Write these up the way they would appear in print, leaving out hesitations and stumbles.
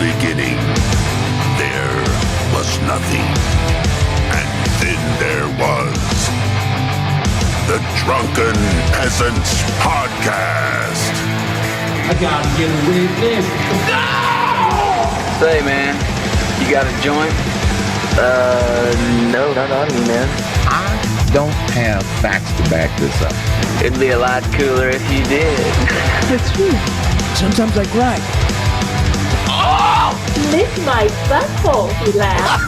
beginning, there was nothing. And then there was the Drunken Peasants Podcast. I gotta get a witness. No! Say, man, you got a joint? No, not on me, man. I don't have facts to back this up. It'd be a lot cooler if you did. That's true. Sometimes I cry. Oh! Lick my butthole, he laughed.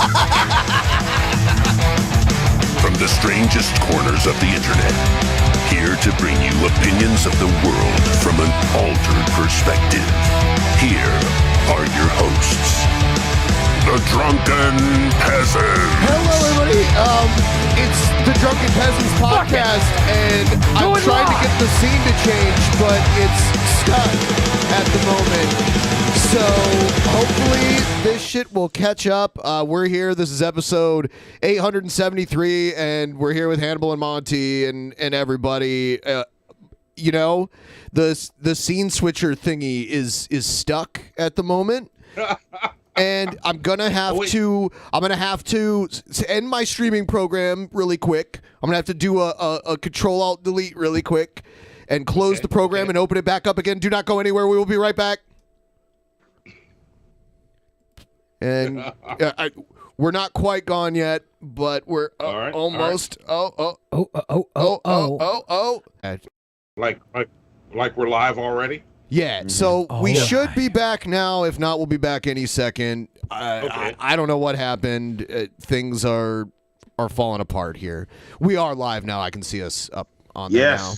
From the strangest corners of the internet, here to bring you opinions of the world from an altered perspective. Here are your hosts, the Drunken Peasants. Hello, everybody. It's the Drunken Peasants podcast, and I'm trying to get the scene to change, but it's stuck at the moment. So hopefully this shit will catch up. We're here. This is episode 873, and we're here with Hannibal and Monty and everybody. You know, the scene switcher thingy is stuck at the moment. And I'm gonna have to end my streaming program really quick. I'm gonna have to do a Control-Alt-Delete really quick and close the program and open it back up again. Do not go anywhere. We will be right back. And we're not quite gone yet, but we're almost. Oh. Like we're live already? Yeah, so we should be back now. If not, we'll be back any second. I don't know what happened. Things are falling apart here. We are live now. I can see us up on there now.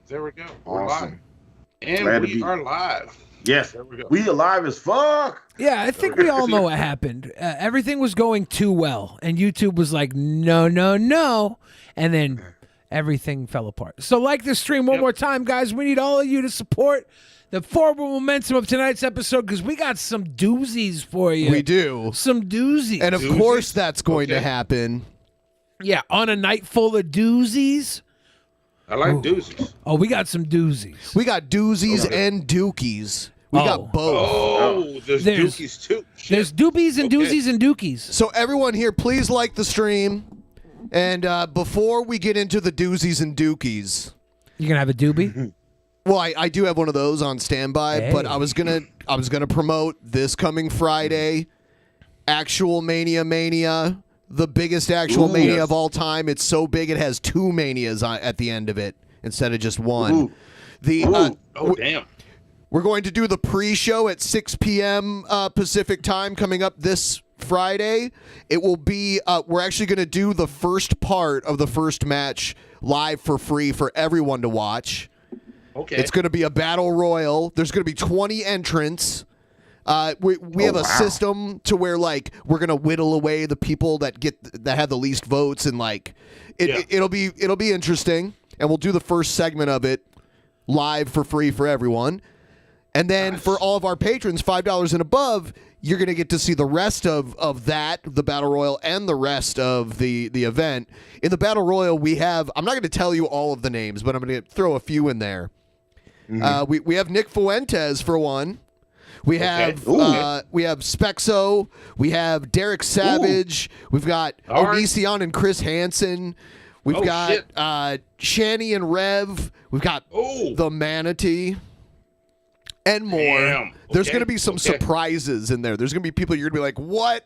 There we go. We're Awesome. live. And we are live. Yes, there we go. We alive as fuck. Yeah, I think we all know what happened. Everything was going too well, and YouTube was like, no, and then everything fell apart. So like the stream one more time, guys. We need all of you to support the forward momentum of tonight's episode because we got some doozies for you. We do. Some doozies. And of course that's going to happen. Yeah, on a night full of doozies. I like doozies. Oh, we got some doozies. We got doozies and dookies. We got both. Oh, there's dookies too. Shit. There's doobies and doozies and dookies. So everyone here, please like the stream. And before we get into the doozies and dookies, you gonna have a doobie? Well, I do have one of those on standby, but I was gonna promote this coming Friday, Actual Mania, the biggest actual mania of all time. It's so big it has two manias at the end of it instead of just one. Damn. We're going to do the pre-show at 6 p.m. Pacific time coming up this Friday. It will be, we're actually going to do the first part of the first match live for free for everyone to watch. Okay. It's going to be a battle royal. There's going to be 20 entrants. We have a system to where like we're going to whittle away the people that have the least votes, and like it'll be interesting, and we'll do the first segment of it live for free for everyone. And then for all of our patrons, $5 and above, you're going to get to see the rest of that, the Battle Royal, and the rest of the event. In the Battle Royal, we have, I'm not going to tell you all of the names, but I'm going to throw a few in there. Mm-hmm. We have Nick Fuentes for one. We have Spexo. We have Derek Savage. We've got Onision and Chris Hansen. We've got Shani and Rev. We've got the Manatee. And more. Damn. There's going to be some surprises in there. There's going to be people you're going to be like, what?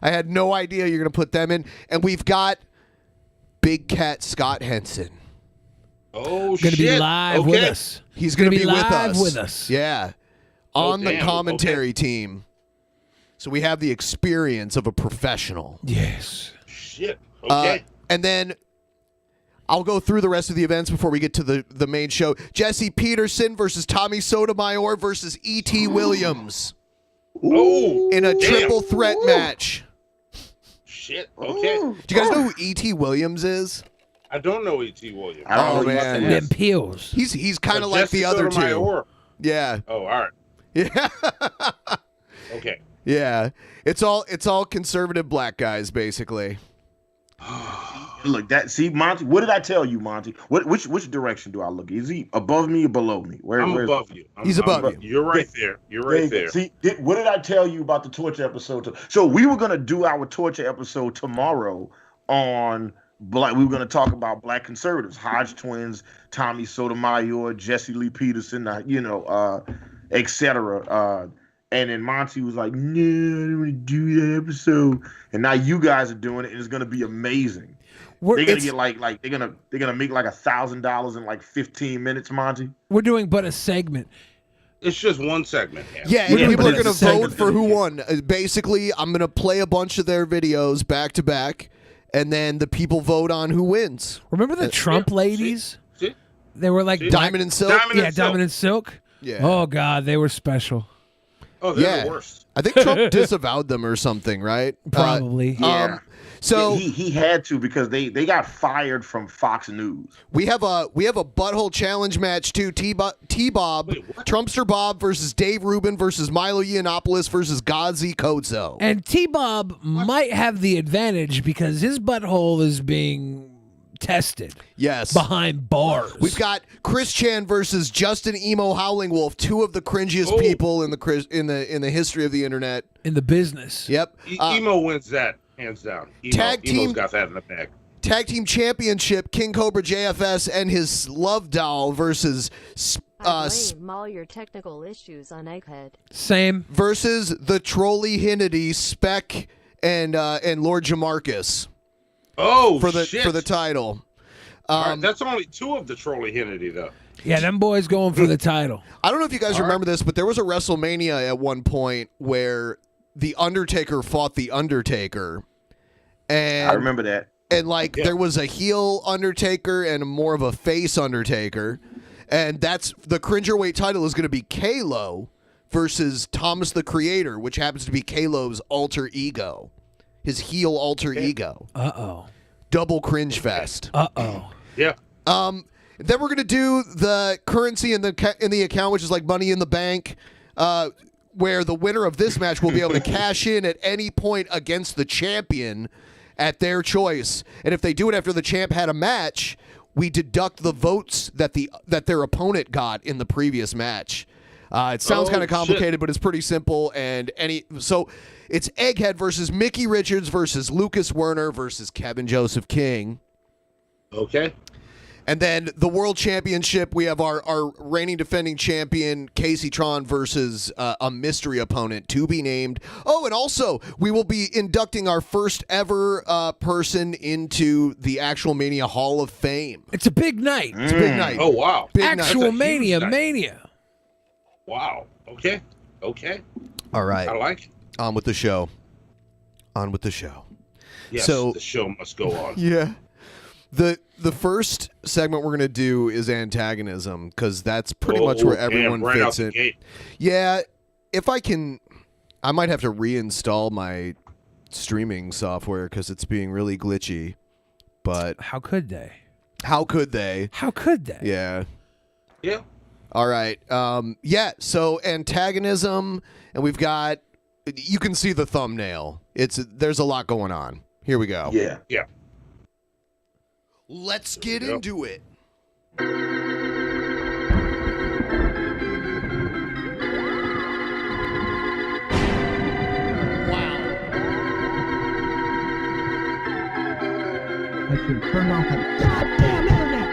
I had no idea you're going to put them in. And we've got Big Cat Scott Henson. Going to be live with us. He's going to be live with us. Yeah. On the commentary team. So we have the experience of a professional. Yes. Shit. Okay. And then I'll go through the rest of the events before we get to the main show. Jesse Peterson versus Tommy Sotomayor versus E.T. Williams. In a triple threat match. Shit. Okay. Do you guys know who E.T. Williams is? I don't know E.T. Williams. Oh, man. Them peels. He's kind of like the other two. Yeah. Oh, all right. Yeah. Okay. Yeah. It's all conservative black guys, basically. Look, that see Monty. What did I tell you, Monty? Which direction do I look? Is he above me or below me? I'm where's above you. He's above you. You're right there. You're right there. See, what did I tell you about the torture episode? So we were gonna do our torture episode tomorrow on Black. We were gonna talk about Black conservatives, Hodge twins, Tommy Sotomayor, Jesse Lee Peterson, etc. And then Monty was like, "No, I don't want to do that episode." And now you guys are doing it, and it's gonna be amazing. They're gonna get like they're gonna make like $1,000 in like 15 minutes, Monty. We're doing but a segment. It's just one segment. Yeah, and people are going to vote for who won. Basically, I'm going to play a bunch of their videos back to back, and then the people vote on who wins. Remember the Trump ladies? See? They were like Diamond and Silk? Diamond and Silk. Yeah. Oh, God, they were special. Oh, they're the worst. I think Trump disavowed them or something, right? Probably. Yeah. So he had to because they got fired from Fox News. We have a butthole challenge match too. T-Bob, Trumpster Bob versus Dave Rubin versus Milo Yiannopoulos versus Gazi Kodzo. And T-Bob might have the advantage because his butthole is being tested. Yes. Behind bars. We've got Chris Chan versus Justin Emo Howling Wolf, two of the cringiest people in the history of the internet. In the business. Yep. Emo wins that. Hands down. Emo's got that in the bag. Tag team championship, King Cobra JFS and his love doll versus blame all your technical issues on Egghead. Same. Versus the Trolley Hannity, Spec and Lord Jamarcus. Oh, for the shit. title. All right, that's only two of the Trolley Hannity, though. Yeah, them boys going for the title. I don't know if you guys remember this, but there was a WrestleMania at one point where The Undertaker fought The Undertaker. And I remember that. And there was a heel Undertaker and more of a face Undertaker. And that's the Cringerweight title is going to be Kalo versus Thomas the Creator, which happens to be Kalo's alter ego. His heel alter ego. Uh-oh. Double cringe fest. Uh-oh. Yeah. Then we're going to do the currency in the account, which is like Money in the Bank, where the winner of this match will be able to cash in at any point against the champion at their choice. And if they do it after the champ had a match, we deduct the votes that their opponent got in the previous match. It sounds kind of complicated, but it's pretty simple. So it's Egghead versus Mickey Richards versus Lucas Werner versus Kevin Joseph King. Okay. And then the World Championship, we have our reigning defending champion, Casey Tron, versus a mystery opponent to be named. Oh, and also, we will be inducting our first ever person into the Actual Mania Hall of Fame. It's a big night. It's a big night. Oh, wow. Big Actual night. Mania. Wow. Okay. All right. I like it. On with the show. Yes, so, the show must go on. Yeah. The first segment we're going to do is antagonism, because that's pretty much where everyone right fits out in. the gate. Yeah, if I can, I might have to reinstall my streaming software because it's being really glitchy. But how could they? Yeah. Yeah. All right. So antagonism, and we've got. You can see the thumbnail. There's a lot going on. Here we go. Yeah. Let's get into it. I should turn off the goddamn internet.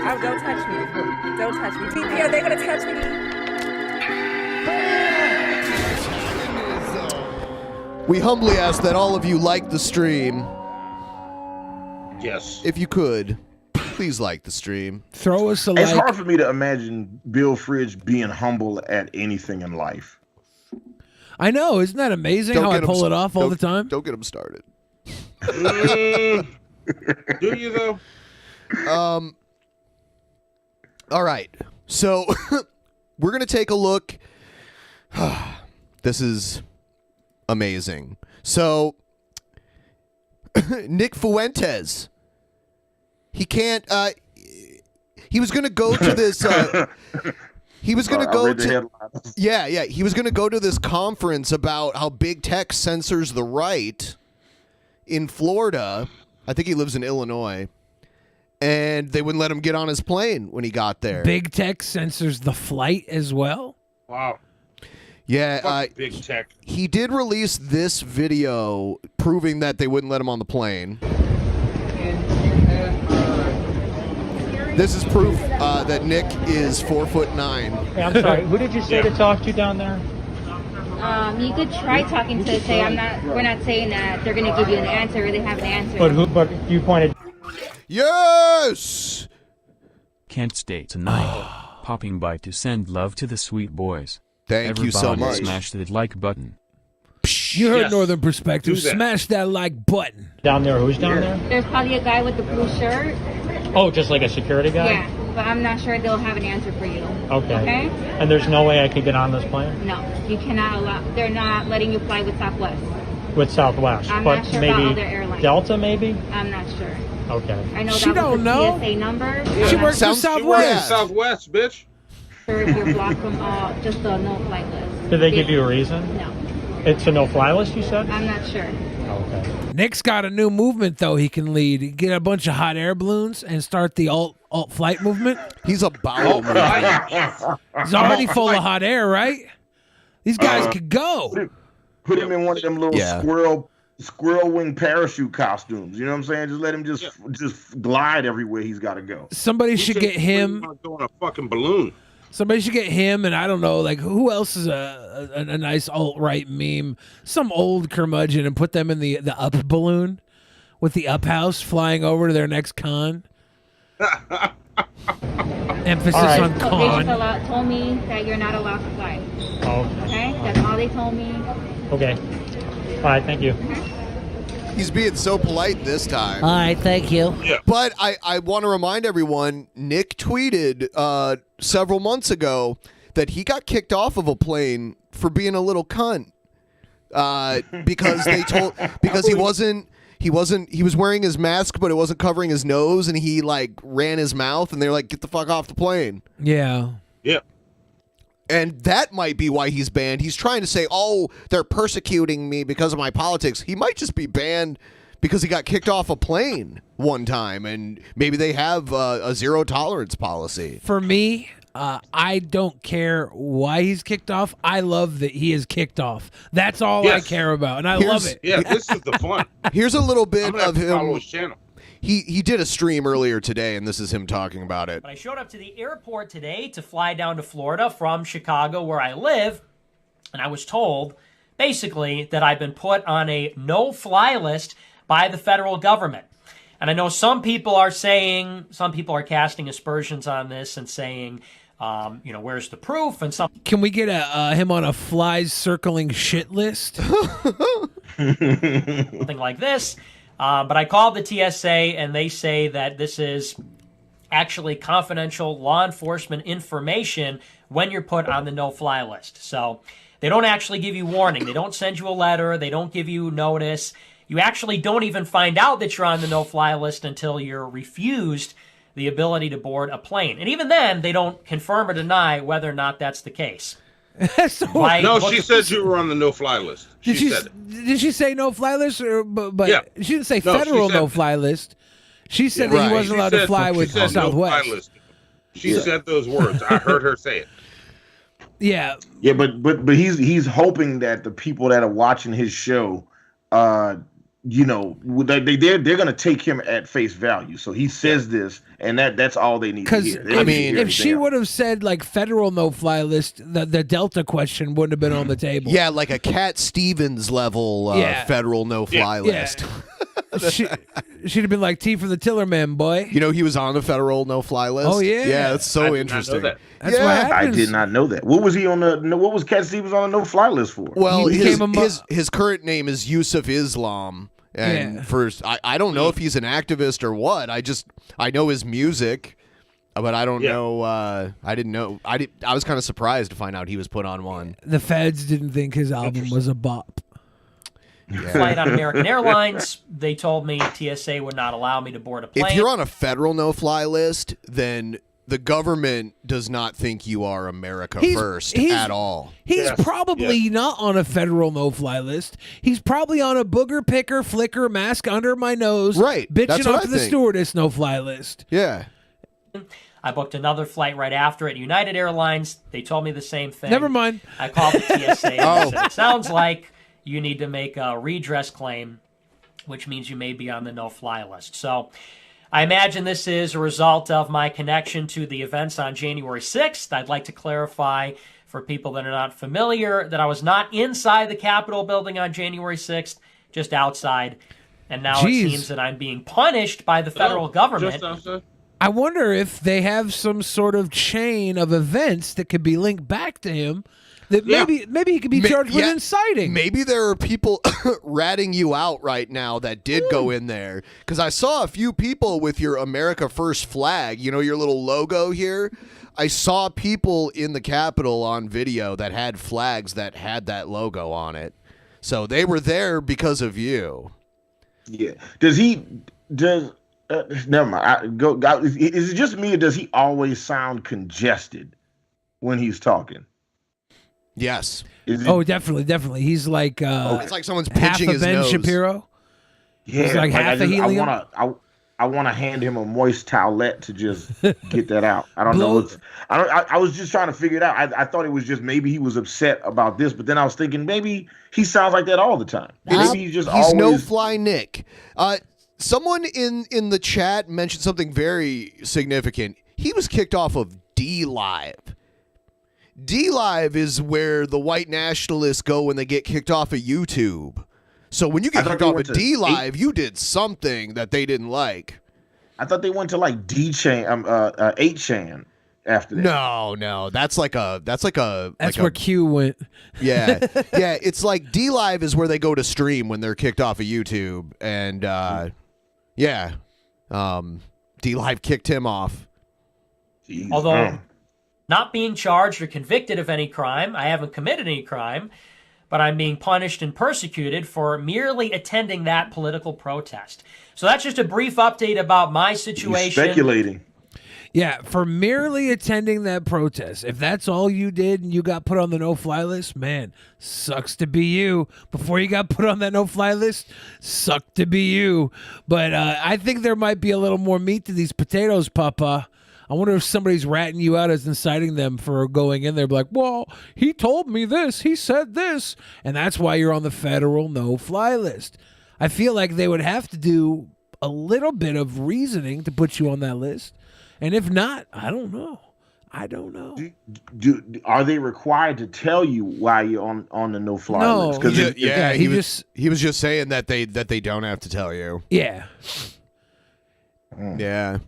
Oh, don't touch me. Don't touch me. Yeah, they're gonna touch me. We humbly ask that all of you like the stream. Yes. If you could, please like the stream. Throw us a It's like. hard for me to imagine Bill Fridge being humble at anything in life. I know. Isn't that amazing how I pull it off all the time? Don't get him started. Do you, though? All right. So we're going to take a look. This is amazing. So Nick Fuentes, he can't he was going to go to this He was going to I go read the to headlines. yeah. He was going to go to this conference about how big tech censors the right in Florida. I think he lives in Illinois, and they wouldn't let him get on his plane when he got there. Big tech censors the flight as well. Wow. Yeah, big tech. He did release this video proving that they wouldn't let him on the plane. This is proof that Nick is 4'9". Hey, I'm sorry. Who did you say to talk to down there? You could try talking to say we're not saying that they're gonna give you an answer or they have an answer. But you pointed. Yes. Kent State tonight. Popping by to send love to the sweet boys. Thank you so much. Smash that like button. You heard Northern Perspective. Smash that like button. Down there, who's down there? There's probably a guy with the blue shirt. Oh, just like a security guy? Yeah, but I'm not sure they'll have an answer for you. Okay. And there's no way I could get on this plane? No, you cannot allow. They're not letting you fly with Southwest. With Southwest? I'm but not sure maybe about other airlines. Delta, maybe? I'm not sure. Okay. I know She that was don't the know. TSA number. She works for Southwest. Southwest, bitch. Sure if you're blocked from just the no-fly list. Did they give you a reason? No. It's a no-fly list, you said? I'm not sure. Okay. Nick's got a new movement though. He can lead. Get a bunch of hot air balloons and start the alt flight movement. He's a bowel movement. He's already full of hot air, right? These guys could go. Put him in one of them little squirrel wing parachute costumes. You know what I'm saying? Just let him just glide everywhere he's got to go. Somebody should get him. Go on a fucking balloon. Somebody should get him, and I don't know, like who else is a nice alt-right meme? Some old curmudgeon, and put them in the up balloon with the up house flying over to their next con. Emphasis on They con. just told me that you're not allowed to fly. Okay, that's all they told me. Okay. All right, thank you. He's being so polite this time. All right, thank you. Yeah. But I want to remind everyone, Nick tweeted several months ago that he got kicked off of a plane for being a little cunt. Because he was wearing his mask, but it wasn't covering his nose, and he like ran his mouth, and they're like, get the fuck off the plane. Yeah. Yeah. And that might be why he's banned. He's trying to say, oh, they're persecuting me because of my politics. He might just be banned because he got kicked off a plane one time, and maybe they have a zero tolerance policy. For me, I don't care why he's kicked off. I love that he is kicked off. That's all I care about, and I love it. Yeah, this is the fun. Here's a little bit of Follow him. his channel. He did a stream earlier today, and this is him talking about it. But I showed up to the airport today to fly down to Florida from Chicago, where I live, and I was told, basically, that I've been put on a no-fly list by the federal government. And I know some people are casting aspersions on this and saying, where's the proof? And some. Can we get him on a flies circling shit list? Something like this. But I called the TSA, and they say that this is actually confidential law enforcement information when you're put on the no-fly list. So they don't actually give you warning. They don't send you a letter. They don't give you notice. You actually don't even find out that you're on the no-fly list until you're refused the ability to board a plane. And even then, they don't confirm or deny whether or not that's the case. She said you were on the no-fly list. She said it. Did she say no-fly list? But Yeah. she didn't say No, federal she said- no-fly list. She said that he wasn't allowed to fly with said Southwest. no-fly list. She said those words. I heard her say it. Yeah. Yeah, but he's hoping that the people that are watching his show, they're gonna take him at face value. So he says this, and that's all they need to Because hear. if she would have said like federal no-fly list, the Delta question wouldn't have been on the table. Yeah, like a Cat Stevens level federal no-fly list. She'd have been like T for the Tillerman, boy. You know, he was on the federal no-fly list. Oh, yeah. Yeah, that's so I did not know interesting. that. That's what happens. I did not know that. What was he on what was Cat Stevens on the no-fly list for? Well, He became his current name is Yusuf Islam. And first, I don't know if he's an activist or what. I know his music, but I don't know. I didn't know. I was kind of surprised to find out he was put on one. The feds didn't think his album was a bop. Flight on American Airlines, they told me TSA would not allow me to board a plane. If you're on a federal no-fly list, then the government does not think you are America first he's- at all. He's probably not on a federal no-fly list. He's probably on a booger picker flicker mask under my nose, Right. That's bitching what off I the think. stewardess no-fly list. Yeah. I booked another flight right after at United Airlines. They told me the same thing. Never mind. I called the TSA. And Oh. they said, it sounds like you need to make a redress claim, which means you may be on the no-fly list. So I imagine this is a result of my connection to the events on January 6th. I'd like to clarify for people that are not familiar that I was not inside the Capitol building on January 6th, just outside. And now Jeez. it seems that I'm being punished by the federal government. Just outside. I wonder if they have some sort of chain of events that could be linked back to him. That maybe he could be charged with inciting. Maybe there are people ratting you out right now that did go in there. Because I saw a few people with your America First flag, you know, your little logo here. I saw people in the Capitol on video that had flags that had that logo on it. So they were there because of you. Yeah. Never mind. Is it just me, or does he always sound congested when he's talking? Yes. Oh, definitely. He's like it's like someone's half pinching a his Ben nose. Shapiro. Yeah, He's like half a helium. I want to hand him a moist towelette to just get that out. I don't know. I was just trying to figure it out. I thought it was just maybe he was upset about this, but then I was thinking maybe he sounds like that all the time. Maybe he's always no-fly Nick. Someone in the chat mentioned something very significant. He was kicked off of D-Live. D-Live is where the white nationalists go when they get kicked off of YouTube. So when you get kicked off of D-Live, you did something that they didn't like. I thought they went to like D-Chan, 8chan after that. No, that's where Q went. Yeah, yeah. It's like D-Live is where they go to stream when they're kicked off of YouTube, and D-Live kicked him off. Jeez, Although not being charged or convicted of any crime, I haven't committed any crime, but I'm being punished and persecuted for merely attending that political protest. So that's just a brief update about my situation. You're speculating. Yeah, for merely attending that protest. If that's all you did and you got put on the no-fly list, man, sucks to be you. Before you got put on that no-fly list, sucked to be you. But I think there might be a little more meat to these potatoes, Papa. I wonder if somebody's ratting you out as inciting them for going in there. Be like, well, he told me this. He said this. And that's why you're on the federal no-fly list. I feel like they would have to do a little bit of reasoning to put you on that list. And if not, I don't know. Are they required to tell you why you're on the no-fly list? He was just saying that they don't have to tell you. Yeah. Yeah.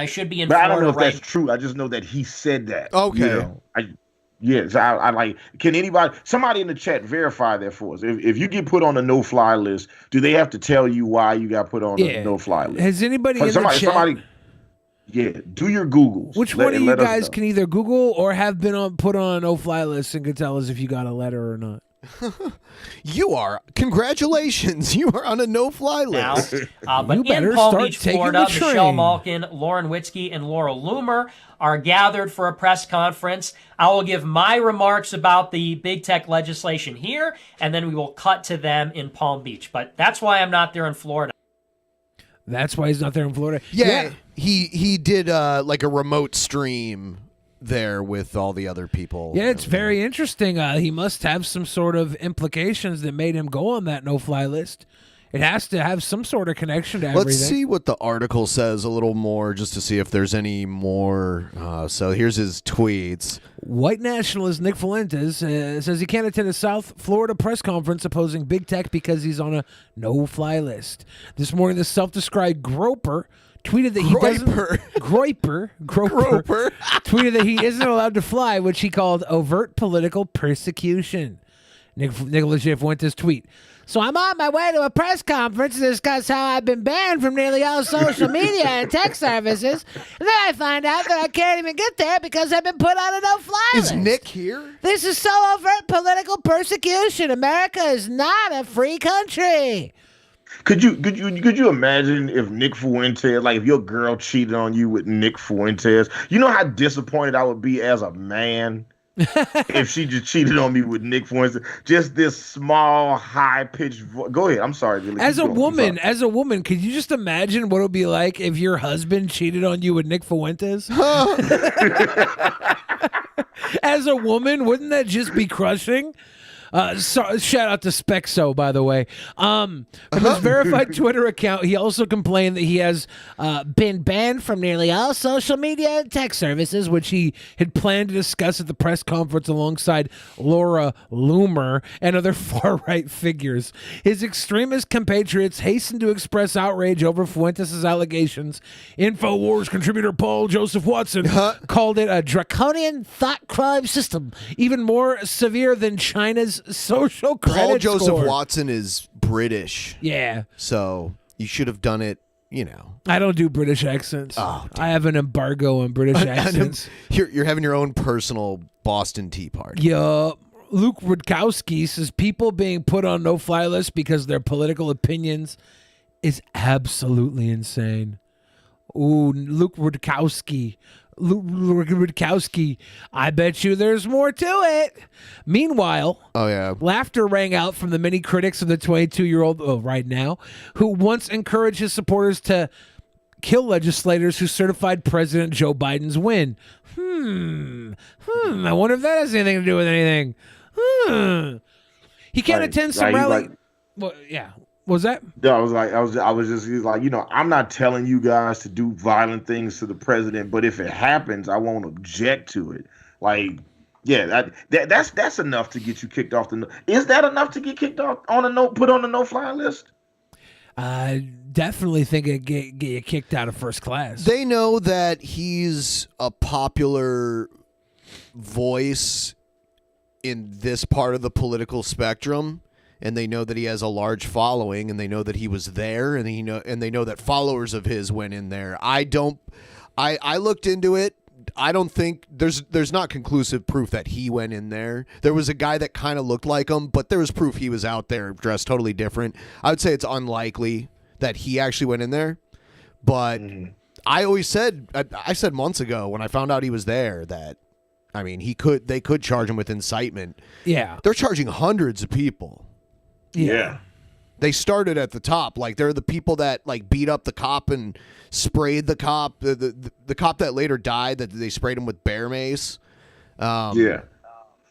I should be in But Florida. I don't know if right? that's true. I just know that he said that. Okay. You know? I like. Can somebody in the chat verify that for us? If you get put on the no-fly list, do they have to tell you why you got put on the no-fly list? Has anybody in the chat? Do your Googles. Which one of you guys can either Google or have been put on a no-fly list and can tell us if you got a letter or not? You are. Congratulations. You are on a no-fly Now, list. but You better in Palm start Beach, taking Florida, the train. Michelle Malkin, Lauren Witzke, and Laura Loomer are gathered for a press conference. I will give my remarks about the big tech legislation here, and then we will cut to them in Palm Beach. But that's why I'm not there in Florida. That's why he's not there in Florida. Yeah. He did like a remote stream there with all the other people. Yeah, it's very interesting. He must have some sort of implications that made him go on that no-fly list. It has to have some sort of connection to everything. Let's see what the article says a little more, just to see if there's any more. So here's his tweets. White nationalist Nick Fuentes says he can't attend a South Florida press conference opposing big tech because he's on a no-fly list. This morning, the self-described groper tweeted that he Groper tweeted that he isn't allowed to fly, which he called overt political persecution. Nicholas J. Fuentes tweet. So I'm on my way to a press conference to discuss how I've been banned from nearly all social media and tech services. And then I find out that I can't even get there because I've been put on a no-fly list. Is Nick here? This is so overt political persecution. America is not a free country. Could you imagine if Nick Fuentes, like if your girl cheated on you with Nick Fuentes? You know how disappointed I would be as a man if she just cheated on me with Nick Fuentes. Just this small, high pitched voice. Go ahead. I'm sorry, Billy. As a woman, could you just imagine what it would be like if your husband cheated on you with Nick Fuentes? As a woman, wouldn't that just be crushing? Shout out to Spexo, by the way. From his verified Twitter account, he also complained that he has been banned from nearly all social media and tech services, which he had planned to discuss at the press conference alongside Laura Loomer and other far-right figures. His extremist compatriots hastened to express outrage over Fuentes' allegations. InfoWars contributor Paul Joseph Watson called it a draconian thought crime system, even more severe than China's social credit Paul Joseph score. Watson is British. Yeah. So you should have done it, you know. I don't do British accents. I have an embargo on British accents. You're having your own personal Boston Tea Party. Yeah. Luke Rudkowski says people being put on no-fly lists because of their political opinions is absolutely insane. Ooh, Luke Rudkowski, I bet you there's more to it. Meanwhile, laughter rang out from the many critics of the 22-year-old right now, who once encouraged his supporters to kill legislators who certified President Joe Biden's win. I wonder if that has anything to do with anything. He can't attend some rally. Well, yeah. Was that? Yeah, I was just like, you know, I'm not telling you guys to do violent things to the president, but if it happens, I won't object to it. Like, yeah, that's enough to get you kicked off the. Is that enough to get kicked off on put on the no-fly list? I definitely think it get you kicked out of first class. They know that he's a popular voice in this part of the political spectrum. And they know that he has a large following, and they know that he was there, and they know that followers of his went in there. I looked into it. I don't think there's not conclusive proof that he went in there. There was a guy that kind of looked like him, but there was proof he was out there dressed totally different. I would say it's unlikely that he actually went in there. But I always said, I said months ago when I found out he was there that, I mean, they could charge him with incitement. Yeah. They're charging hundreds of people. Yeah. They started at the top. Like, they're the people that, like, beat up the cop and sprayed the cop. The cop that later died, that they sprayed him with bear mace. Yeah.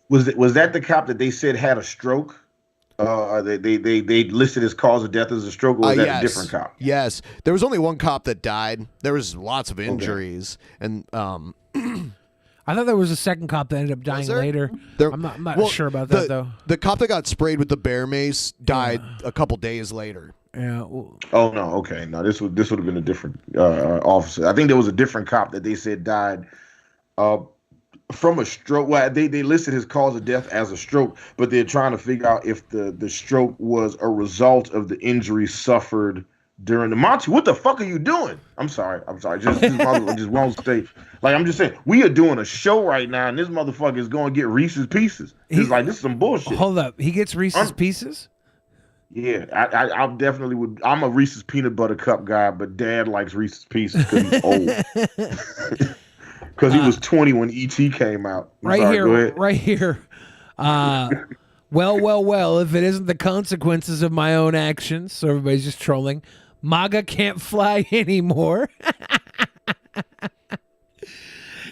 Was that the cop that they said had a stroke? They listed his cause of death as a stroke, or was that a different cop? Yes. There was only one cop that died. There was lots of injuries. Okay. And I thought there was a second cop that ended up dying later. I'm not sure about that, though. The cop that got sprayed with the bear mace died a couple days later. Yeah. Oh, no. Okay. No, this would have been a different officer. I think there was a different cop that they said died from a stroke. Well, they listed his cause of death as a stroke, but they're trying to figure out if the stroke was a result of the injury suffered during the Monty. What the fuck are you doing? I'm sorry. Just won't stay. Like, I'm just saying, we are doing a show right now, and this motherfucker is going to get Reese's Pieces. He's like, this is some bullshit. Hold up. He gets Reese's Pieces? Yeah, I definitely would. I'm a Reese's Peanut Butter Cup guy, but Dad likes Reese's Pieces because he's old. Because he was 20 when E.T. came out. Right here. Well, if it isn't the consequences of my own actions, so everybody's just trolling, MAGA can't fly anymore.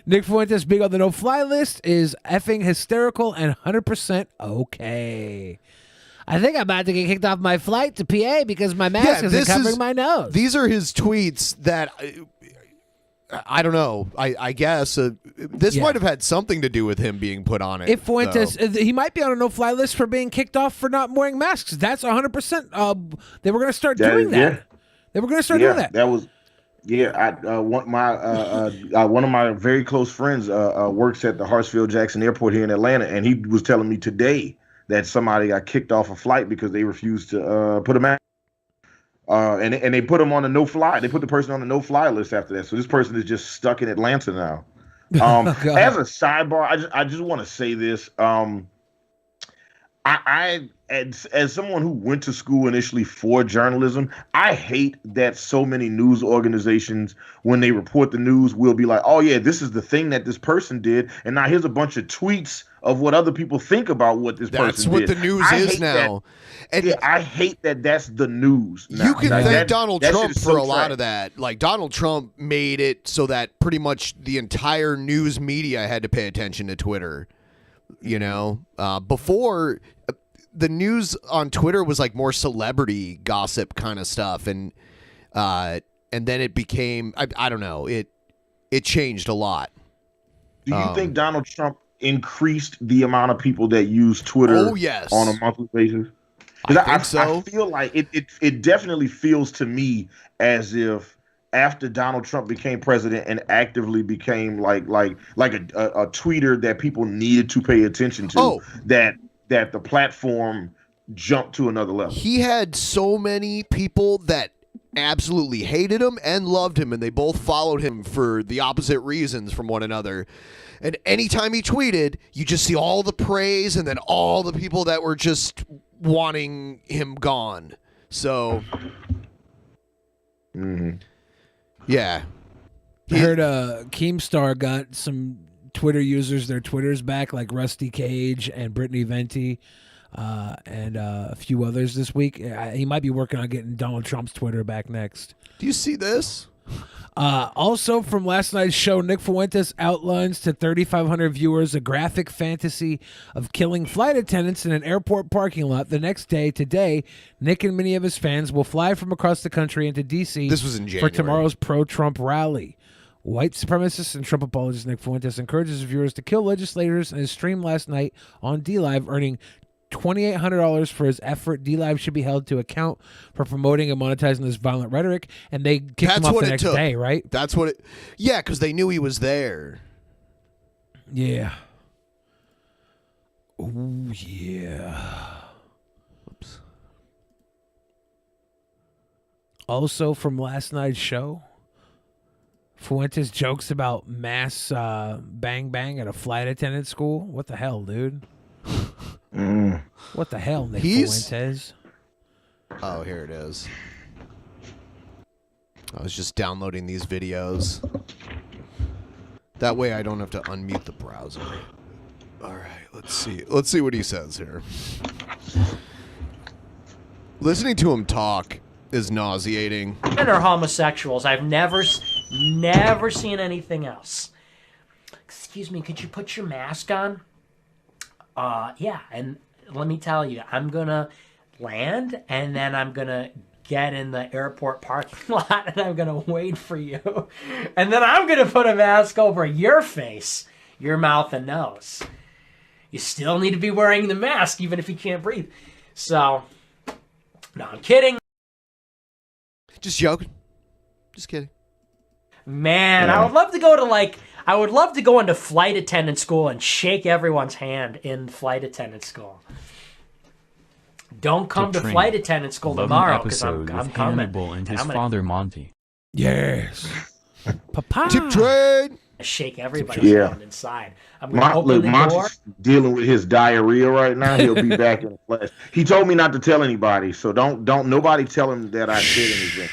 Nick Fuentes being on the no-fly list is effing hysterical and 100% okay. I think I'm about to get kicked off my flight to PA because my mask isn't covering my nose. These are his tweets that, I don't know, I guess this might have had something to do with him being put on it. If Fuentes, he might be on a no-fly list for being kicked off for not wearing masks. That's 100%. They were going to start doing that. Yeah. They were going to start doing that. That was... Yeah, one of my very close friends works at the Hartsfield-Jackson Airport here in Atlanta, and he was telling me today that somebody got kicked off a flight because they refused to put a mask. And they put him on the no-fly. They put the person on the no-fly list after that. So this person is just stuck in Atlanta now. As a sidebar, I just want to say this. as someone who went to school initially for journalism, I hate that so many news organizations, when they report the news, will be like, oh yeah, this is the thing that this person did, and now here's a bunch of tweets of what other people think about what this person did. That's what the news is now. And I hate that that's the news now. You can Like, thank Donald that Trump shit is for so a lot trash. of that. Like, Donald Trump made it so that pretty much the entire news media had to pay attention to Twitter. You know, before the news on Twitter was like more celebrity gossip kind of stuff, and then it became I don't know, it changed a lot. Do you think Donald Trump increased the amount of people that use Twitter on a monthly basis? I think so. I feel like it definitely feels to me as if after Donald Trump became president and actively became like a tweeter that people needed to pay attention to, that the platform jumped to another level. He had so many people that absolutely hated him and loved him, and they both followed him for the opposite reasons from one another. And anytime he tweeted, you just see all the praise and then all the people that were just wanting him gone. So, yeah. I heard Keemstar got some Twitter users their Twitters back, like Rusty Cage and Brittany Venti, and a few others this week. He might be working on getting Donald Trump's Twitter back next. Do you see this? Also from last night's show, Nick Fuentes outlines to 3,500 viewers a graphic fantasy of killing flight attendants in an airport parking lot. The next day, today, Nick and many of his fans will fly from across the country into D.C. This was in for January. tomorrow's pro-Trump rally. White supremacist and Trump apologist Nick Fuentes encourages viewers to kill legislators in his stream last night on D-Live, earning $2,800 for his effort. D-Live should be held to account for promoting and monetizing this violent rhetoric, and they kicked him off the next day, right? That's what it... Yeah, because they knew he was there. Yeah. Oh, yeah. Oops. Also from last night's show, Fuentes jokes about mass bang bang at a flight attendant school. What the hell, dude? What the hell, Nick Fuentes? Oh, here it is. I was just downloading these videos. That way I don't have to unmute the browser. All right, let's see. Let's see what he says here. Listening to him talk is nauseating. Men are homosexuals. I've never seen anything else. Excuse me, could you put your mask on? Yeah, and let me tell you, I'm gonna land, and then I'm gonna get in the airport parking lot, and I'm gonna wait for you, and then I'm gonna put a mask over your face, your mouth and nose. You still need to be wearing the mask, even if you can't breathe. So, no, I'm kidding. Just joking. Just kidding. Man, I would love to go to I would love to go into flight attendant school and shake everyone's hand in flight attendant school. Don't come to flight attendant school tomorrow because I'm coming. Hannibal and his father Monty. Yes. Papa. Tip trade. Shake everybody's hand inside. I'm going to open the door. Monty's dealing with his diarrhea right now. He'll be back in the flesh. He told me not to tell anybody, so don't nobody tell him that I said anything.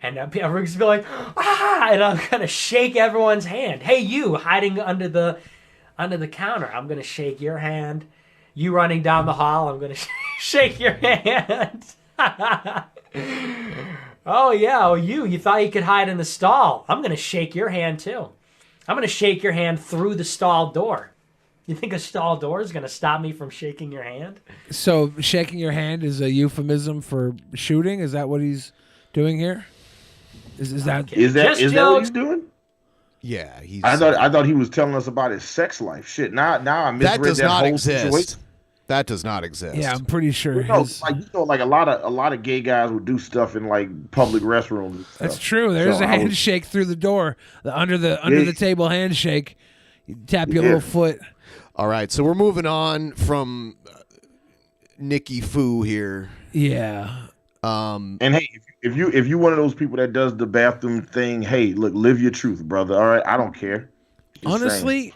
And everyone's gonna be like, ah! And I'm gonna shake everyone's hand. Hey, you hiding under the counter. I'm gonna shake your hand. You running down the hall. I'm gonna shake your hand. Oh yeah, you thought you could hide in the stall. I'm gonna shake your hand too. I'm gonna shake your hand through the stall door. You think a stall door is gonna stop me from shaking your hand? So shaking your hand is a euphemism for shooting? Is that what he's doing here? Is that what he's doing? Yeah, he's. I thought he was telling us about his sex life. Shit, now I misread that does not whole exist. situation. That does not exist. Yeah, I'm pretty sure. Like a lot of gay guys would do stuff in like public restrooms. And stuff. That's true. There's a handshake through the door, under the table handshake. You tap your little foot. All right, so we're moving on from Nicky Foo here. Yeah. And hey, if you one of those people that does the bathroom thing, hey, look, live your truth, brother. All right, I don't care. Honestly,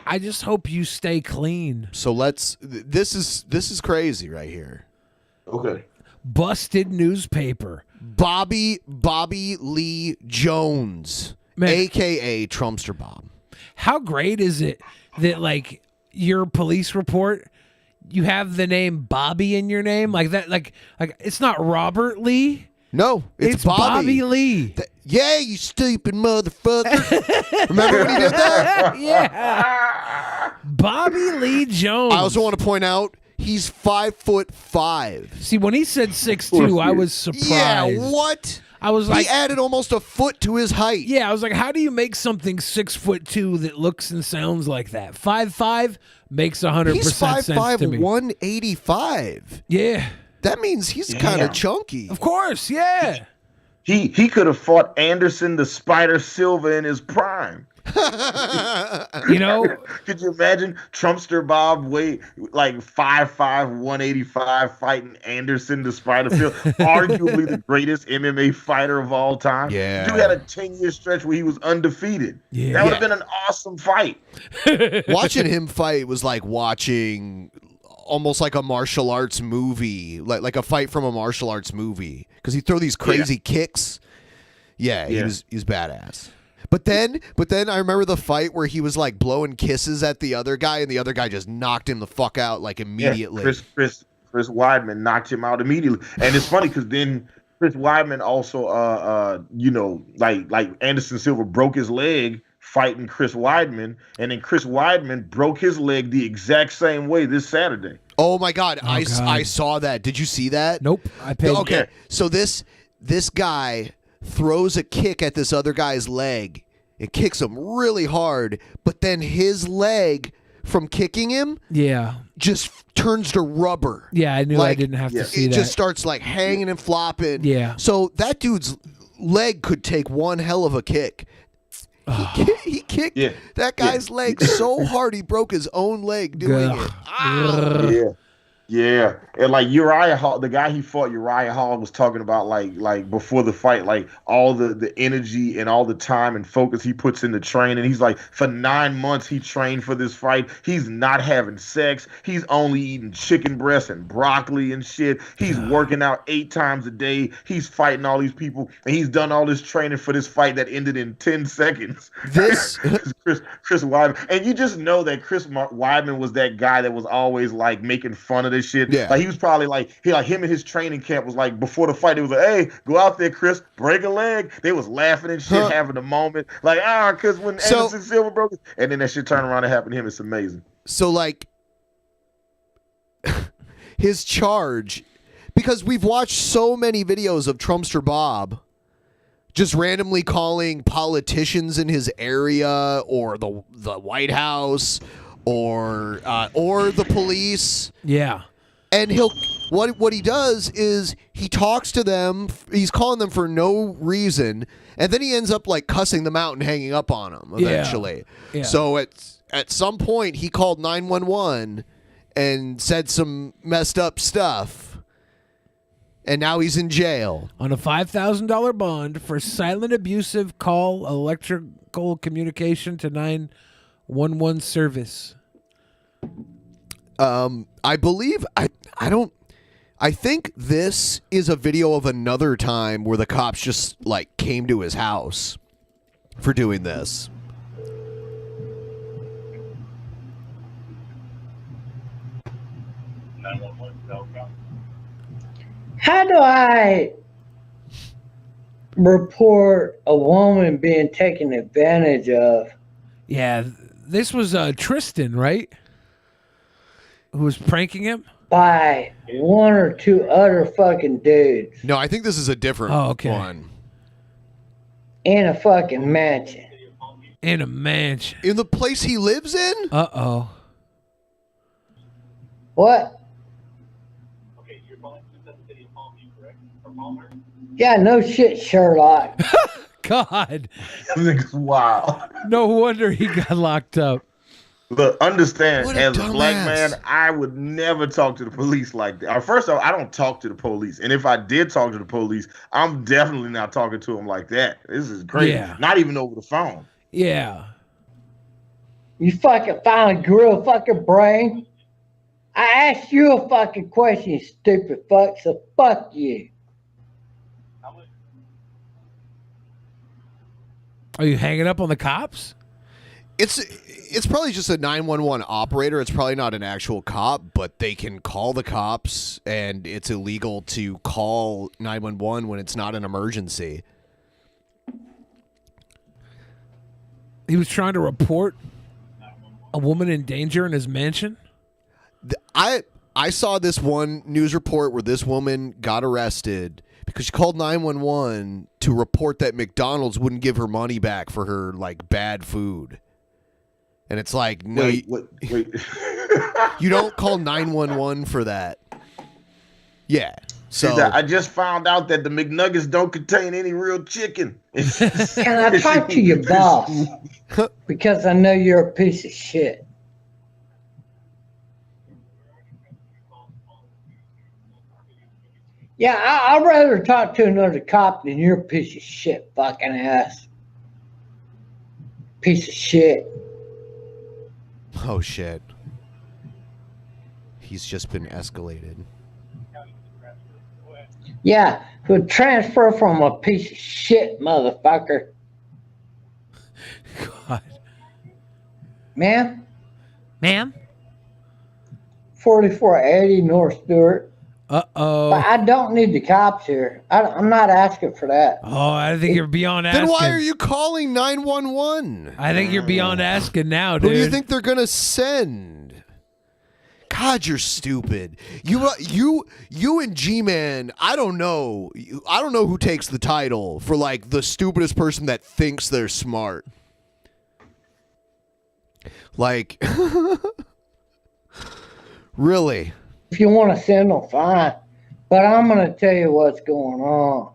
I just hope you stay clean. So this is crazy right here. Okay. Busted newspaper. Bobby Lee Jones, aka Trumpster Bob. How great is it that like your police report, you have the name Bobby in your name, like that, like it's not Robert Lee. No, it's Bobby Lee. Yeah, you stupid motherfucker. Remember when he did that? Yeah. Bobby Lee Jones. I also want to point out he's 5'5". See, when he said 6'2", I was surprised. Yeah, what? I was like, he added almost a foot to his height. Yeah, I was like, how do you make something 6'2" that looks and sounds like that? 5'5" makes 100% He's sense to 5'5", me. 185. Yeah. That means he's kind of chunky. Of course, yeah. He could have fought Anderson the Spider Silva in his prime. You know, could you imagine Trumpster Bob weight like 5'5", 185 fighting Anderson the Spider Silva, arguably the greatest MMA fighter of all time? Yeah. Dude had a 10-year stretch where he was undefeated. Yeah. That would have been an awesome fight. Watching him fight was like watching almost like a martial arts movie, like a fight from a martial arts movie, because he throw these crazy kicks. Yeah, he was badass. But then I remember the fight where he was like blowing kisses at the other guy, and the other guy just knocked him the fuck out like immediately. Yeah, Chris Weidman knocked him out immediately, and it's funny because then Chris Weidman also, like Anderson Silva broke his leg fighting Chris Weidman, and then Chris Weidman broke his leg the exact same way this Saturday. Oh my God, I saw that. Did you see that? Nope. I paid. Okay, so this guy throws a kick at this other guy's leg. It kicks him really hard, but then his leg from kicking him, just turns to rubber. Yeah, I knew I didn't have to see it that. Just starts like hanging and flopping. Yeah. So that dude's leg could take one hell of a kick. He kicked that guy's leg so hard he broke his own leg doing it. Ow. Yeah, and like Uriah Hall, the guy he fought, Uriah Hall, was talking about like before the fight, like all the energy and all the time and focus he puts into training. He's like, for 9 months he trained for this fight. He's not having sex. He's only eating chicken breast and broccoli and shit. He's working out 8 times a day. He's fighting all these people, and he's done all this training for this fight that ended in 10 seconds. This Chris Weidman, and you just know that Chris Weidman was that guy that was always like making fun of this shit. Yeah. Like he was probably like him and his training camp was like before the fight. It was like, hey, go out there, Chris, break a leg. They was laughing and shit, having a moment. Like, because when Anderson Silva broke it, and then that shit turned around and happened to him. It's amazing. So like his charge, because we've watched so many videos of Trumpster Bob just randomly calling politicians in his area or the White House or the police. Yeah. And what he does is he talks to them. He's calling them for no reason, and then he ends up like cussing them out and hanging up on them eventually. Yeah. So at some point he called 911 and said some messed up stuff, and now he's in jail on a $5,000 bond for silent abusive call electrical communication to 911 service. I believe I think this is a video of another time where the cops just like came to his house for doing this. How do I report a woman being taken advantage of? Yeah, this was Tristan, right? Who was pranking him? By one or two other fucking dudes. No, I think this is a different one. In a fucking mansion. In a mansion. In the place he lives in? Uh-oh. What? Yeah, no shit, Sherlock. God. Wow. No wonder he got locked up. Look, understand, as a black dumbass. man, I would never talk to the police like that. First off, I don't talk to the police. And if I did talk to the police, I'm definitely not talking to them like that. This is crazy. Yeah. Not even over the phone. Yeah. You fucking finally grew a fucking brain. I asked you a fucking question, you stupid fuck, so fuck you. Are you hanging up on the cops? It's probably just a 911 operator. It's probably not an actual cop, but they can call the cops, and it's illegal to call 911 when it's not an emergency. He was trying to report a woman in danger in his mansion? I saw this one news report where this woman got arrested because she called 911 to report that McDonald's wouldn't give her money back for her like bad food. And it's like, no, wait. You don't call 911 for that. Yeah. So I just found out that the McNuggets don't contain any real chicken. Can I talk to your boss? Because I know you're a piece of shit. Yeah, I'd rather talk to another cop than you're a piece of shit, fucking ass. Piece of shit. Oh shit. He's just been escalated. Yeah, would transfer from a piece of shit, motherfucker. God. Ma'am? Ma'am? 4480 North Stewart. Uh-oh. But I don't need the cops here. I'm not asking for that. Oh, I think you're beyond asking. Then why are you calling 911? I think you're beyond asking now, dude. Who do you think they're gonna send? God, you're stupid. You and G-Man, I don't know. I don't know who takes the title for like the stupidest person that thinks they're smart. Like, really? If you want to send them, fine. But I'm going to tell you what's going on.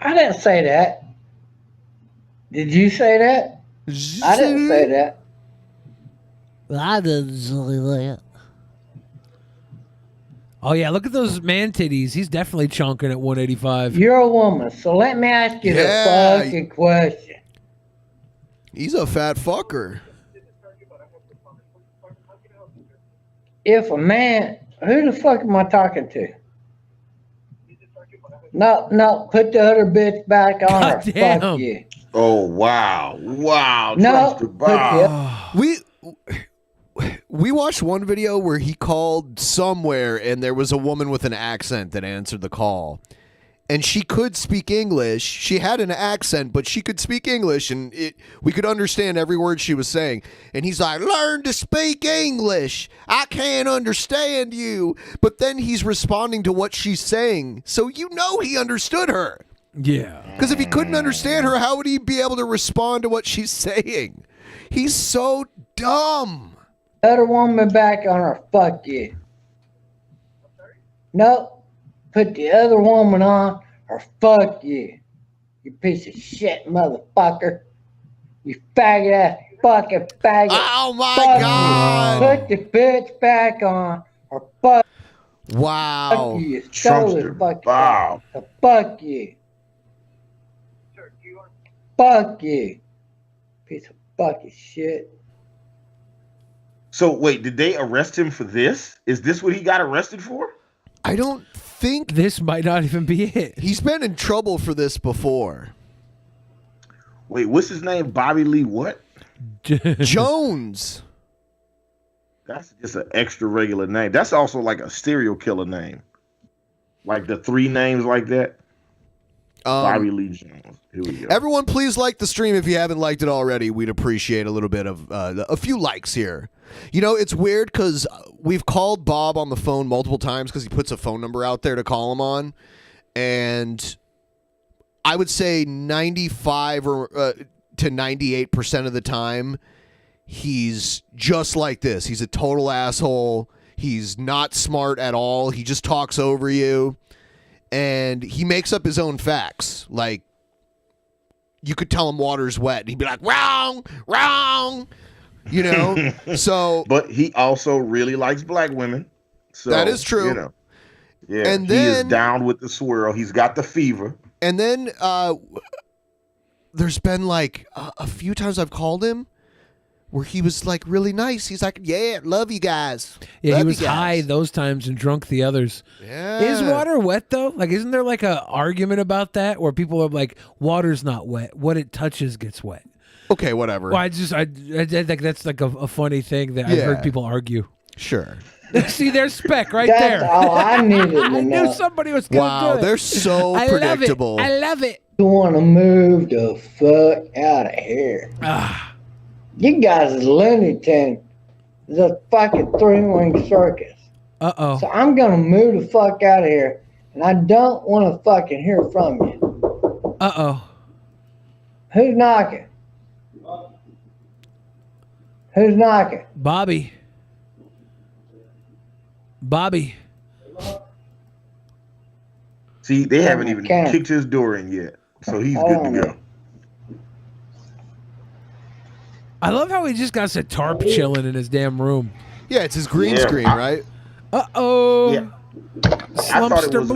I didn't say that. Did you say that? I didn't say that. I didn't say that. Oh, yeah, look at those man titties. He's definitely chunking at 185. You're a woman, so let me ask you the fucking question. He's a fat fucker. If a man, who the fuck am I talking to? No, put the other bitch back on her. Damn. Fuck you. Oh, wow. Wow. No, We watched one video where he called somewhere and there was a woman with an accent that answered the call. And she could speak English. She had an accent, but she could speak English, and we could understand every word she was saying. And he's like, learn to speak English. I can't understand you. But then he's responding to what she's saying. So you know he understood her. Yeah. Because if he couldn't understand her, how would he be able to respond to what she's saying? He's so dumb. Other woman back on her. Fuck you. Nope. Put the other woman on, or fuck you. You piece of shit, motherfucker. You faggot ass fucking faggot. Oh my fuck God. You. Put the bitch back on, or fuck. Wow. Fuck you. You stole it, fuck wow. You. So fuck you. Fuck you. Piece of fucking shit. So wait, did they arrest him for this? Is this what he got arrested for? I don't think this might not even be it. He's been in trouble for this before. Wait, what's his name? Bobby Lee what? Jones. That's just an extra regular name. That's also like a serial killer name. Like the three names like that. Bobby Lee Jones. Here we go. Everyone, please like the stream if you haven't liked it already. We'd appreciate a little bit of a few likes here. You know, it's weird because we've called Bob on the phone multiple times because he puts a phone number out there to call him on. And I would say 95 or to 98% of the time, he's just like this. He's a total asshole. He's not smart at all. He just talks over you. And he makes up his own facts. Like, you could tell him water's wet. And he'd be like, wrong, wrong. You know? So. But he also really likes black women. So, that is true. You know, yeah, and he then, is down with the swirl. He's got the fever. And then there's been like a few times I've called him where he was like really nice. He's like, "Yeah, love you guys." Yeah, love he was you guys." high those times and drunk the others. Yeah. Is water wet though? Like, isn't there like a argument about that where people are like, water's not wet. What it touches gets wet. Okay, whatever. Well, I think that's like a funny thing that I've heard people argue. Sure. See, there's Spec right That's there. all I needed to I know. knew somebody was going to Wow, do it. they're so I predictable. Love it. I love it. You want to move the fuck out of here. You guys is Looney Tunes. It's a fucking three-wing circus. Uh-oh. So I'm going to move the fuck out of here, and I don't want to fucking hear from you. Uh-oh. Who's knocking? Who's knocking? Bobby. See, they haven't even Okay. kicked his door in yet, so he's good to go. I love how he just got a tarp chilling in his damn room. Yeah, it's his green screen, right? Uh-oh. Yeah. I thought it was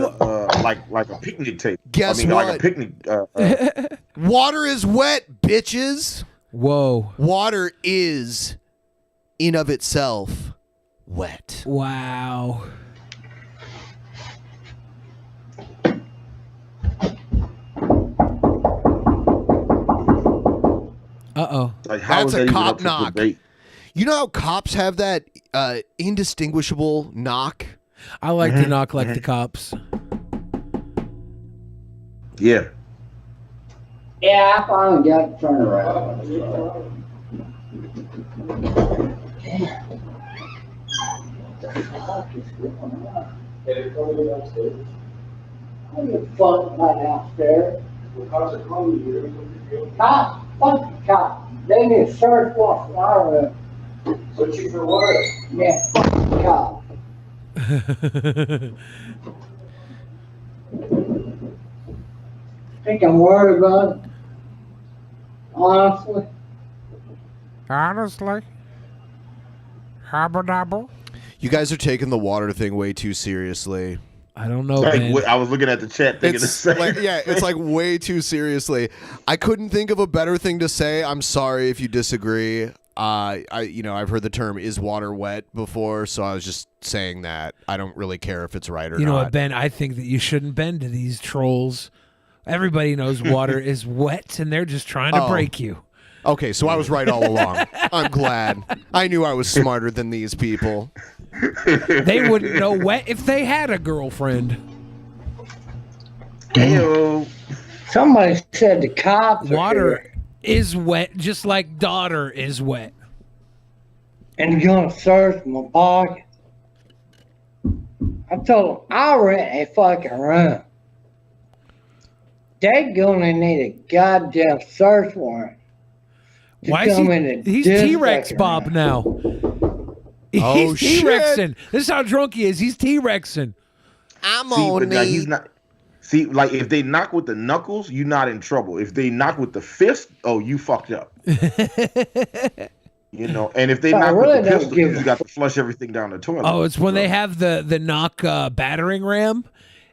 like a picnic table. Guess like what? a picnic. Water is wet, bitches. Whoa. Water is, in of itself, wet. Wow. Uh-oh. Like, how That's is that a even cop up for knock. debate? You know how cops have that indistinguishable knock? I like to knock like the cops. Yeah. Yeah, I finally got to turn around. What the fuck about downstairs? Cop, fuck the cop. They need a search warrant for our room. Searching for what? Yeah, fuck the cop. Think I'm worried about it? Honestly? Honestly? Habba-dabba? You guys are taking the water thing way too seriously. I don't know, Like, man. I was looking at the chat thinking the It's same. like, yeah, it's like way too seriously. I couldn't think of a better thing to say. I'm sorry if you disagree. I've heard the term "is water wet" before, so I was just saying that. I don't really care if it's right or You know not. what, Ben? I think that you shouldn't bend to these trolls. Everybody knows water is wet, and they're just trying to Oh. break you. Okay, so I was right all along. I'm glad. I knew I was smarter than these people. They wouldn't know wet if they had a girlfriend. Heyo. Somebody said the cops are Water here, is wet, just like daughter is wet. and you're gonna search my pocket. I told them I'll rent a fucking room. They gonna need a goddamn search warrant. to Why is come in and he's this T-Rex fucking Bob room. now. Oh, He's shit. T-Rexing. This is how drunk he is. He's T-Rexing. I'm See, on but now me. he's not. See, like if they knock with the knuckles, you're not in trouble. If they knock with the fist, oh, you fucked up. You know, and if they I knock really with the don't pistol, give you a got to flush everything down the toilet. Oh, it's when they have the knock battering ram.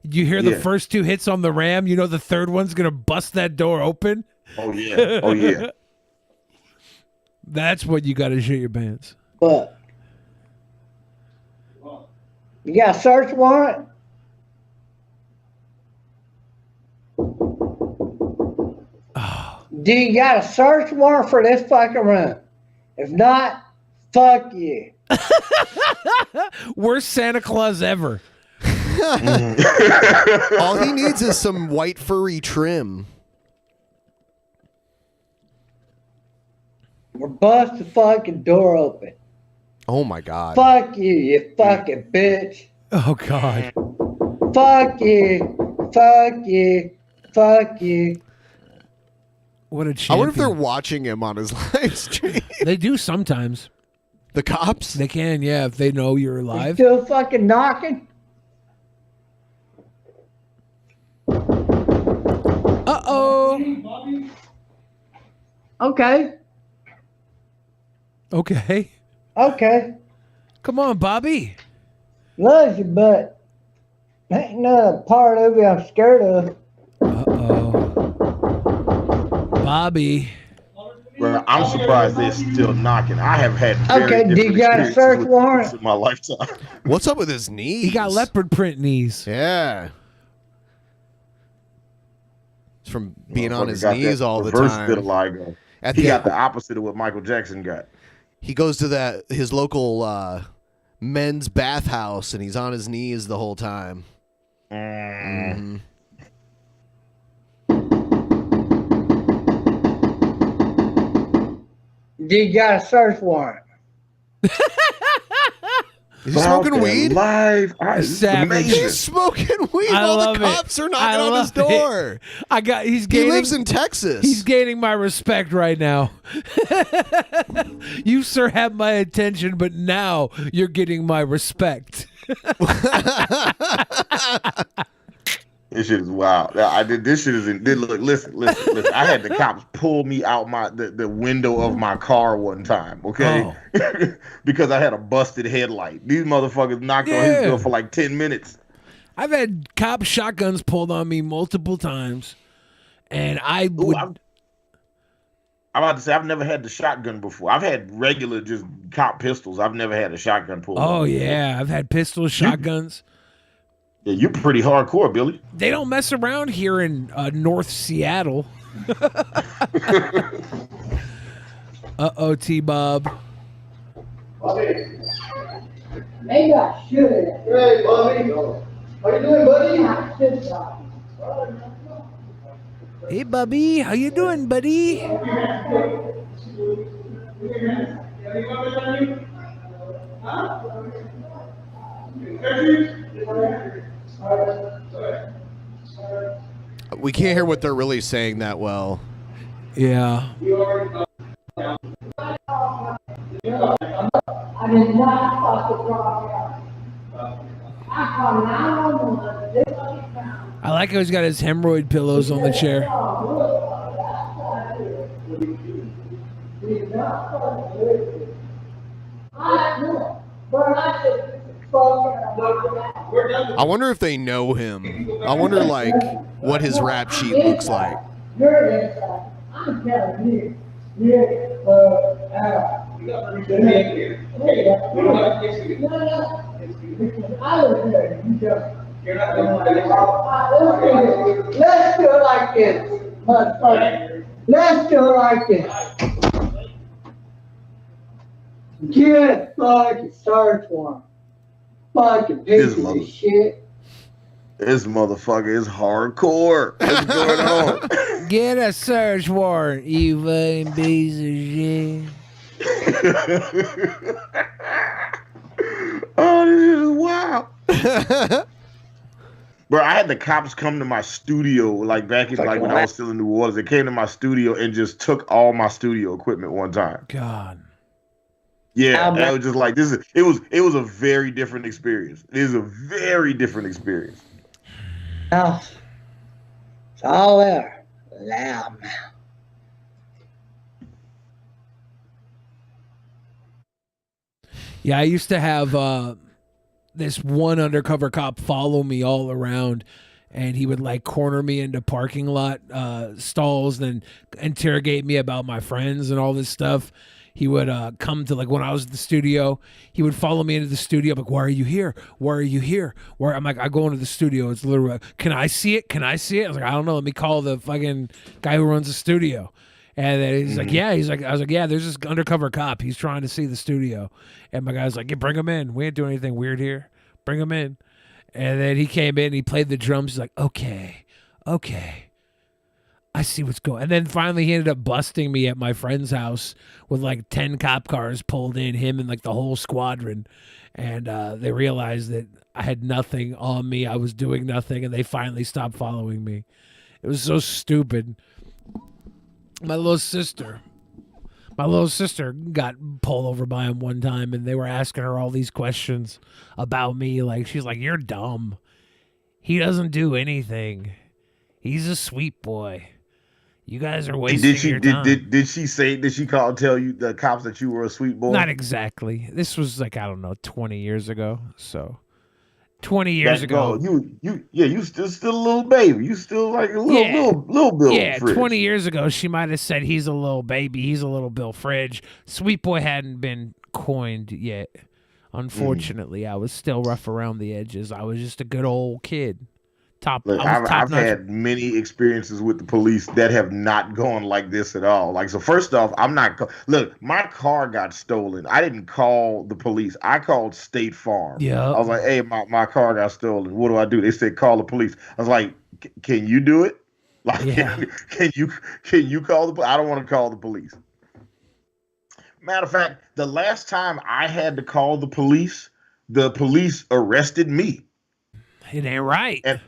You hear the Yeah. first two hits on the ram. You know the third one's going to bust that door open. Oh yeah, oh yeah. That's what you got to shit your pants. But you got a search warrant? Do you got a search warrant for this fucking room? If not, fuck you. Worst Santa Claus ever. All he needs is some white furry trim. Or bust the fucking door open. Oh my god. Fuck you, you fucking bitch. Oh God. Fuck you. Fuck you. Fuck you. What a I champion. wonder if they're watching him on his live stream. They do sometimes. The cops? They can, yeah, if they know you're You alive. still fucking knocking? Uh-oh. Okay. Okay. Okay. Come on, Bobby. Loves you, but ain't no part of you I'm scared of. Bobby. Bro, I'm surprised they're still knocking. I have had Okay, do you got a search warrant in my lifetime? What's up with his knees? He got leopard print knees. Yeah. It's from being on his knees all the reverse time. vitiligo. He got the opposite of what Michael Jackson got. He goes to his local men's bathhouse and he's on his knees the whole time. Mm. do you got a search warrant? Is he smoking weed? Live. He's smoking weed while the cops are knocking on his door. He lives in Texas. He's gaining my respect right now. You, sir, have my attention, but now you're getting my respect. This shit is wild. This shit is. Look, listen. I had the cops pull me out the window of my car one time, okay? Oh. Because I had a busted headlight. These motherfuckers knocked on his door for like 10 minutes. I've had cop shotguns pulled on me multiple times, and I would. I'm about to say I've never had the shotgun before. I've had regular just cop pistols. I've never had a shotgun pulled. Oh yeah, I've had pistols, shotguns. Yeah, you're pretty hardcore, Billy. They don't mess around here in North Seattle. Uh-oh, T-Bob. Maybe I should. Hey, Bobby. How you doing, buddy? Hey, Bubby. How you doing, buddy? We can't hear what they're really saying that well. Yeah. I did not fuck the drop. I like how he's got his hemorrhoid pillows on the chair. I wonder if they know him. I wonder, like, what his rap sheet looks like. I'm telling you. Let's do it like this, motherfucker. Let's do it like this. Get a fucking search warrant. Fucking piece of this shit. This motherfucker is hardcore. What's going on? Get a search warrant, you fucking piece of shit. Oh, this is wild. Bro, I had the cops come to my studio, like back in when I was still in New Orleans. They came to my studio and just took all my studio equipment one time. God. Yeah, it was just like this. It was a very different experience. It is a very different experience. Now, it's all there. Loud now. Yeah, I used to have this one undercover cop follow me all around, and he would like corner me into parking lot stalls and interrogate me about my friends and all this stuff. He would come to, like, when I was at the studio, he would follow me into the studio. I'm like, why are you here? Why are you here? I'm like, I go into the studio. It's literally like, can I see it? Can I see it? I was like, I don't know. Let me call the fucking guy who runs the studio. And then he's like, yeah. He's like, I was like, yeah, there's this undercover cop. He's trying to see the studio. And my guy's like, yeah, bring him in. We ain't doing anything weird here. Bring him in. And then he came in. He played the drums. He's like, okay. I see what's going on. And then finally he ended up busting me at my friend's house with like 10 cop cars pulled in, him and like the whole squadron. And they realized that I had nothing on me. I was doing nothing. And they finally stopped following me. It was so stupid. My little sister got pulled over by him one time, and they were asking her all these questions about me. Like, she's like, you're dumb. He doesn't do anything. He's a sweet boy. You guys are wasting your time. Did she tell you, the cops, that you were a sweet boy? Not exactly. This was like, I don't know, 20 years ago. So 20 years ago. You still a little baby. You still like a little Bill. Yeah, Fridge. 20 years ago, she might have said he's a little baby. He's a little Bill Fridge. Sweet boy hadn't been coined yet. Unfortunately, I was still rough around the edges. I was just a good old kid. I've had many experiences with the police that have not gone like this at all. Like, so first off, look, my car got stolen. I didn't call the police. I called State Farm. Yeah. I was like, hey, my car got stolen. What do I do? They said, call the police. I was like, can you do it? Like, can you call the police? I don't want to call the police. Matter of fact, the last time I had to call the police arrested me. It ain't right. And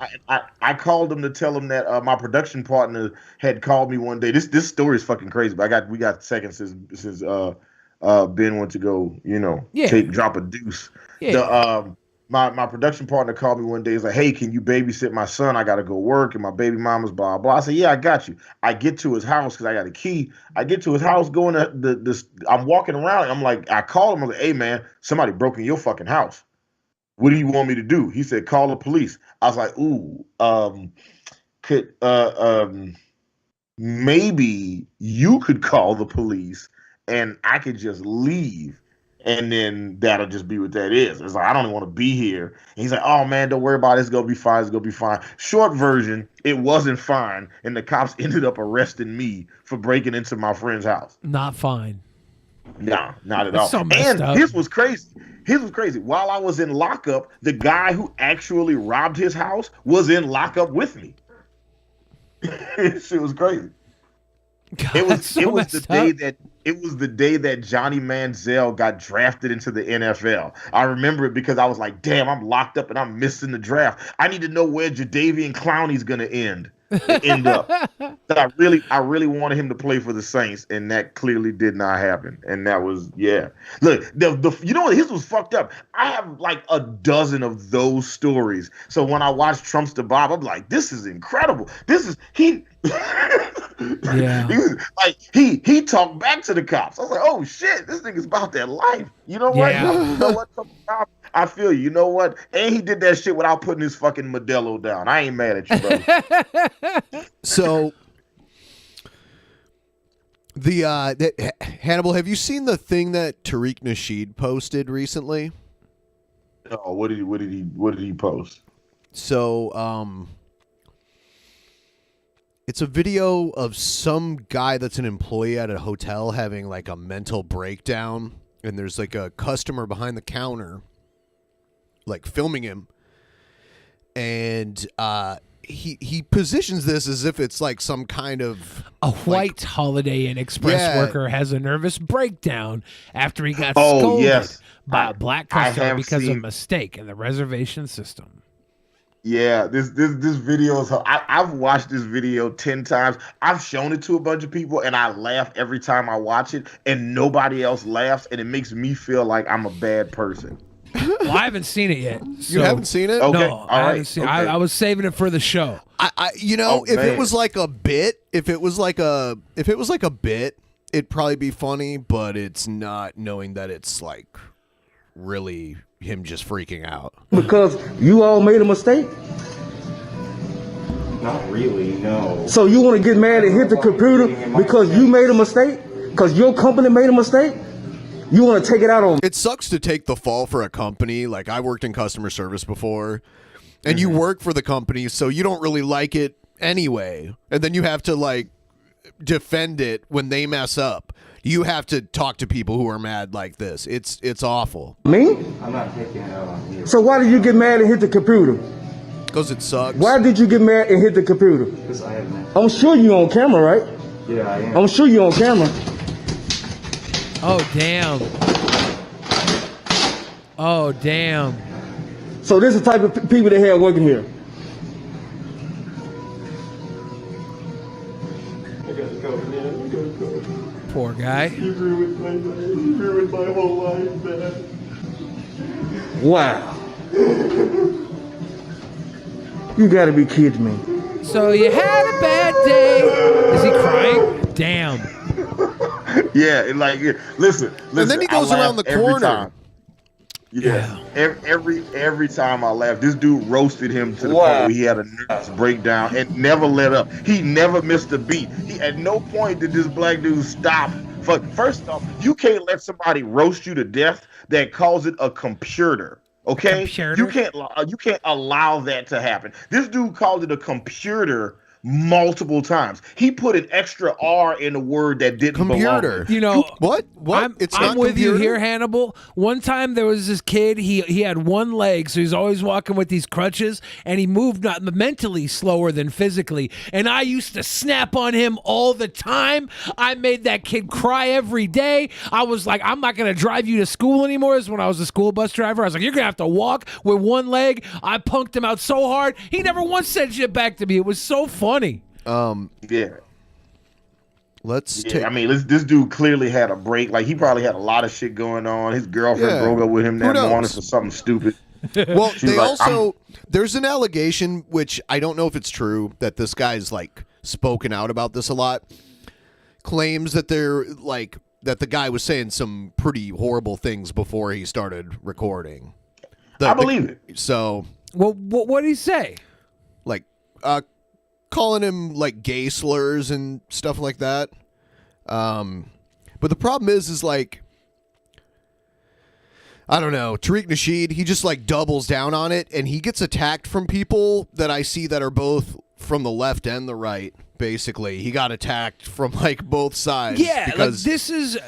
I called them to tell them that my production partner had called me one day. This story is fucking crazy, but we got seconds since Ben went to go, drop a deuce. Yeah. My production partner called me one day. He's like, hey, can you babysit my son? I got to go work, and my baby mama's blah, blah. I said, yeah, I got you. I get to his house because I got a key. I get to his house, going to I'm walking around. I'm like, I called him. I'm like, hey, man, somebody broke in your fucking house. What do you want me to do? He said, call the police. I was like, ooh, maybe you could call the police and I could just leave. And then that'll just be what that is. It's like, I don't even want to be here. And he's like, oh, man, don't worry about it. It's going to be fine. It's going to be fine. Short version, it wasn't fine. And the cops ended up arresting me for breaking into my friend's house. Not fine. No, not at all. So and up. This was crazy. While I was in lockup, the guy who actually robbed his house was in lockup with me. Shit was crazy. God, it was the day that Johnny Manziel got drafted into the NFL. I remember it because I was like, damn, I'm locked up and I'm missing the draft. I need to know where Jadeveon Clowney's gonna end up. So I really wanted him to play for the Saints, and that clearly did not happen. And that was, yeah. Look, you know what? His was fucked up. I have like a dozen of those stories. So when I watched Trumpster Bob, I'm like, this is incredible. He he talked back to the cops. I was like, oh shit, this nigga's about that life. You know what? Yeah. You know what? I feel you. You know what? And he did that shit without putting his fucking Modelo down. I ain't mad at you, brother. So, Hannibal, have you seen the thing that Tariq Nasheed posted recently? Oh, what did he post? So, it's a video of some guy that's an employee at a hotel having like a mental breakdown, and there's like a customer behind the counter like filming him, and he positions this as if it's like some kind of a white Holiday Inn Express worker has a nervous breakdown after he got scolded by a black customer because of a mistake in the reservation system. Yeah, this video is. I've watched this video 10 times. I've shown it to a bunch of people, and I laugh every time I watch it, and nobody else laughs, and it makes me feel like I'm a bad person. Well, I haven't seen it yet. You haven't seen it? Okay. No, I haven't seen it. I was saving it for the show. If it was like a bit, if it was like a bit, it'd probably be funny, but it's not, knowing that it's like really him just freaking out. Because you all made a mistake? Not really, no. So you want to get mad and hit the computer because you made a mistake? Because your company made a mistake? You want to take it out on... It sucks to take the fall for a company. Like, I worked in customer service before, and you work for the company, so you don't really like it anyway. And then you have to, like, defend it when they mess up. You have to talk to people who are mad like this. It's awful. Me? I'm not taking it out on you. So why did you get mad and hit the computer? Because it sucks. Why did you get mad and hit the computer? Because I have... I'm sure you're on camera, right? Yeah, I am. I'm sure you're on camera. Oh, damn. Oh, damn. So this is the type of people they have working here. I gotta go, man. I gotta go. Poor guy. You ruined my whole life, man. Wow. You gotta be kidding me. So you had a bad day. Is he crying? Damn. Yeah, listen. And then he goes around the corner. Yeah. Every time I laughed, this dude roasted him to the point where he had a nervous breakdown and never let up. He never missed a beat. He at no point did this black dude stop. First off, you can't let somebody roast you to death that calls it a computer. Okay, you can't allow that to happen. This dude called it a computer multiple times. He put an extra R in a word that didn't belong. You know what? I'm with you here, Hannibal. One time there was this kid. He had one leg, so he's always walking with these crutches, and he moved not mentally slower than physically. And I used to snap on him all the time. I made that kid cry every day. I was like, I'm not gonna drive you to school anymore. This is when I was a school bus driver. I was like, you're gonna have to walk with one leg. I punked him out so hard. He never once said shit back to me. It was so funny. Yeah. Let's take. I mean, this dude clearly had a break. Like, he probably had a lot of shit going on. His girlfriend broke up with him that morning for something stupid. Well, She was they like, also there's an allegation, which I don't know if it's true, that this guy's like spoken out about this a lot. Claims that they're like that the guy was saying some pretty horrible things before he started recording. I believe it. So, well, what did he say? Like, calling him like gay slurs and stuff like that. But the problem is like, I don't know, Tariq Nasheed, he just like doubles down on it, and he gets attacked from people that I see that are both from the left and the right. Basically, he got attacked from like both sides. Yeah, because like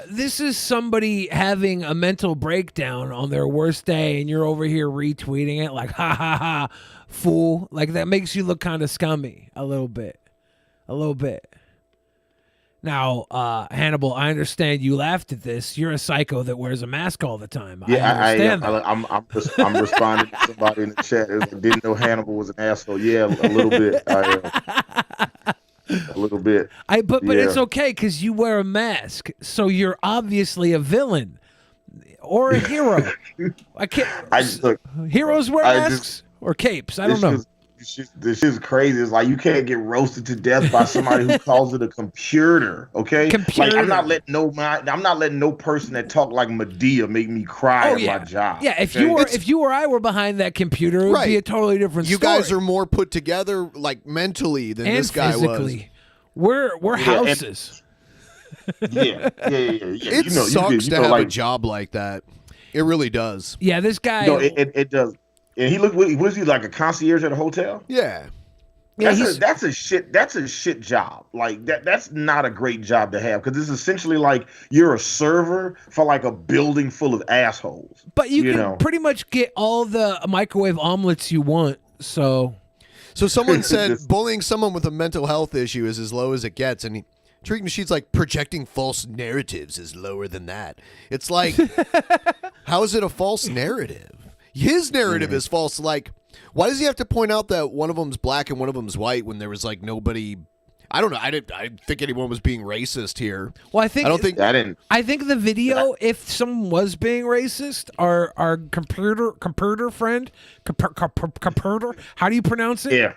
this is somebody having a mental breakdown on their worst day, and you're over here retweeting it like, ha ha ha, fool. Like, that makes you look kind of scummy a little bit. Now, Hannibal, I understand you laughed at this. You're a psycho that wears a mask all the time. Yeah, I understand that. I'm responding to somebody in the chat. Didn't know Hannibal was an asshole. Yeah, a little bit. A little bit. But it's okay because you wear a mask, so you're obviously a villain or a hero. I can't. Heroes wear masks or capes. I don't know. This shit's crazy. It's like, you can't get roasted to death by somebody who calls it a computer. Okay, computer. Like, I'm not letting no person that talk like Medea make me cry at my job. Yeah, if you or I were behind that computer, it would be a totally different you story. guys are more put together, like mentally, than and this guy physically. We're houses. Yeah. It sucks to have a job like that. It really does. Yeah, this guy. No, it does. And he looked. Was he like a concierge at a hotel? Yeah. That's a shit job. Like, that's not a great job to have, because it's essentially like you're a server for like a building full of assholes. But you can pretty much get all the microwave omelets you want. So someone said bullying someone with a mental health issue is as low as it gets, and Tariq Nasheed's like, projecting false narratives is lower than that. It's like, how is it a false narrative? His narrative is false. Like, why does he have to point out that one of them's black and one of them's white when there was like nobody? I don't know. I didn't think anyone was being racist here. Well, I think I think the video, if someone was being racist, our computer friend, computer. How do you pronounce it? Yeah.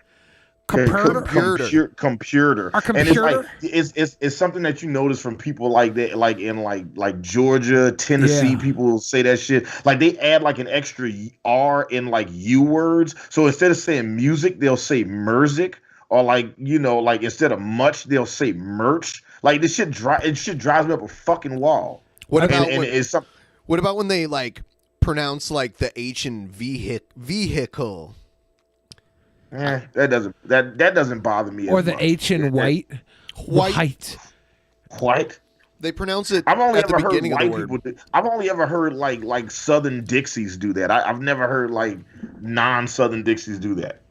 Computer. Computer. Our computer. And it's like, it's something that you notice from people like that, like in like Georgia, Tennessee. People will say that shit. Like, they add like an extra R in like U words. So instead of saying music, they'll say merzik, or like, like instead of much, they'll say merch. Like, this shit drives me up a fucking wall. What about when they like pronounce like the H in vehicle? That doesn't bother me. Or as the much. H in white. White. They pronounce it I've only at the ever beginning heard of the white word. people. I've only ever heard like Southern Dixies do that. I've never heard like non-Southern Dixies do that.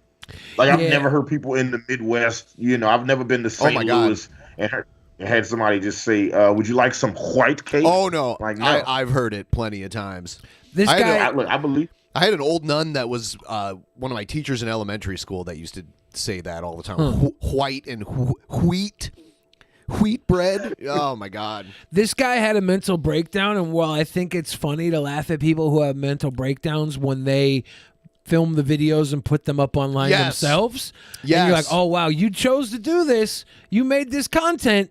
Like, I've never heard people in the Midwest. I've never been to St. Louis and had somebody just say, "Would you like some white cake?" Oh no, like, no. I've heard it plenty of times. I believe. I had an old nun that was one of my teachers in elementary school that used to say that all the time. White and wheat bread. Oh my God. This guy had a mental breakdown, and while I think it's funny to laugh at people who have mental breakdowns when they film the videos and put them up online themselves. Yes. And you're like, oh wow, you chose to do this. You made this content.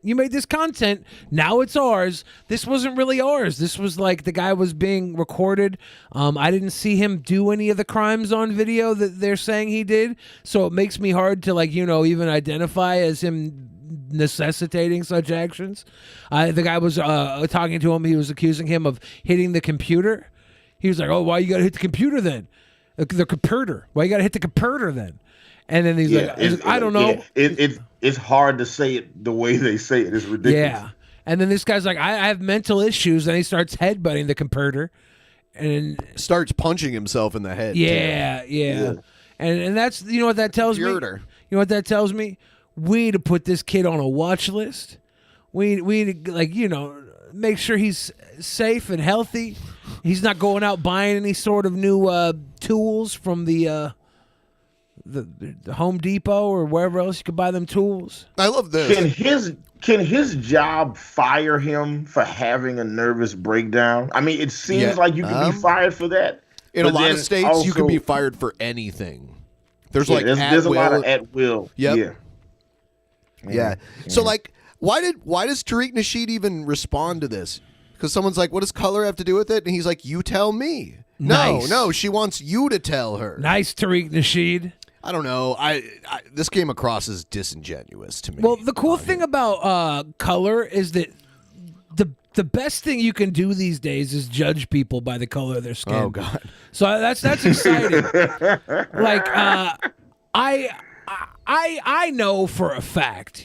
Now it's ours. This wasn't really ours. This was like the guy was being recorded. I didn't see him do any of the crimes on video that they're saying he did. So it makes me hard to even identify as him necessitating such actions. The guy was talking to him. He was accusing him of hitting the computer. He was like, oh, why you got to hit the computer then? The computer. Why you got to hit the computer then? And then he's like, I don't know. It's hard to say it the way they say it. It's ridiculous. Yeah. And then this guy's like, I have mental issues. And he starts headbutting the computer. And starts punching himself in the head. Yeah. And that's, you know what that tells me? You know what that tells me? We need to put this kid on a watch list. We need to, make sure he's safe and healthy. He's not going out buying any sort of new tools from the Home Depot or wherever else you could buy them tools. I love this. Can his job fire him for having a nervous breakdown? I mean, it seems like you can be fired for that. In a lot of states, you can be fired for anything. There's there's a lot of at will. Yep. Yeah. So why does Tariq Nasheed even respond to this? Because someone's like, what does color have to do with it? And he's like, you tell me. Nice. No, she wants you to tell her. Nice, Tariq Nasheed. I don't know. This came across as disingenuous to me. Well, the cool thing about color is that the best thing you can do these days is judge people by the color of their skin. Oh God. So that's exciting. I know for a fact,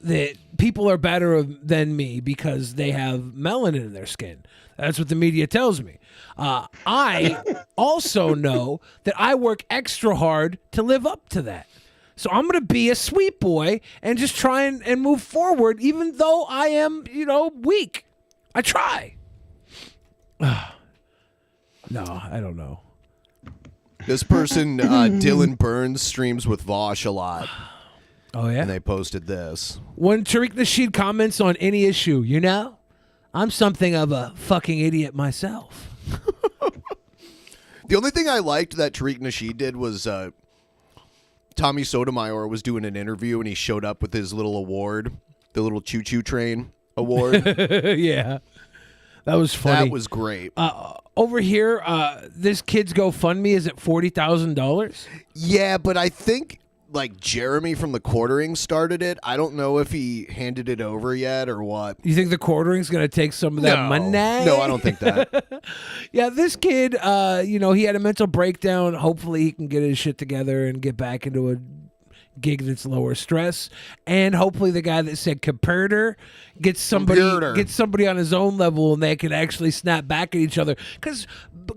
that people are better than me because they have melanin in their skin. That's what the media tells me. I also know that I work extra hard to live up to that. So I'm going to be a sweet boy and just try and move forward, even though I am, weak. I try. No, I don't know. This person, Dylan Burns, streams with Vosh a lot. Oh, yeah? And they posted this. When Tariq Nasheed comments on any issue, I'm something of a fucking idiot myself. The only thing I liked that Tariq Nasheed did was Tommy Sotomayor was doing an interview and he showed up with his little award, the little choo-choo train award. Yeah. That was funny. That was great. Over here, this kid's GoFundMe is at $40,000. Yeah, but I think Jeremy from the Quartering started it. I don't know if he handed it over yet or what. You think the Quartering's going to take some of that money? No, I don't think that. Yeah, this kid, he had a mental breakdown. Hopefully he can get his shit together and get back into a gig that's lower stress. And hopefully the guy that said computer gets somebody on his own level and they can actually snap back at each other. Because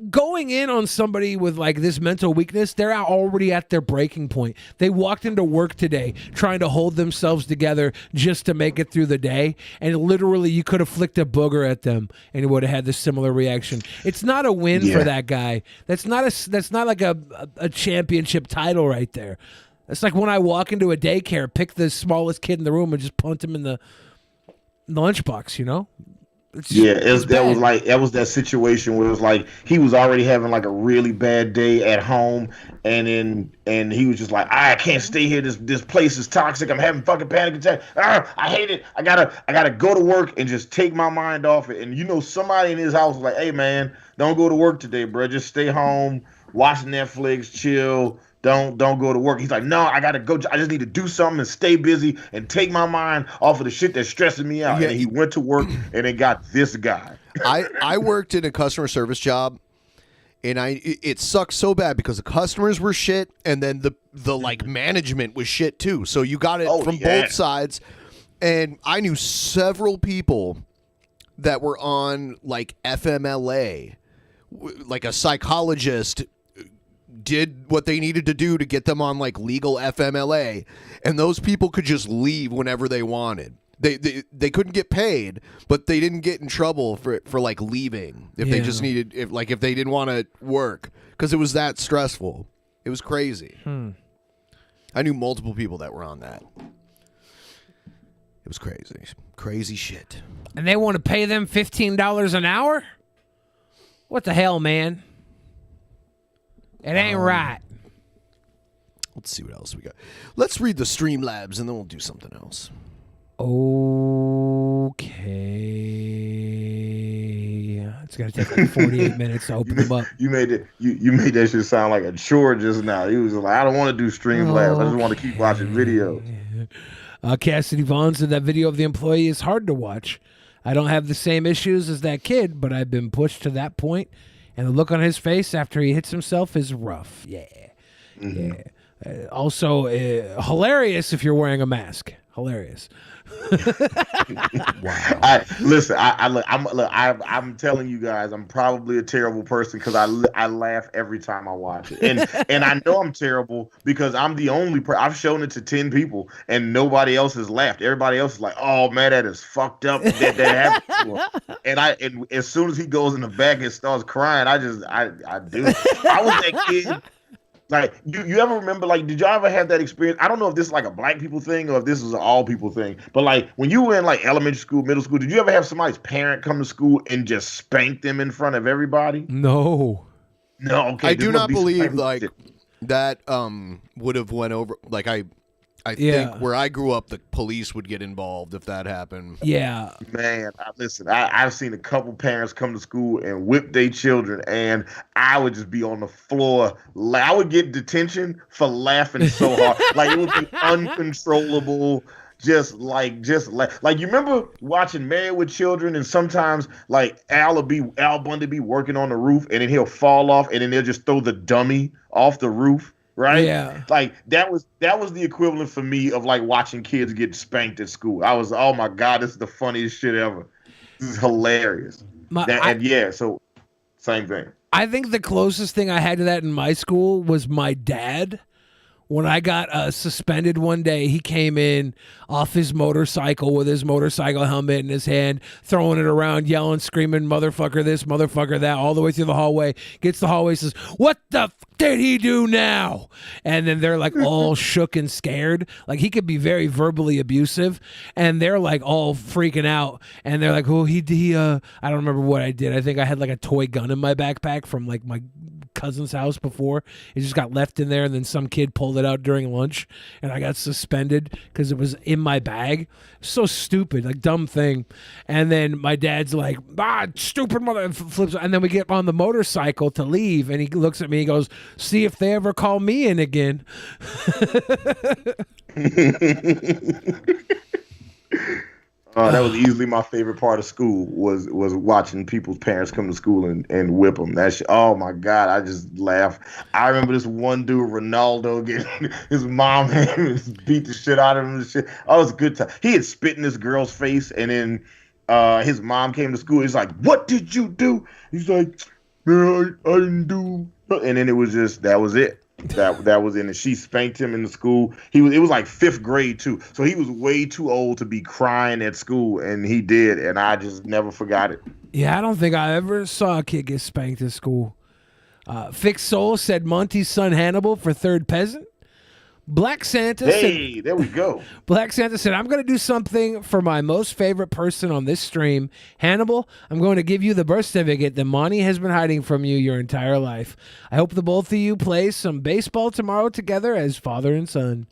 going in on somebody with this mental weakness, they're already at their breaking point. They walked into work today trying to hold themselves together just to make it through the day, and literally you could have flicked a booger at them and it would have had this similar reaction. It's not a win for that guy. That's not like a championship title right there. It's like when I walk into a daycare, pick the smallest kid in the room and just punt him in the lunchbox, That was that situation where it was like he was already having a really bad day at home, and he was just like, I can't stay here. This place is toxic. I'm having fucking panic attack. I hate it. I gotta go to work and just take my mind off it. And somebody in his house was like, hey man, don't go to work today, bro. Just stay home, watch Netflix, chill. Don't go to work. He's like, no, I gotta go. I just need to do something and stay busy and take my mind off of the shit that's stressing me out. Yeah. And he went to work and it got this guy. I worked in a customer service job, and it sucked so bad because the customers were shit, and then the management was shit too. So you got it from both sides. And I knew several people that were on FMLA, a psychologist did what they needed to do to get them on legal FMLA, and those people could just leave whenever they wanted. They couldn't get paid, but they didn't get in trouble for leaving if they just needed if they didn't want to work because it was that stressful. It was crazy. I knew multiple people that were on that. It was crazy shit. And they want to pay them $15 an hour? What the hell, man? It ain't right. Let's see what else we got. Let's read the Streamlabs and then we'll do something else. Okay. It's gonna take like 48 minutes to open them up. You made that shit sound like a chore just now. He was like, I don't want to do Streamlabs. I just want to keep watching videos. Cassidy Vaughn said that video of the employee is hard to watch. I don't have the same issues as that kid, but I've been pushed to that point, and the look on his face after he hits himself is rough. Yeah. Mm-hmm. Yeah. Also, hilarious if you're wearing a mask. Hilarious. Wow. I'm telling you guys, I'm probably a terrible person because I laugh every time I watch it, and I know I'm terrible because I'm the only I've shown it to 10 people and nobody else has laughed. Everybody else is like, "Oh man, that is fucked up." That happened to him. And as soon as he goes in the back and starts crying, I do. I was that kid. Like, you ever remember, like, did y'all ever have that experience? I don't know if this is like a black people thing or if this is an all people thing, but like when you were in like elementary school, middle school, did you ever have somebody's parent come to school and just spank them in front of everybody? No. No, okay. I do not believe like that would have went over. Like I think where I grew up, the police would get involved if that happened. Yeah. Man, listen, I've seen a couple parents come to school and whip their children, and I would just be on the floor. I would get detention for laughing so hard. Like, it would be uncontrollable. Just like you remember watching Married with Children, and sometimes like Al Bundy be working on the roof, and then he'll fall off, and then they'll just throw the dummy off the roof. Right? Yeah. Like that was the equivalent for me of like watching kids get spanked at school. I was, oh my God, this is the funniest shit ever. This is hilarious. So same thing. I think the closest thing I had to that in my school was my dad. When I got suspended one day, he came in off his motorcycle with his motorcycle helmet in his hand, throwing it around, yelling, screaming, motherfucker this, motherfucker that, all the way through the hallway. Gets the hallway, says, "What the f did he do now?" And then they're like all shook and scared. Like, he could be very verbally abusive, and they're like all freaking out. And they're like, "Oh, he I don't remember what I did. I think I had like a toy gun in my backpack from like my cousin's house before. It just got left in there, and then some kid pulled it out during lunch, and I got suspended because it was in my bag." So stupid, like dumb thing. And then my dad's like, stupid mother, flips, and then we get on the motorcycle to leave, and he looks at me, he goes, "See if they ever call me in again." That was easily my favorite part of school was watching people's parents come to school and whip them. Oh my God, I just laugh. I remember this one dude, Ronaldo, getting his mom beat the shit out of him and shit. Oh, it was a good time. He had spit in this girl's face, and then his mom came to school. He's like, "What did you do?" He's like, "Man, I didn't do." And then it was just, that was it. That was in it. She spanked him in the school. It was like 5th grade too. So he was way too old to be crying at school, and he did, and I just never forgot it. Yeah, I don't think I ever saw a kid get spanked at school. Fixed Soul said Monty's son Hannibal for third peasant. Black Santa said, there we go. Black Santa said, "I'm going to do something for my most favorite person on this stream. Hannibal, I'm going to give you the birth certificate that Monty has been hiding from you your entire life. I hope the both of you play some baseball tomorrow together as father and son."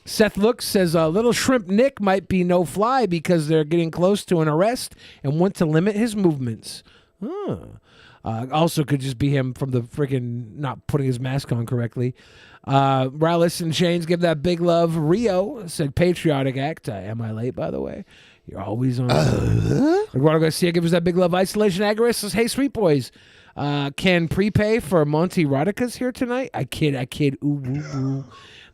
Seth Looks says, "Little Shrimp Nick might be no fly because they're getting close to an arrest and want to limit his movements." Also could just be him from the freaking not putting his mask on correctly. Rallis and Shanes give that big love. Rio said, "Patriotic act." Am I late, by the way? You're always on. Eduardo Garcia gives us that big love. Isolation Agarist says, "Hey, sweet boys, can prepay for Monty Rodica's here tonight?" I kid. Ooh, ooh, ooh.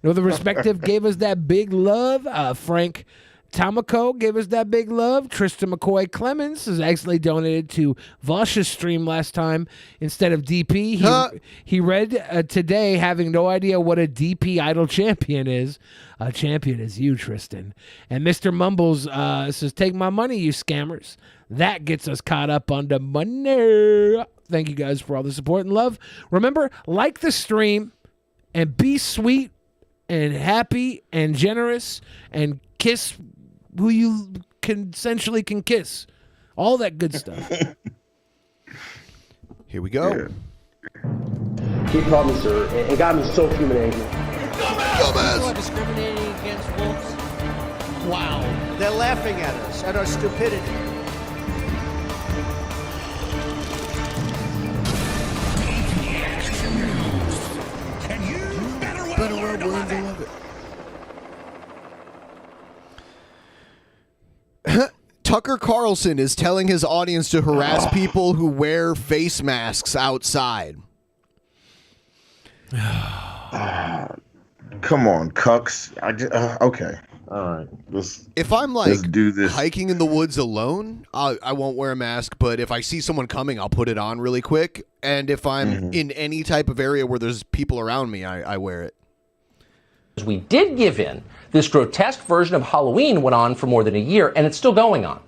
Northern Respective gave us that big love. Frank Tamako gave us that big love. Tristan McCoy Clemens has accidentally donated to Vosh's stream last time instead of DP. He read today, having no idea what a DP idol champion is. A champion is you, Tristan. And Mr. Mumbles says, "Take my money, you scammers." That gets us caught up on the money. Thank you guys for all the support and love. Remember, like the stream and be sweet and happy and generous and kiss who you consensually can kiss. All that good stuff. Here we go. Yeah. He called me sir. It got me so fuming angry. People are discriminating against wolves. Wow. They're laughing at us, at our stupidity. Better wear balloons, I love it. Tucker Carlson is telling his audience to harass people who wear face masks outside. Come on, cucks. Okay. All right. If I'm like let's do this. hiking in the woods alone, I won't wear a mask. But if I see someone coming, I'll put it on really quick. And if I'm in any type of area where there's people around me, I wear it. We did give in. This grotesque version of Halloween went on for more than a year, and it's still going on.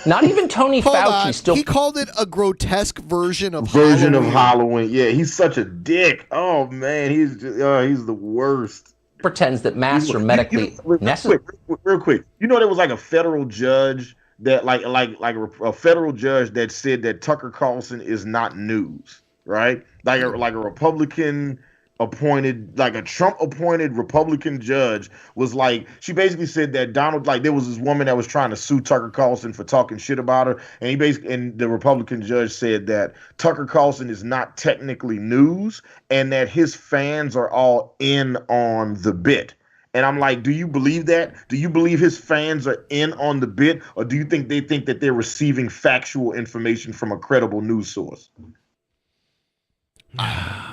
Not even Tony Fauci still. He called it a grotesque version of Halloween. Yeah, he's such a dick. Oh man, he's the worst. Pretends that masks are medically necessary. Real quick, you know there was like a federal judge that like a federal judge that said that Tucker Carlson is not news, right? Like a Republican appointed, like a Trump appointed Republican judge was like, she basically said that there was this woman that was trying to sue Tucker Carlson for talking shit about her, and the Republican judge said that Tucker Carlson is not technically news and that his fans are all in on the bit. And I'm like, do you believe that? Do you believe his fans are in on the bit, or do you think they think that they're receiving factual information from a credible news source?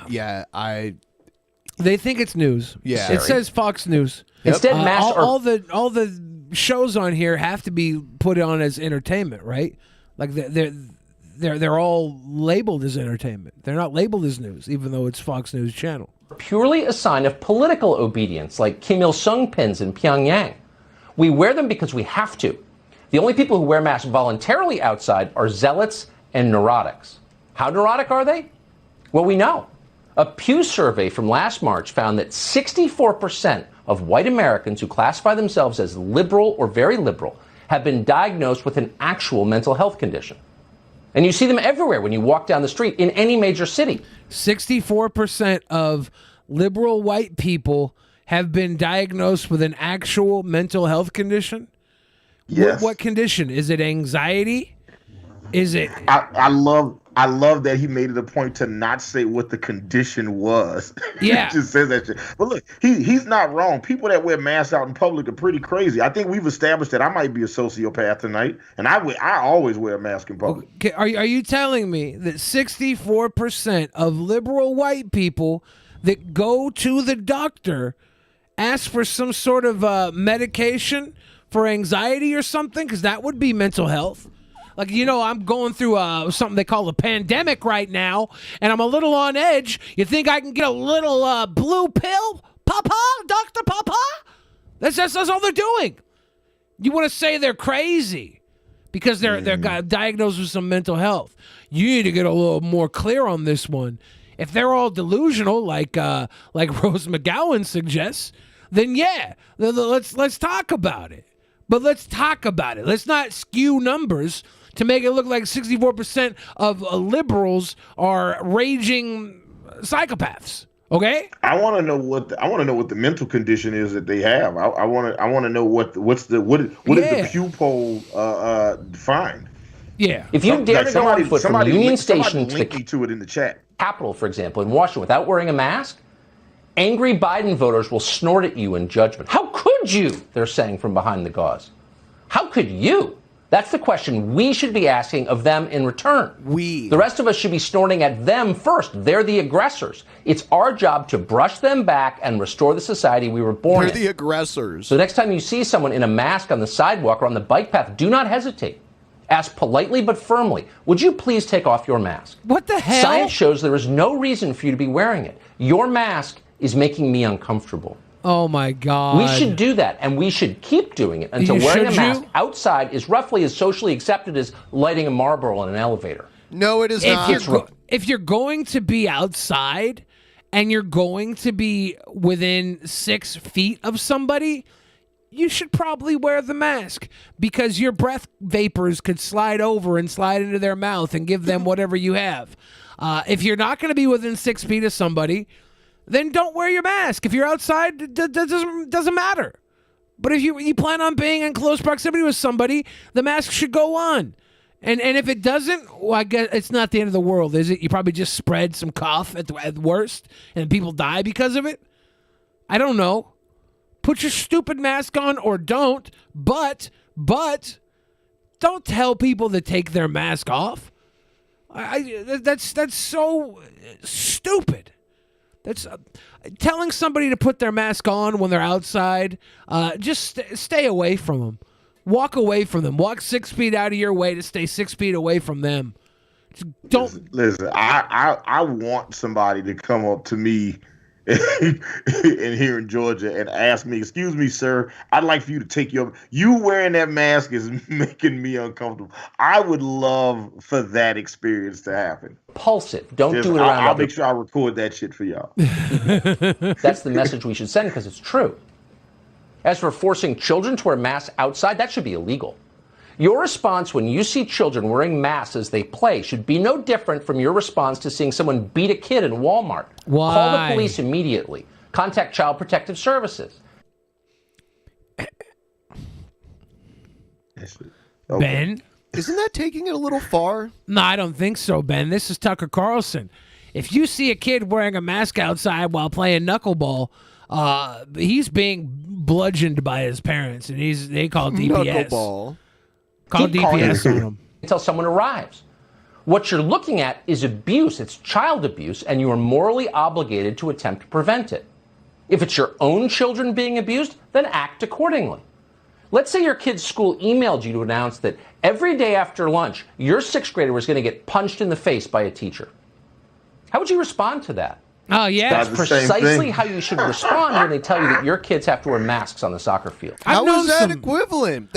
Yeah, They think it's news. Yeah. It says Fox News. Instead, masks are all the shows on here have to be put on as entertainment, right? Like they're all labeled as entertainment. They're not labeled as news, even though it's Fox News Channel. Purely a sign of political obedience, like Kim Il-sung pins in Pyongyang. We wear them because we have to. The only people who wear masks voluntarily outside are zealots and neurotics. How neurotic are they? Well, we know. A Pew survey from last March found that 64% of white Americans who classify themselves as liberal or very liberal have been diagnosed with an actual mental health condition. And you see them everywhere when you walk down the street in any major city. 64% of liberal white people have been diagnosed with an actual mental health condition? Yes. What condition? Is it anxiety? Is it... I love that he made it a point to not say what the condition was. Yeah. He just says that shit. But look, he's not wrong. People that wear masks out in public are pretty crazy. I think we've established that I might be a sociopath tonight, and I always wear a mask in public. Okay, are you telling me that 64% of liberal white people that go to the doctor ask for some sort of medication for anxiety or something? Because that would be mental health. Like, I'm going through something they call a pandemic right now, and I'm a little on edge. You think I can get a little blue pill? Papa? Dr. Papa? That's all they're doing. You want to say they're crazy because they're diagnosed with some mental health. You need to get a little more clear on this one. If they're all delusional, like Rose Mcgowan suggests, then yeah, let's talk about it. But let's talk about it. Let's not skew numbers to make it look like 64% of liberals are raging psychopaths. Okay? I want to know what the mental condition is that they have. I want to know what is the Pew poll defined. Yeah. If you dare to go on foot from Union Station to it in the chat. Capitol, for example, in Washington, without wearing a mask, angry Biden voters will snort at you in judgment. How could you? They're saying from behind the gauze. How could you? That's the question we should be asking of them in return. The rest of us should be snorting at them first. They're the aggressors. It's our job to brush them back and restore the society we were born in. They're the aggressors. So the next time you see someone in a mask on the sidewalk or on the bike path, do not hesitate. Ask politely but firmly, would you please take off your mask? What the hell? Science shows there is no reason for you to be wearing it. Your mask is making me uncomfortable. Oh, my God. We should do that, and we should keep doing it until wearing a mask outside is roughly as socially accepted as lighting a Marlboro in an elevator. No, it is not. If you're going to be outside and you're going to be within 6 feet of somebody, you should probably wear the mask because your breath vapors could slide over and slide into their mouth and give them whatever you have. If you're not going to be within 6 feet of somebody, then don't wear your mask. If you're outside, that doesn't matter. But if you plan on being in close proximity with somebody, the mask should go on. And if it doesn't, well, I guess it's not the end of the world, is it? You probably just spread some cough at worst, and people die because of it. I don't know. Put your stupid mask on or don't, but don't tell people to take their mask off. That's so stupid. That's telling somebody to put their mask on when they're outside. Just stay away from them. Walk away from them. Walk 6 feet out of your way to stay 6 feet away from them. Just don't listen. I want somebody to come up to me in here in Georgia and ask me, "Excuse me, sir, I'd like for you to take you wearing that mask is making me uncomfortable." I would love for that experience to happen. Impulsive. Don't do it around I'll other make sure I record that shit for y'all. That's the message we should send because it's true. As for forcing children to wear masks outside, that should be illegal. Your response when you see children wearing masks as they play should be no different from your response to seeing someone beat a kid in Walmart. Why? Call the police immediately. Contact Child Protective Services. Ben? Isn't that taking it a little far? No, I don't think so, Ben. This is Tucker Carlson. If you see a kid wearing a mask outside while playing knuckleball, he's being bludgeoned by his parents, and they call DPS. Knuckleball. Call DPS on him. Until someone arrives. What you're looking at is abuse. It's child abuse, and you are morally obligated to attempt to prevent it. If it's your own children being abused, then act accordingly. Let's say your kid's school emailed you to announce that every day after lunch, your 6th grader was going to get punched in the face by a teacher. How would you respond to that? Oh, yeah. That's precisely how you should respond when they tell you that your kids have to wear masks on the soccer field. How is that equivalent?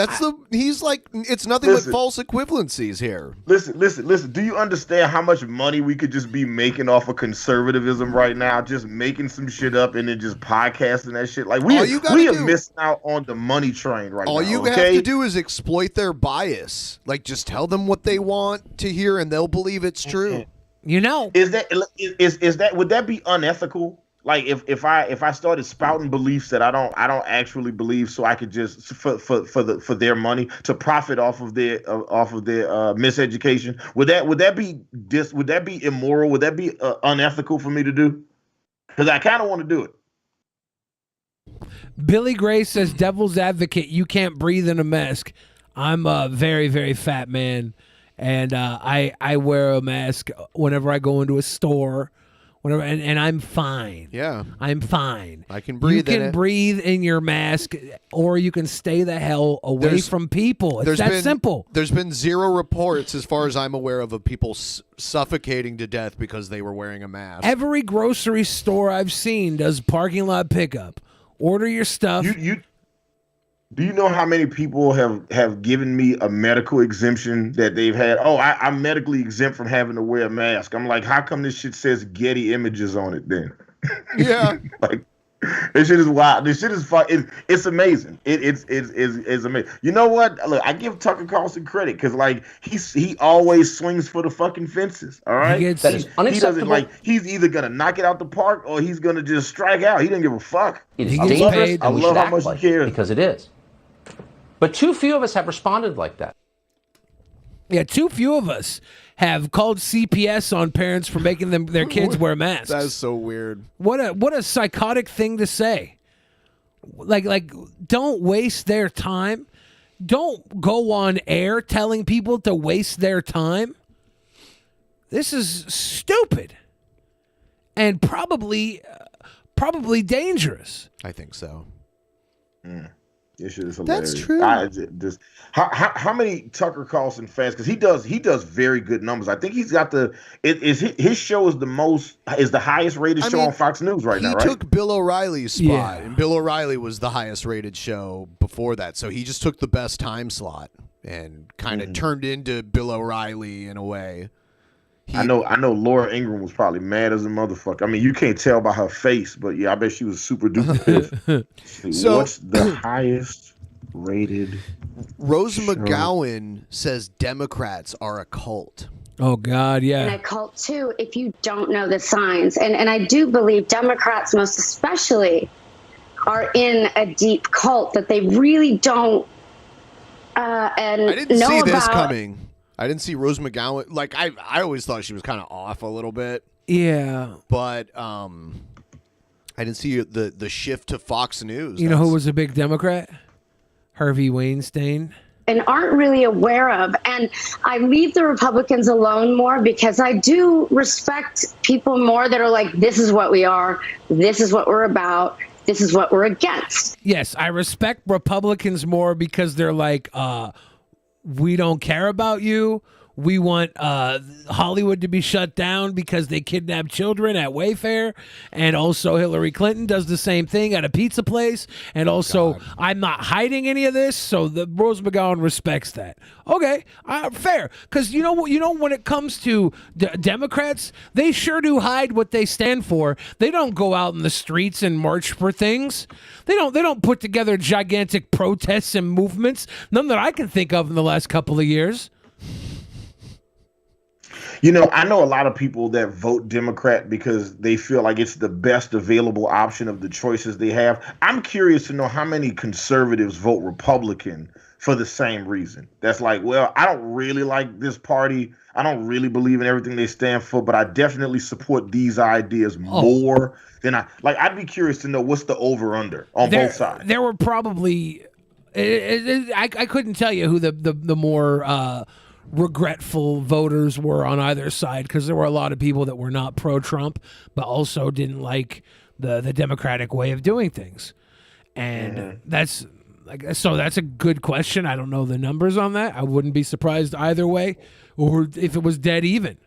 He's like, it's nothing but false equivalencies here. Listen. Do you understand how much money we could just be making off of conservatism right now? Just making some shit up and then just podcasting that shit. Like we are missing out on the money train right now. All you have to do is exploit their bias. Like, just tell them what they want to hear and they'll believe it's true. You know, is that would that be unethical? Like if I started spouting beliefs that I don't actually believe, so I could just for their money to profit off of their miseducation, would that be immoral? Would that be unethical for me to do? Because I kind of want to do it. Billy Gray says, "Devil's advocate, you can't breathe in a mask." I'm a very, very fat man. And I wear a mask whenever I go into a store, and I'm fine. Yeah, I'm fine. I can breathe. You can breathe in your mask, or you can stay the hell away from people. It's that simple. There's been 0 reports, as far as I'm aware, of people suffocating to death because they were wearing a mask. Every grocery store I've seen does parking lot pickup. Order your stuff. Do you know how many people have given me a medical exemption that they've had? Oh, I'm medically exempt from having to wear a mask. I'm like, how come this shit says Getty Images on it then? Yeah. Like, this shit is wild. This shit is fun. It's amazing. It's amazing. You know what? Look, I give Tucker Carlson credit because like he always swings for the fucking fences. All right, that is unacceptable. He's either gonna knock it out the park or he's gonna just strike out. He doesn't give a fuck. It is dangerous. I love how much he cares because it is. But too few of us have responded like that. Yeah, too few of us have called CPS on parents for making their kids wear masks. That is so weird. What a psychotic thing to say. Like don't waste their time. Don't go on air telling people to waste their time. This is stupid. And probably dangerous. I think so. This shit is hilarious. That's true. How many Tucker Carlson fans? Because he does very good numbers. I think he's got his show is the highest rated show on Fox News right now. Right? He took Bill O'Reilly's spot, and Bill O'Reilly was the highest rated show before that. So he just took the best time slot and kind of turned into Bill O'Reilly in a way. I know Laura Ingraham was probably mad as a motherfucker. I mean, you can't tell by her face, but yeah, I bet she was super duper pissed. So, what's the highest rated Rose McGowan says Democrats are a cult. Oh God, in yeah. a cult too if you don't know the signs. And I do believe Democrats most especially are in a deep cult that they really don't and I didn't know see this about. coming. I didn't see Rose McGowan. Like I always thought she was kind of off a little bit. Yeah. But I didn't see the shift to Fox News. You know who was a big Democrat? Harvey Weinstein. And aren't really aware of. And I leave the Republicans alone more because I do respect people more that are like, this is what we are, this is what we're about, this is what we're against. Yes, I respect Republicans more because they're like, we don't care about you. We want Hollywood to be shut down because they kidnap children at Wayfair. And also Hillary Clinton does the same thing at a pizza place. And also, I'm not hiding any of this. So the Rose McGowan respects that. Okay, fair. Because you know when it comes to Democrats, they sure do hide what they stand for. They don't go out in the streets and march for things. They don't put together gigantic protests and movements. None that I can think of in the last couple of years. You know, I know a lot of people that vote Democrat because they feel like it's the best available option of the choices they have. I'm curious to know how many conservatives vote Republican for the same reason. That's like, well, I don't really like this party. I don't really believe in everything they stand for, but I definitely support these ideas more than I'd be curious to know what's the over-under on both sides. There were probably, I couldn't tell you who the more regretful voters were on either side, because there were a lot of people that were not pro-Trump but also didn't like the Democratic way of doing things, and that's a good question. I don't know the numbers on that. I wouldn't be surprised either way, or if it was dead even.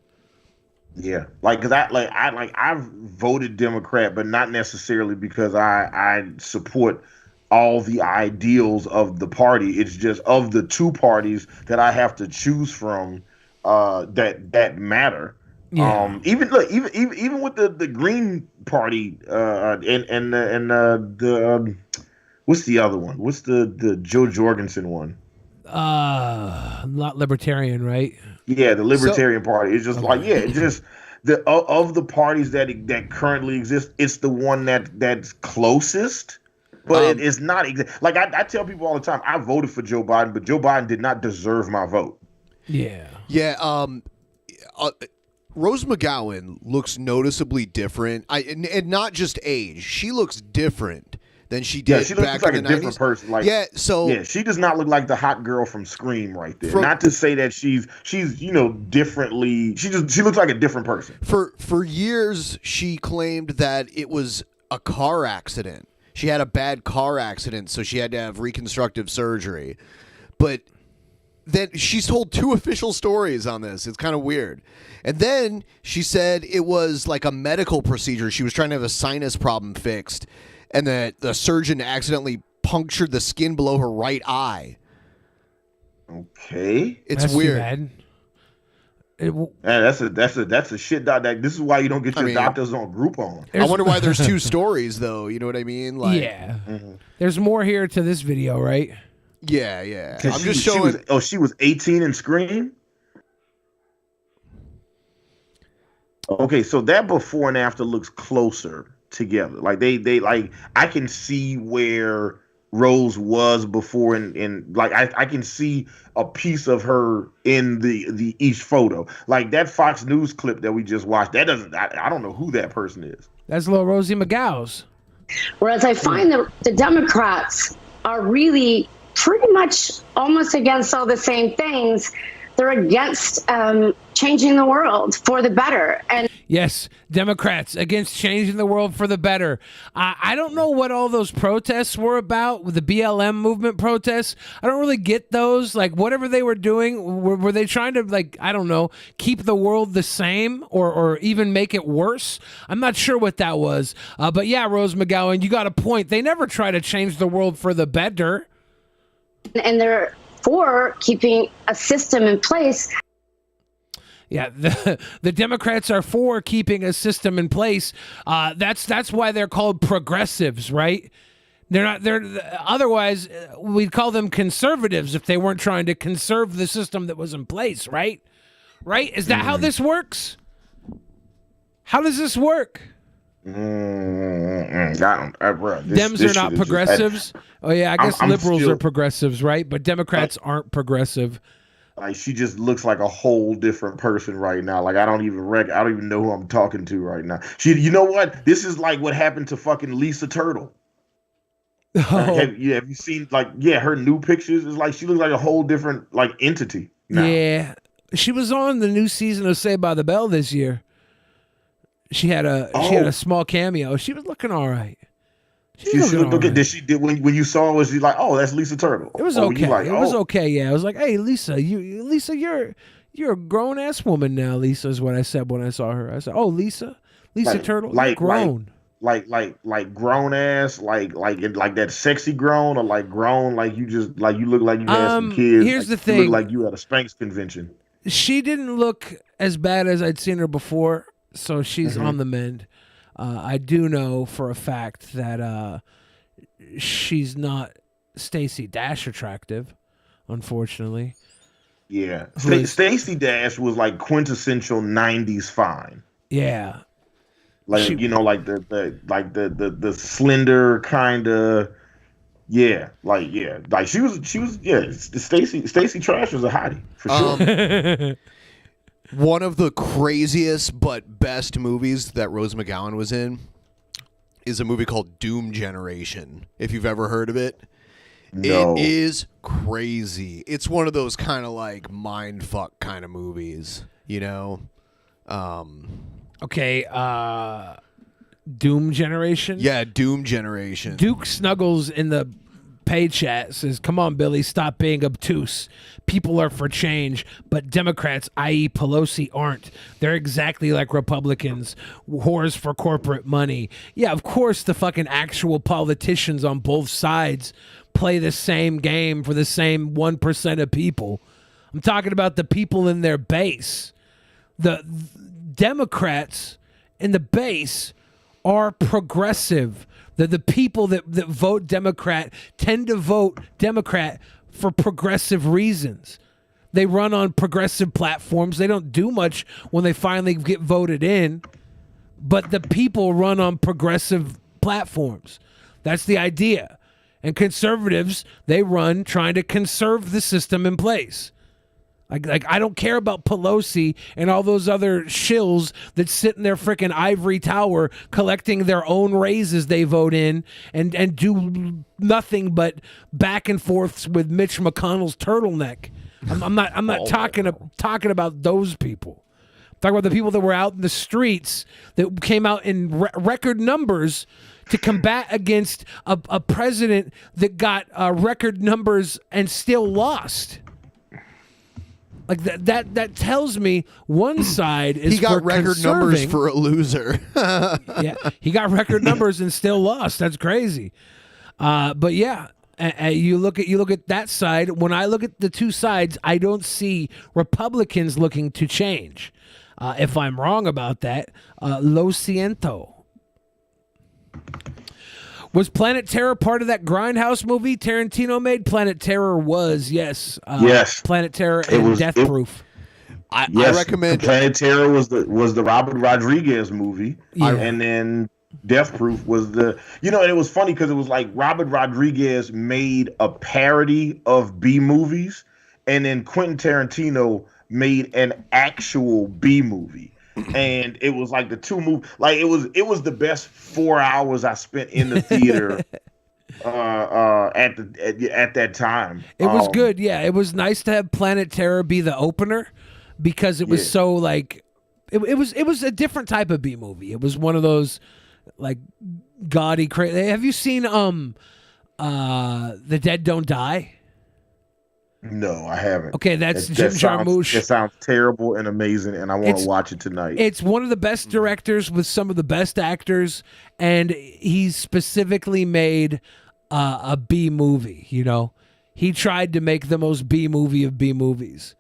Yeah, I've voted Democrat, but not necessarily because I support all the ideals of the party. It's just of the two parties that I have to choose from that matter. Yeah. Even with the Green Party and the what's the other one? What's the Joe Jorgensen one? Not Libertarian, right? Yeah, the Libertarian Party. It's just it's just of the parties that currently exist, it's the one that's closest. But it's not like I tell people all the time, I voted for Joe Biden, but Joe Biden did not deserve my vote. Yeah. Yeah. Rose McGowan looks noticeably different. And not just age. She looks different than she did she back looks like in a the different 90s. person. She does not look like the hot girl from Scream right there. Not to say that she's differently. She looks like a different person. For years, she claimed that it was a car accident. She had a bad car accident, so she had to have reconstructive surgery. But then she's told two official stories on this. It's kind of weird. And then she said it was like a medical procedure. She was trying to have a sinus problem fixed, and the surgeon accidentally punctured the skin below her right eye. Okay. It's weird. Too bad. That's a shit dot. This is why you don't get your doctors on Groupon. I wonder why there's two stories, though. You know what I mean? Like, yeah. There's more here to this video, right? Yeah. I'm just showing. She was 18 in Scream. Okay, so that before and after looks closer together. Like they I can see where Rose was before, and like I can see a piece of her in the each photo. Like that Fox News clip that we just watched, that doesn't I don't know who that person is. That's little Rosie McGowan. Whereas I find that the Democrats are really pretty much almost against all the same things. They're against changing the world for the better. And yes, Democrats against changing the world for the better. I don't know what all those protests were about, with the BLM movement protests. I don't really get those. Like, whatever they were doing, were they trying to, like, I don't know, keep the world the same or even make it worse? I'm not sure what that was. But yeah, Rose McGowan, you got a point. They never try to change the world for the better. And they're for keeping a system in place. Yeah, the Democrats are for keeping a system in place. That's why they're called progressives, right? They're otherwise we'd call them conservatives if they weren't trying to conserve the system that was in place, right? right? Is that how this works? How does this work? I don't. Bro, Dems are not progressives. Oh yeah, I guess liberals still, are progressives, right? But Democrats aren't progressive. Like she just looks like a whole different person right now. Like I don't even know who I'm talking to right now. You know what? This is like what happened to fucking Lisa Turtle. Have you seen her new pictures? It's like she looks like a whole different like entity now. Yeah, she was on the new season of Saved by the Bell this year. She had a small cameo. She was looking all right. She was looking. Did when you saw her, was you like, oh, that's Lisa Turtle? It was okay. It was okay. Yeah, I was like, hey, Lisa, you're a grown ass woman now. Lisa is what I said when I saw her. I said, oh, Lisa Turtle, you're grown. Like grown ass, like that sexy grown, or like grown, like you just like you look like you had some kids. Here's the thing. You look like you at a Spanx convention. She didn't look as bad as I'd seen her before. So she's on the mend. I do know for a fact that she's not Stacey Dash attractive, unfortunately. Yeah, Stacey Dash was like quintessential '90s fine. Yeah, like like the slender kind of. Yeah, like she was Stacey Trash was a hottie for sure. One of the craziest but best movies that Rose McGowan was in is a movie called Doom Generation. If you've ever heard of it, no. It is crazy. It's one of those kind of like mind fuck kind of movies, you know. Okay, Doom Generation. Yeah, Doom Generation. Duke Snuggles in the pay chat says, "Come on, Billy, stop being obtuse. People are for change, but Democrats, i.e. Pelosi, aren't. They're exactly like Republicans, whores for corporate money." Yeah, of course the fucking actual politicians on both sides play the same game for the same 1% of people. I'm talking about the people in their base. The Democrats in the base are progressive. The people that vote Democrat tend to vote Democrat for progressive reasons. They run on progressive platforms. They don't do much when they finally get voted in, but the people run on progressive platforms. That's the idea. And conservatives, they run trying to conserve the system in place. Like I don't care about Pelosi and all those other shills that sit in their freaking ivory tower collecting their own raises they vote in and do nothing but back and forths with Mitch McConnell's turtleneck. I'm not talking about those people. I'm talking about the people that were out in the streets that came out in record numbers to combat against a president that got record numbers and still lost. Like that tells me one side is he got for record numbers for a loser. Yeah, he got record numbers and still lost. That's crazy. But yeah, you look at that side. When I look at the two sides, I don't see Republicans looking to change. If I'm wrong about that, lo siento. Was Planet Terror part of that Grindhouse movie Tarantino made? Planet Terror was, yes. Yes. Planet Terror and Death Proof. I recommend Planet Terror was the Robert Rodriguez movie, and then Death Proof was the and it was funny because it was like Robert Rodriguez made a parody of B movies, and then Quentin Tarantino made an actual B movie. And it was like the two movies, like it was the best 4 hours I spent in the theater at that time. It was good, yeah. It was nice to have Planet Terror be the opener because it was so like it was a different type of B movie. It was one of those like gaudy crazy. Have you seen The Dead Don't Die? No, I haven't. Okay, that's Jim Jarmusch. It sounds terrible and amazing, and I want to watch it tonight. It's one of the best directors with some of the best actors, and he specifically made a B movie. He tried to make the most B movie of B movies.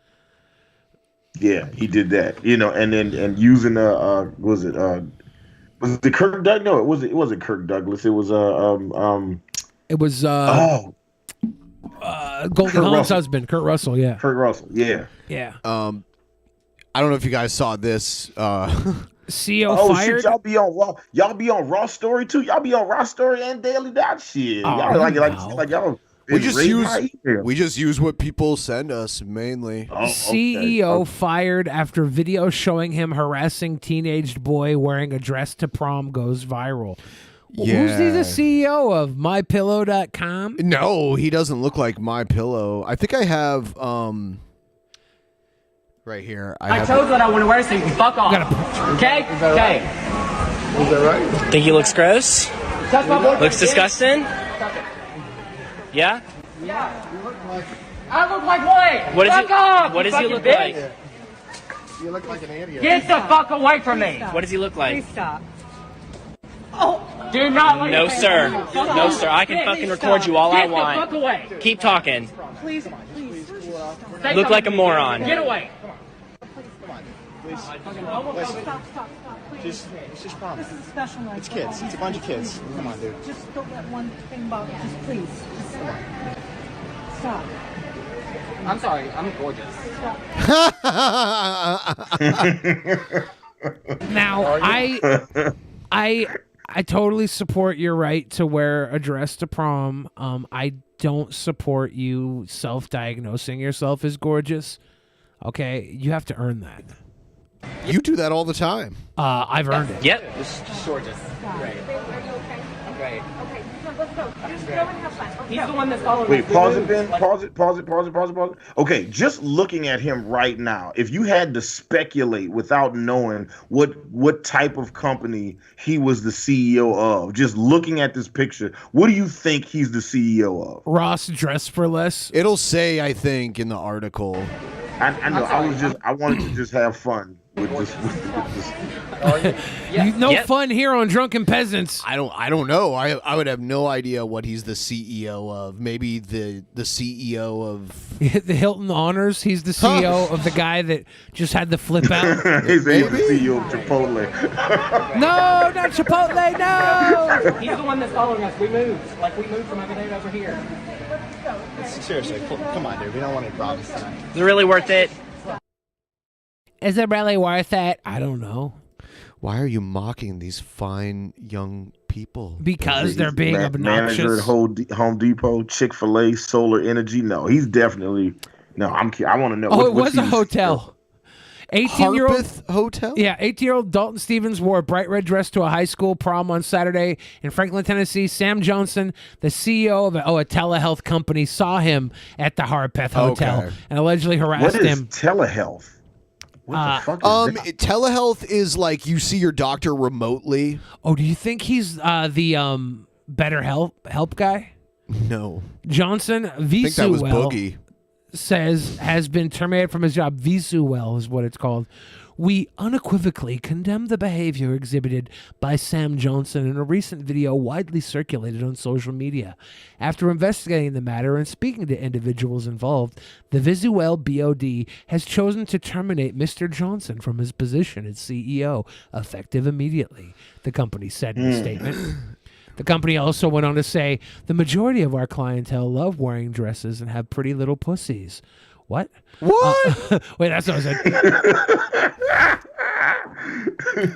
Yeah, he did that. And then using was it Kirk Douglas? No, it wasn't Kirk Douglas. It was Goldie Hawn's husband, Kurt Russell. Yeah. Kurt Russell. Yeah. Yeah. I don't know if you guys saw this. CEO fired. Shit, y'all be on Raw. Y'all be on Raw Story too. Y'all be on Raw Story and Daily Dot shit. Y'all like y'all. We just use what people send us mainly. CEO fired after video showing him harassing teenage boy wearing a dress to prom goes viral. Yeah. Who's he the CEO of? MyPillow.com? No, he doesn't look like MyPillow. I think I have right here. I chose what I want to wear, so you can fuck off. Okay? Okay. Is that right? Think he looks gross? Looks disgusting? Yeah? Yeah, you look like... I look like what? What does he look like? You look like an idiot. Get the fuck away from me! What does he look like? Please stop. Do not look. No, sir. No, sir. I can fucking record you all I want. Get the fuck away. Keep talking. Please, please. Look like a moron. Get away. Please. Stop. It's just prom. This is a special night. It's kids. It's a bunch of kids. Come on, dude. Just don't let one thing bother you. Just please. Just stop. I'm sorry. I'm gorgeous. Now, I totally support your right to wear a dress to prom. I don't support you self-diagnosing yourself as gorgeous. Okay, you have to earn that. You do that all the time. I've earned it. Yep. Just gorgeous. Great. I'm great. Okay, let's go. Just go and have fun. He's the one that's following. Wait, pause it, Ben. Pause it. Okay, just looking at him right now, if you had to speculate without knowing what type of company he was the CEO of, just looking at this picture, what do you think he's the CEO of? Ross Dress for Less. It'll say, I think, in the article. I know. I wanted to just have fun with this. Fun here on Drunken Peasants. I don't know. I would have no idea what he's the CEO of. Maybe the CEO of the Hilton Honors. He's the CEO of the guy that just had the flip out. He's the CEO of Chipotle. No, not Chipotle. No. He's the one that's following us. We moved from over there to over here. Seriously, come on, dude. We don't want any problems tonight. Is it really worth it? Is it really worth it? I don't know. Why are you mocking these fine young people? Because they're being obnoxious. Manager at Home Depot, Chick-fil-A, Solar Energy. No, he's definitely. No, I want to know. Oh, it was a hotel. 18-year-old Harpeth Hotel? Yeah, 18-year-old Dalton Stevens wore a bright red dress to a high school prom on Saturday in Franklin, Tennessee. Sam Johnson, the CEO of a telehealth company, saw him at the Harpeth Hotel and allegedly harassed him. What is telehealth? What the fuck is that? Telehealth is like you see your doctor remotely. Oh, do you think he's the Better Help guy? No. Johnson, I think that was Boogie. Says has been terminated from his job. Visuel is what it's called. We unequivocally condemn the behavior exhibited by Sam Johnson in a recent video widely circulated on social media. After investigating the matter and speaking to individuals involved, the Visuel BOD has chosen to terminate Mr. Johnson from his position as CEO, effective immediately, the company said in a statement. The company also went on to say, the majority of our clientele love wearing dresses and have pretty little pussies. What? What? Wait, that's what I said.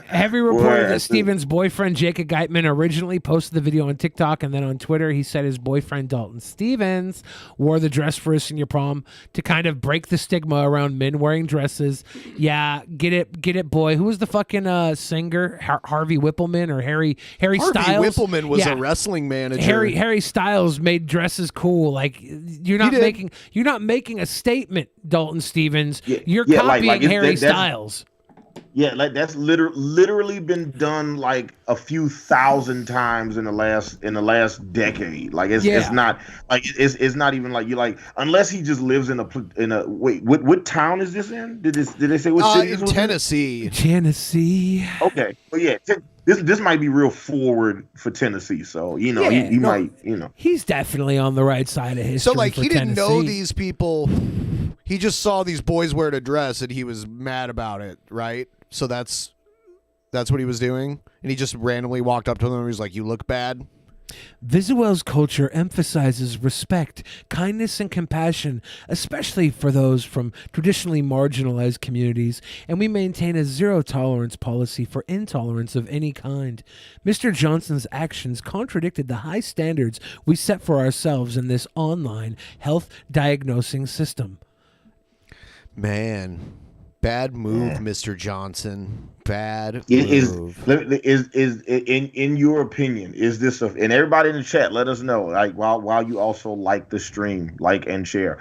Heavy reported that Stevens' boyfriend, Jacob Geitman, originally posted the video on TikTok, and then on Twitter, he said his boyfriend, Dalton Stevens, wore the dress for his senior prom to kind of break the stigma around men wearing dresses. Yeah, get it, boy. Who was the fucking singer? Harvey Whippleman or Harry Styles? Harvey Whippleman was a wrestling manager. Harry Styles made dresses cool. Like you're not making a statement, Dalton Stevens. You're copying Harry Styles. Yeah, like that's literally been done like a few thousand times in the last decade. Like it's not like it's not even like you like unless he just lives in a wait. What town is this in? Did they say what city? In Tennessee. Tennessee. Okay, well yeah. This might be real forward for Tennessee, so he might. He's definitely on the right side of history. So like he didn't know Tennessee. these people. He just saw these boys wearing a dress and he was mad about it, right? So that's what he was doing, and he just randomly walked up to them and he was like, "You look bad." Visuel's culture emphasizes respect, kindness, and compassion, especially for those from traditionally marginalized communities, and we maintain a zero-tolerance policy for intolerance of any kind. Mr. Johnson's actions contradicted the high standards we set for ourselves in this online health diagnosing system. Man, bad move, Mr. Johnson. Bad move. Is in your opinion, is this and everybody in the chat, let us know, like while you also like the stream, like and share.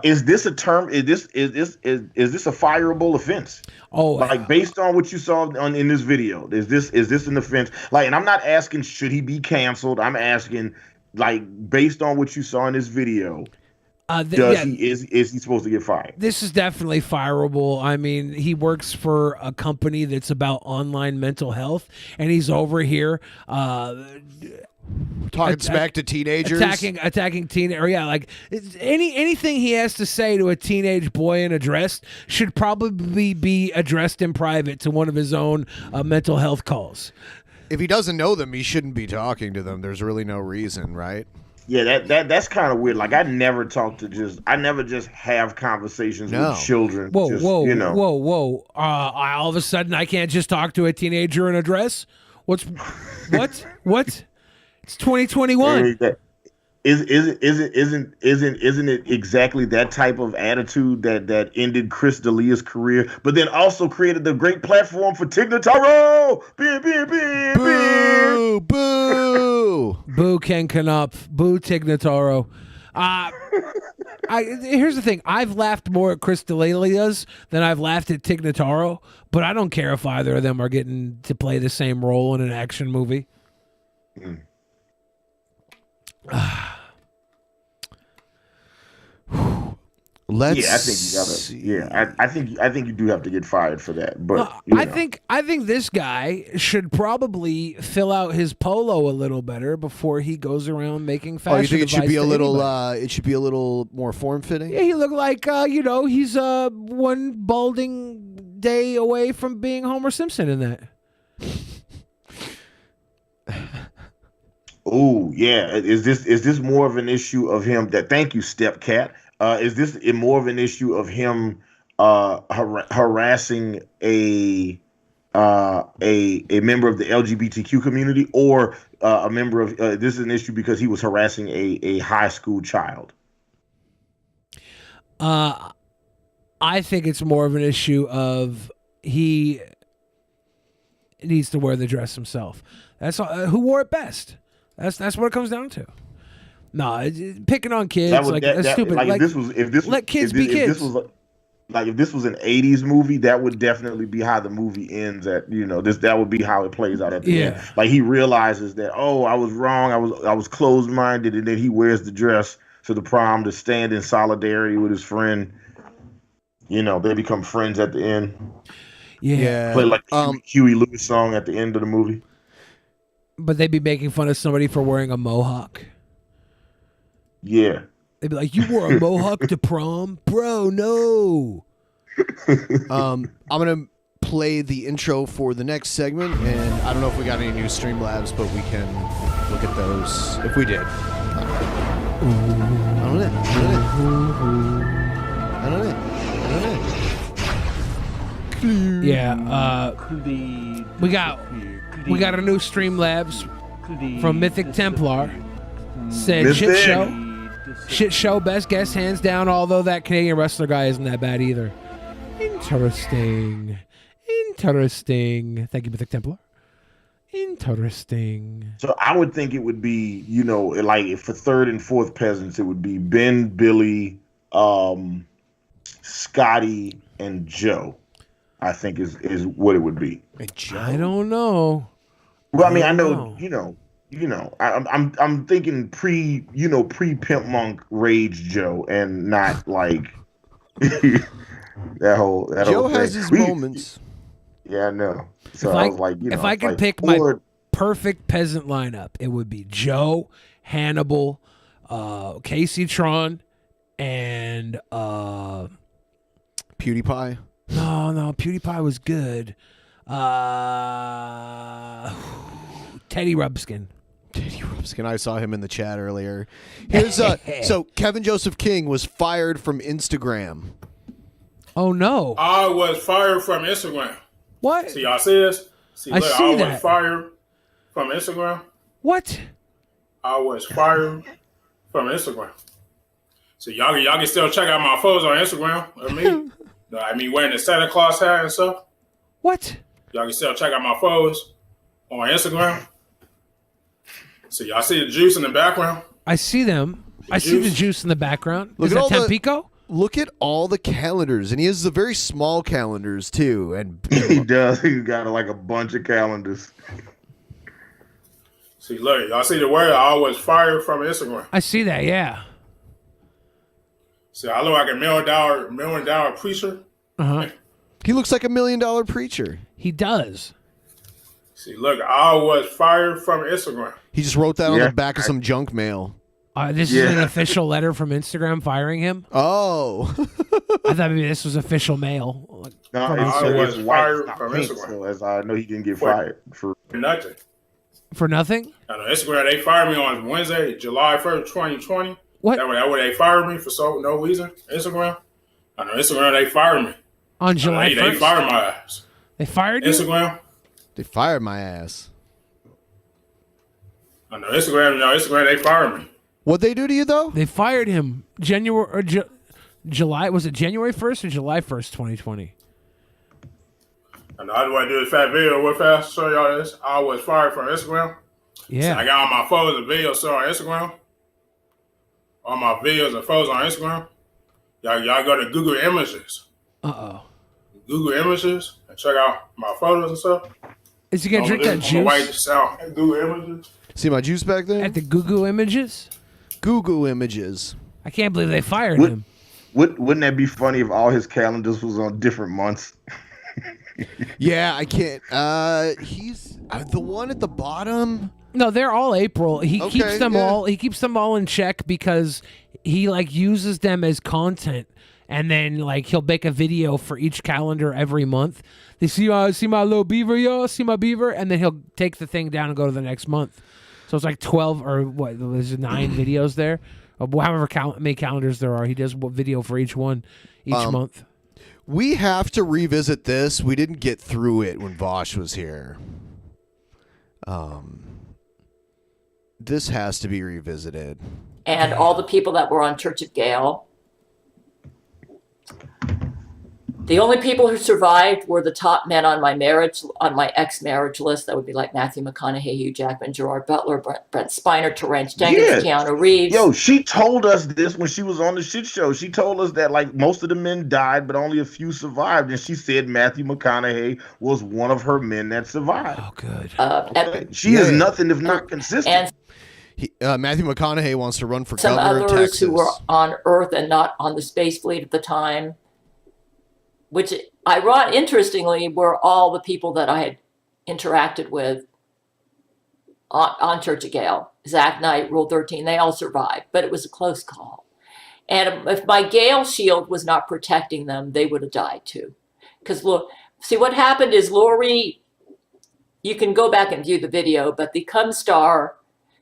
Is this a term? Is this a fireable offense? Oh, like based on what you saw in this video, is this an offense? Like, and I'm not asking should he be canceled. I'm asking, like, based on what you saw in this video. Is he supposed to get fired? This is definitely fireable. I mean, he works for a company that's about online mental health, and he's over here talking smack to teenagers, attacking like anything he has to say to a teenage boy in a dress should probably be addressed in private to one of his own mental health calls. If he doesn't know them, he shouldn't be talking to them. There's really no reason, right? Yeah, that's kind of weird. Like, I never just have conversations with children. Whoa. All of a sudden, I can't just talk to a teenager in a dress? What? It's 2021. Isn't it exactly that type of attitude that ended Chris D'Elia's career, but then also created the great platform for Tig Notaro? Boo! Boo! Boo Ken Knopf. Boo Tig Notaro. Here's the thing. I've laughed more at Chris D'Elia's than I've laughed at Tig Notaro, but I don't care if either of them are getting to play the same role in an action movie. Let's. Yeah, I think you gotta. Yeah, I think you do have to get fired for that. But I think this guy should probably fill out his polo a little better before he goes around making fashion. Oh, you think it should be a little? Anybody. It should be a little more form fitting. Yeah, he looked like he's one balding day away from being Homer Simpson in that. Oh yeah, is this more of an issue of him? Thank you, Step Cat. Is this more of an issue of him harassing a member of the LGBTQ community, or a member of this is an issue because he was harassing a high school child? I think it's more of an issue of he needs to wear the dress himself. That's who wore it best. That's what it comes down to. No, picking on kids that's stupid. Like, let kids be kids. If this was an '80s movie, that would definitely be how the movie ends. That would be how it plays out at the end. Like, he realizes that, oh, I was wrong. I was closed minded, and then he wears the dress to the prom to stand in solidarity with his friend. They become friends at the end. Yeah, play like the Huey Lewis song at the end of the movie. But they'd be making fun of somebody for wearing a mohawk. Yeah. They'd be like, "You wore a mohawk to prom? Bro, no." I'm going to play the intro for the next segment, and I don't know if we got any new Streamlabs, but we can look at those if we did. I don't know. Yeah, we got a new Streamlabs from Mythic Templar. Said shit show, best guess hands down. Although that Canadian wrestler guy isn't that bad either. Interesting. Thank you, Mythic Templar. Interesting. So I would think it would be, like for third and fourth peasants, it would be Ben, Billy, Scotty, and Joe. I think is what it would be. I don't know. Well, I mean, I know, I'm thinking pre Pimp Monk Rage Joe, and not like that whole. Joe has his moments. Yeah, I know. So I was like, if I could pick my perfect peasant lineup, it would be Joe, Hannibal, Casey Tron, and PewDiePie. No, PewDiePie was good. Teddy Rubskin. And I saw him in the chat earlier. Here's so Kevin Joseph King was fired from Instagram. Oh no! I was fired from Instagram. What? See, y'all see this? See, look, see I that. was fired from Instagram. What? I was fired from Instagram. So y'all can still check out my photos on Instagram of me. I mean, wearing the Santa Claus hat and stuff. What? Y'all can still check out my photos on Instagram. So y'all see the juice in the background? I see them. I see the juice in the background. Look Is at that all Tampico? Look at all the calendars, and he has the very small calendars too. And he does. He's got like a bunch of calendars. See, look, y'all see the word? I was fired from Instagram. I see that. Yeah. See, I look like a $1 million preacher. He looks like $1 million preacher. He does. See, look, I was fired from Instagram. He just wrote that on the back of some junk mail. This is an official letter from Instagram firing him. Oh, I thought maybe this was official mail. No, I was fired white, from pink, Instagram. so as I know, he didn't get fired for nothing. For nothing? On Instagram, they fired me on Wednesday, July 1st, 2020. What? That way they fired me for no reason. Instagram. On Instagram, they fired me. On July 1st? They fired my ass. They fired you? Instagram. They fired my ass. On Instagram, they fired me. What'd they do to you, though? They fired him July. Was it January 1st or July 1st, 2020? I know I just want to do this fat video real fast. Show y'all this. I was fired from Instagram. Yeah. So I got all my photos and videos still on Instagram. All my videos and photos on Instagram. Y'all go to Google Images. Google Images and check out my photos and stuff. Is he gonna drink that juice? Google Images. See my juice back there? At the Google Images? Google Images. I can't believe they fired him. Wouldn't that be funny if all his calendars was on different months? Yeah, I can't. He's the one at the bottom. No, they're all April. He Okay, keeps them yeah. all. He keeps them all in check because he uses them as content, and then he'll make a video for each calendar every month. They see my little beaver, y'all. See my beaver, and then he'll take the thing down and go to the next month. So it's like 12 or what? There's 9 videos there, however many calendars there are. He does a video for each one each month. We have to revisit this. We didn't get through it when Vosh was here. This has to be revisited. And all the people that were on Church of Gale. The only people who survived were the top men on my ex-marriage list. That would be like Matthew McConaughey, Hugh Jackman, Gerard Butler, Brent Spiner, Terrence Jenkins, Keanu Reeves. Yo, she told us this when she was on the shit show. She told us that most of the men died, but only a few survived. And she said Matthew McConaughey was one of her men that survived. Oh, good. Okay. She is nothing if not consistent. And Matthew McConaughey wants to run for some governor of others Texas. who were on Earth and not on the space fleet at the time, which interestingly were all the people that I had interacted with on Church of Gale. Zach Knight, Rule 13, they all survived, but it was a close call. And if my Gale shield was not protecting them, they would have died too. Because look, see what happened is Lori, you can go back and view the video, but the Cum Star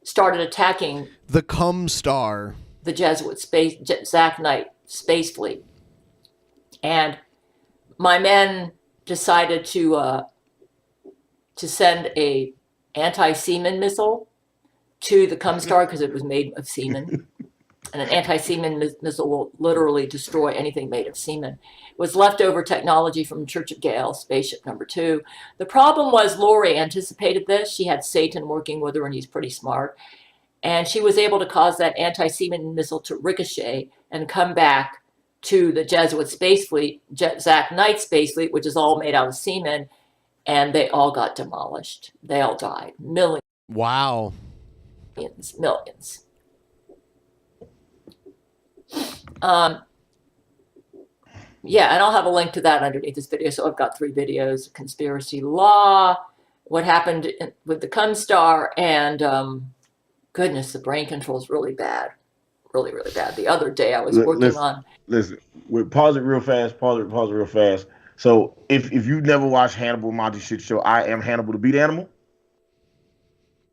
started attacking the Cum Star, the Jesuit Zach Knight space fleet. And my men decided to send a anti-seaman missile to the Cum Star because it was made of semen. And an anti-seaman missile will literally destroy anything made of semen. It was leftover technology from Church of Gale, spaceship number 2. The problem was Lori anticipated this. She had Satan working with her, and he's pretty smart. And she was able to cause that anti-seaman missile to ricochet and come back to the Jesuit space fleet, Zach Knight space fleet, which is all made out of semen, and they all got demolished. They all died. Millions. Wow. Millions. Yeah, and I'll have a link to that underneath this video. So I've got 3 videos: conspiracy law, what happened with the Cum Star, and goodness, the brain control is really bad. Really, really bad. The other day I was working on. Listen, we'll pause it real fast. Pause it real fast. So if you've never watched Hannibal Monty shit show, I am Hannibal the Beat Animal.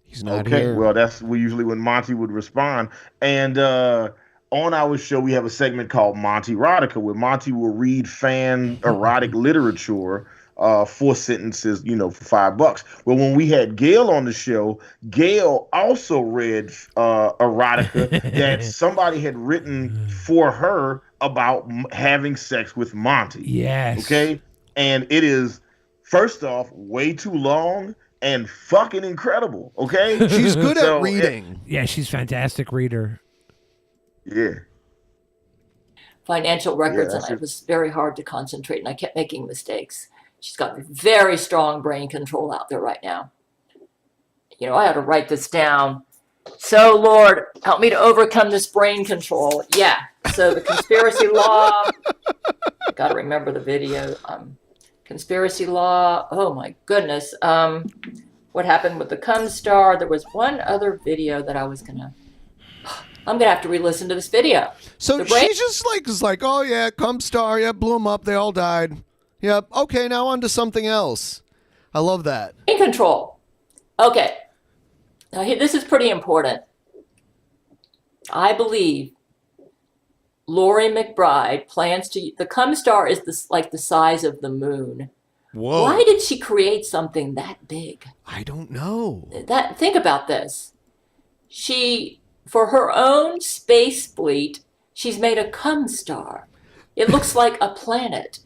He's not okay, here. well, that's usually when Monty would respond. And on our show, we have a segment called Monty Erotica, where Monty will read fan erotic literature, 4 sentences, for $5. Well, when we had Gail on the show, Gail also read erotica that somebody had written for her about having sex with Monty. Yes. Okay, and it is, first off, way too long and fucking incredible. Okay, she's good at reading. Yeah, she's a fantastic reader. Yeah. Financial records, and it was very hard to concentrate, and I kept making mistakes. She's got very strong brain control out there right now. I had to write this down. So, Lord, help me to overcome this brain control. Yeah. So the conspiracy law. Got to remember the video. Conspiracy law. Oh my goodness. What happened with the cum star? There was one other video that I'm gonna have to re-listen to this video. So she's just is like, oh yeah, cum star, yeah, blew them up, they all died. Yep. Okay, now on to something else. I love that. In control. Okay. Now this is pretty important. I believe Lori McBride plans to. The cum star is the size of the moon. Whoa. Why did she create something that big? I don't know. Think about this. For her own space fleet, she's made a cum star. It looks like a planet.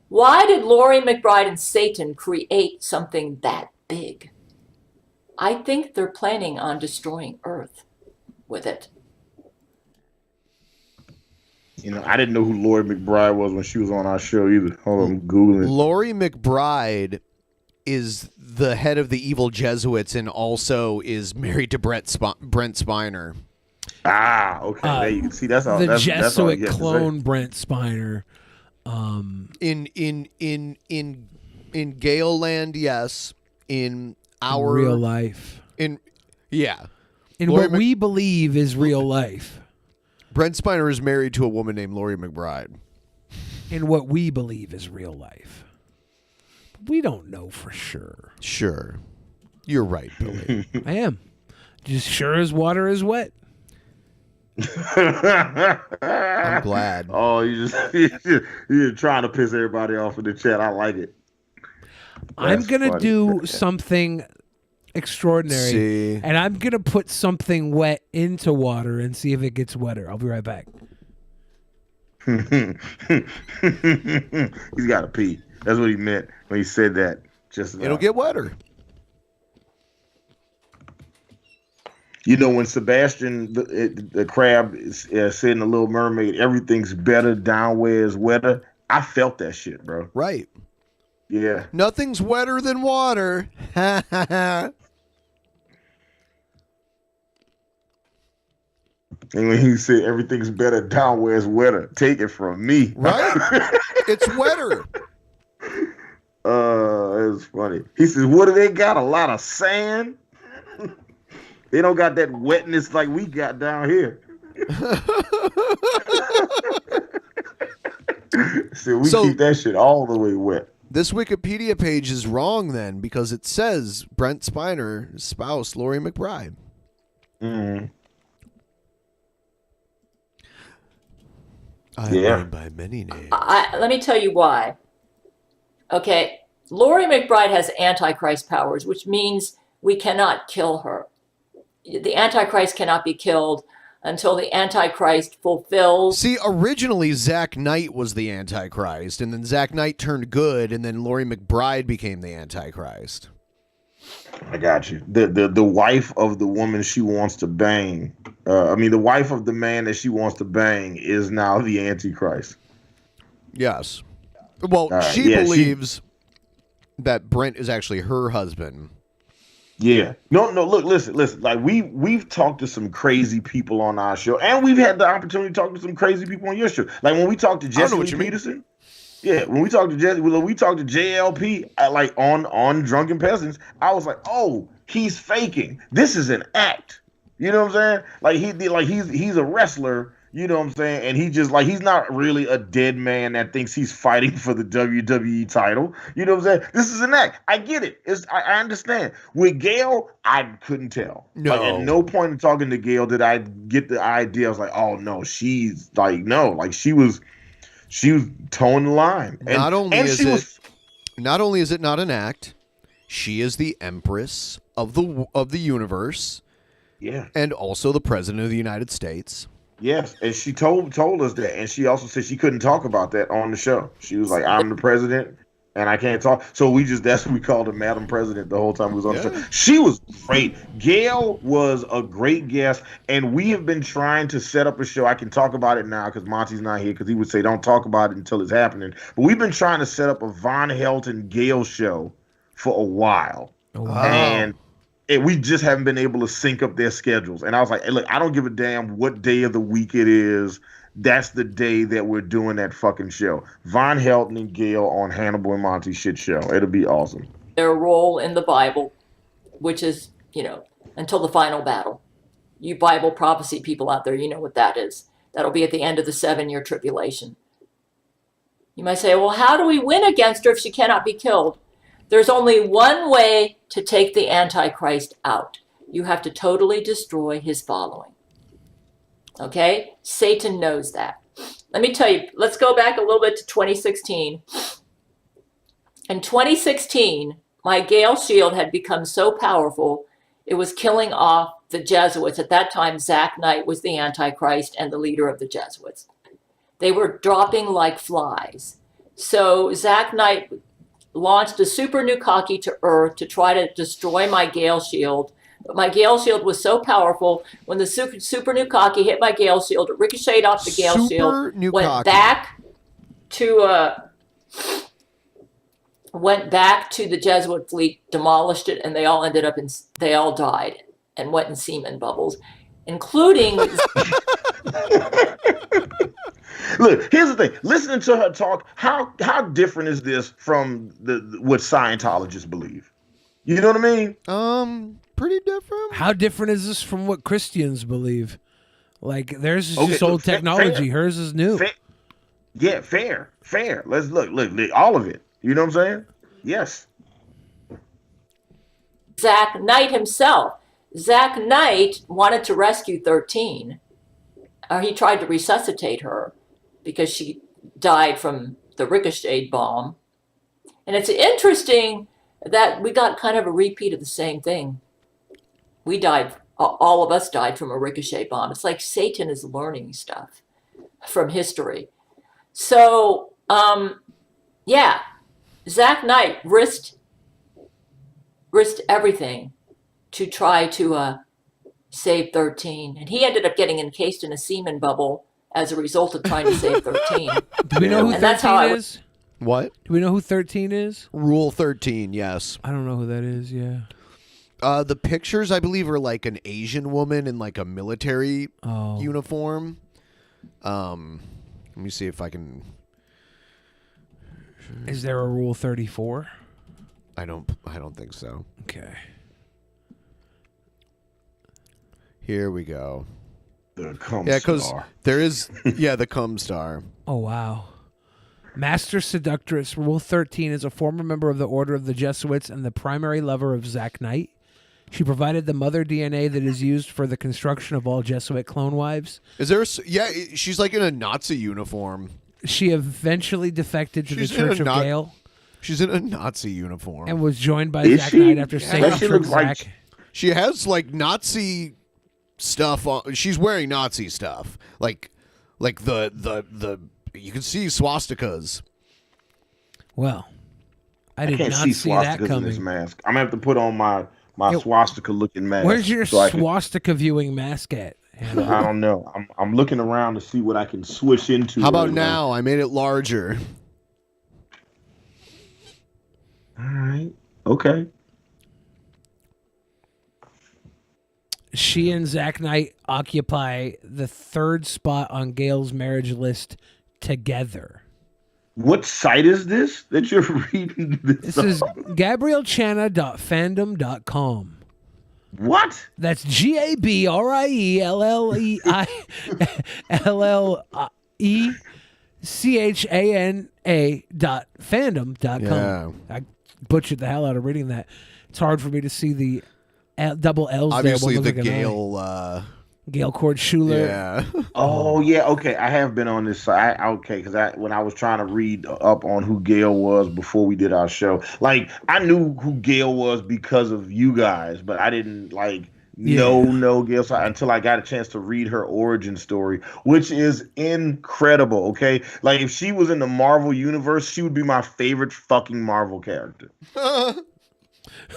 Why did Lori McBride and Satan create something that big? I think they're planning on destroying Earth with it. I didn't know who Lori McBride was when she was on our show either. Hold on, I'm Googling. Lori McBride is the head of the evil Jesuits and also is married to Brent Spiner. Ah, okay. There you can see that's all. The That's all Jesuit you have to clone say. Brent Spiner. In Gale Land, yes. In our real life. In what we believe is real life. Brent Spiner is married to a woman named Lori McBride. In what we believe is real life. We don't know for sure. Sure. You're right, Billy. I am. Just sure as water is wet. I'm glad. Oh, you're trying to piss everybody off in the chat. I like it. I'm That's going to funny. do something extraordinary. See. And I'm going to put something wet into water and see if it gets wetter. I'll be right back. He's got to pee. That's what he meant when he said that. It'll get wetter. When Sebastian the crab said in The Little Mermaid, everything's better down where it's wetter. I felt that shit, bro. Right. Yeah. Nothing's wetter than water. And when he said everything's better down where it's wetter, take it from me. Right? It's wetter. It's funny. He says, what do they got? A lot of sand? They don't got that wetness like we got down here. So we keep that shit all the way wet. This Wikipedia page is wrong then because it says Brent Spiner's spouse, Lori McBride. Mm-hmm. I'm known by many names. Let me tell you why. Okay, Lori McBride has Antichrist powers, which means we cannot kill her. The Antichrist cannot be killed until the Antichrist fulfills. See, originally Zack Knight was the Antichrist, and then Zack Knight turned good, and then Lori McBride became the Antichrist. I got you. The wife of the woman she wants to bang. The wife of the man that she wants to bang is now the Antichrist. Yes. Well, she believes that Brent is actually her husband. Yeah. No, look, listen. Like we've talked to some crazy people on our show, and we've had the opportunity to talk to some crazy people on your show. Like when we talked to Jesse Peterson. Yeah, when we talked to Jesse, we talked to JLP like on Drunken Peasants, I was like, oh, he's faking. This is an act. You know what I'm saying? Like he's a wrestler You know what I'm saying? And he just like he's not really a dead man that thinks he's fighting for the WWE title. You know what I'm saying? This is an act. I get it. I understand. With Gail, I couldn't tell. No. Like, at no point in talking to Gail did I get the idea. I was like, oh no, she's like no, like she was towing the line. And, not only and is she it was not only is it not an act, she is the empress of the universe. Yeah. And also the president of the United States. Yes, and she told us that, and she also said she couldn't talk about that on the show. She was like, "I'm the president, and I can't talk." So that's what we called her, Madam President, the whole time we was on the show. She was great. Gail was a great guest, and we have been trying to set up a show. I can talk about it now because Monty's not here, because he would say, "Don't talk about it until it's happening." But we've been trying to set up a Von Helton Gail show for a while, and we just haven't been able to sync up their schedules. And I was like, hey, look, I don't give a damn what day of the week it is. That's the day that we're doing that fucking show. Von Helton and Gail on Hannibal and Monty shit show. It'll be awesome. Their role in the Bible, which is, until the final battle. You Bible prophecy people out there, you know what that is. That'll be at the end of the 7-year tribulation. You might say, well, how do we win against her if she cannot be killed? There's only one way to take the Antichrist out. You have to totally destroy his following. Okay? Satan knows that. Let me tell you, let's go back a little bit to 2016. In 2016, my Gale shield had become so powerful, it was killing off the Jesuits. At that time, Zach Knight was the Antichrist and the leader of the Jesuits. They were dropping like flies. So Zach Knight launched a super Nukkake to Earth to try to destroy my Gale shield. But my Gale shield was so powerful, when the super Nukkake hit my Gale shield, it ricocheted off the Gale shield, went back to the Jesuit fleet, demolished it, and they all died and went in semen bubbles, including... Look, here's the thing. Listening to her talk, how different is this from what Scientologists believe? You know what I mean? Pretty different. How different is this from what Christians believe? Like, theirs is just old technology. Hers is new. Fair. Let's look, all of it. You know what I'm saying? Yes. Zach Knight himself. Zach Knight wanted to rescue 13. He tried to resuscitate her because she died from the ricochet bomb. And it's interesting that we got kind of a repeat of the same thing. We died, all of us died from a ricochet bomb. It's like Satan is learning stuff from history. So, Zach Knight risked everything to try to save 13. And he ended up getting encased in a semen bubble as a result of trying to save 13. Do we know who 13 is? What? Do we know who 13 is? Rule 13, yes. I don't know who that is, yeah. The pictures, I believe, are like an Asian woman in like a military uniform. Let me see if I can... Is there a Rule 34? I don't think so. Okay. Here we go. The cum star. There is, the cum star. Oh, wow. Master Seductress, Rule 13, is a former member of the Order of the Jesuits and the primary lover of Zach Knight. She provided the mother DNA that is used for the construction of all Jesuit clone wives. Is there? She's like in a Nazi uniform. She eventually defected to the Church of Gale. She's in a Nazi uniform and was joined by Zach Knight after Satan tricked Zach. She has like Nazi stuff on. She's wearing Nazi stuff, like the you can see swastikas. Well, I did can't not see see that swastikas in coming. this mask. I'm gonna have to put on my swastika looking mask. Where's your so swastika viewing mask at? I don't know. I'm looking around to see what I can switch into. How about now? I made it larger. All right. Okay. She and Zach Knight occupy the 3rd spot on Gale's marriage list together. What site is this that you're reading? This is GabrielChana.fandom.com. What? That's GABRIELLEICHANA.fandom.com. Yeah. I butchered the hell out of reading that. It's hard for me to see the double L's Obviously, there. the Gale. Gail Cord Schuler. Yeah. Oh yeah, okay. I have been on this side. Because when I was trying to read up on who Gail was before we did our show, like I knew who Gail was because of you guys, but I didn't know Gail until I got a chance to read her origin story, which is incredible. Okay, like if she was in the Marvel universe, she would be my favorite fucking Marvel character.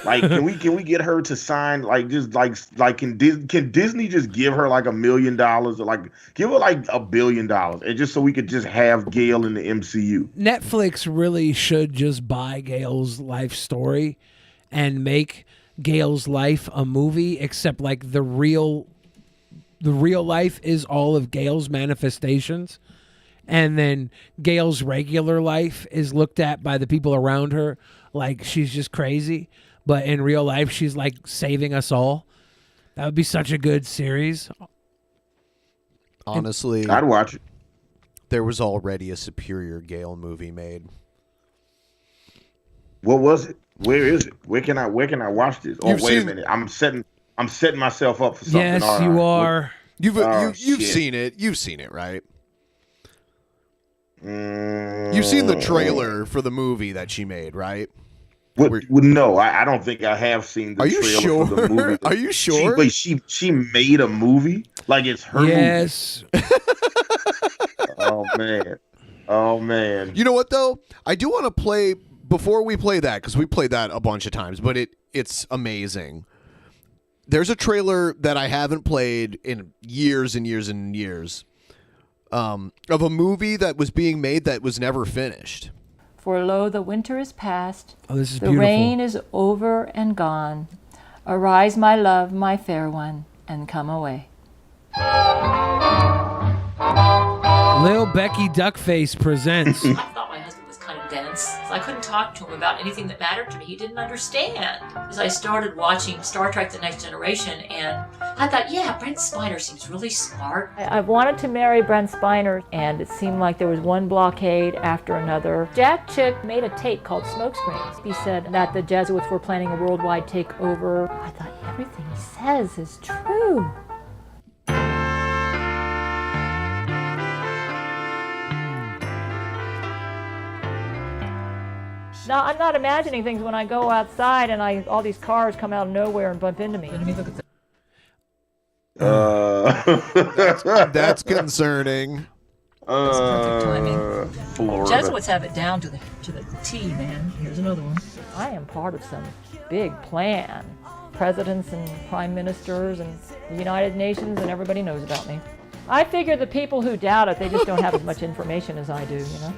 Like, can we get her to sign can Disney just give her like $1 million or like give her like $1 billion and just so we could just have Gail in the MCU? Netflix really should just buy Gail's life story and make Gail's life a movie, except like the real life is all of Gail's manifestations, and then Gail's regular life is looked at by the people around her like she's just crazy. But in real life, she's like saving us all. That would be such a good series. Honestly, I'd watch it. There was already a superior Gale movie made. What was it? Where is it? Where can I watch this? Oh, wait a minute. I'm setting myself up for something. Yes, you are. You've seen it. You've seen it, right? You've seen the trailer for the movie that she made, right? No, I don't think I have seen the trailer for the movie. Are you sure? She made a movie? Like it's her yes. movie? Oh, man. You know what, though? I do want to play, before we play that, because we played that a bunch of times, but it's amazing. There's a trailer that I haven't played in years and years and years of a movie that was being made that was never finished. For lo, the winter is past, oh, this is the beautiful. rain is over and gone. Arise, my love, my fair one, and come away. Lil Becky Duckface presents. I thought my husband was kind of dense, so I couldn't talk to him about anything that mattered to me. He didn't understand. As I started watching Star Trek The Next Generation, and I thought, yeah, Brent Spiner seems really smart. I wanted to marry Brent Spiner, and it seemed like there was one blockade after another. Jack Chick made a tape called Smokescreens. He said that the Jesuits were planning a worldwide takeover. I thought, everything he says is true. Now, I'm not imagining things when I go outside and all these cars come out of nowhere and bump into me. That's concerning. Florida. Jesuits have it down to the T, man. Here's another one. I am part of some big plan. Presidents and prime ministers and the United Nations, and everybody knows about me. I figure the people who doubt it, they just don't have as much information as I do, you know?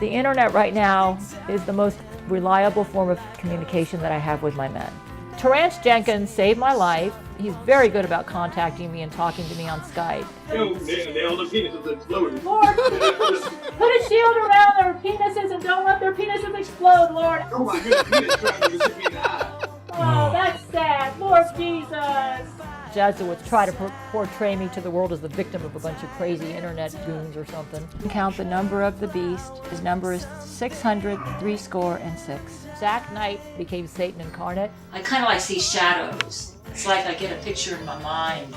The internet right now is the most reliable form of communication that I have with my men. Terrence Jenkins saved my life. He's very good about contacting me and talking to me on Skype. Yo, the penises exploded. Lord, put a shield around their penises and don't let their penises explode, Lord. Oh my goodness, penis trying to hit me in the eye. Oh, that's sad. Lord Jesus. Jesuits try to portray me to the world as the victim of a bunch of crazy internet goons or something. Count the number of the beast. His number is 666. Zack Knight became Satan incarnate. I kind of like see shadows. It's like I get a picture in my mind.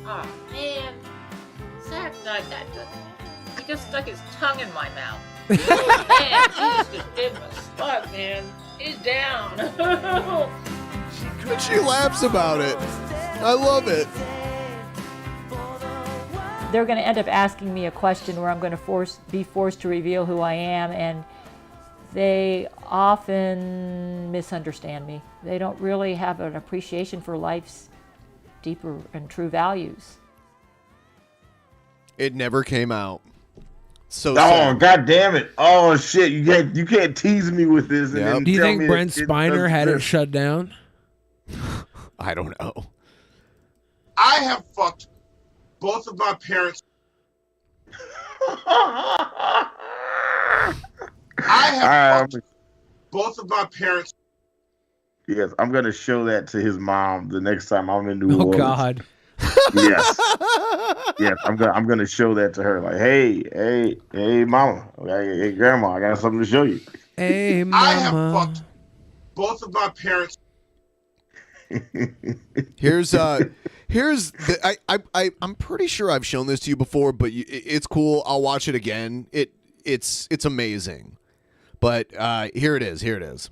Oh, man. Zack Knight, he just stuck his tongue in my mouth. Man, Jesus just did my stuff, man. He's down. She laughs about it. I love it. They're going to end up asking me a question where I'm going to be forced to reveal who I am, and they often misunderstand me. They don't really have an appreciation for life's deeper and true values. It never came out. So sad. God damn it. Oh shit, you can't tease me with this. And then Do you tell think me Brent Spiner had it shut down? I don't know. I have fucked both of my parents. I have fucked both of my parents. Yes, I'm gonna show that to his mom the next time I'm in New Orleans. Oh God. Yes. Yes, I'm gonna show that to her. Like, hey, mama, hey, grandma, I got something to show you. Hey, I have mama. fucked both of my parents. Here's the I'm pretty sure I've shown this to you before, but it's cool. I'll watch it again. It's amazing. But here it is.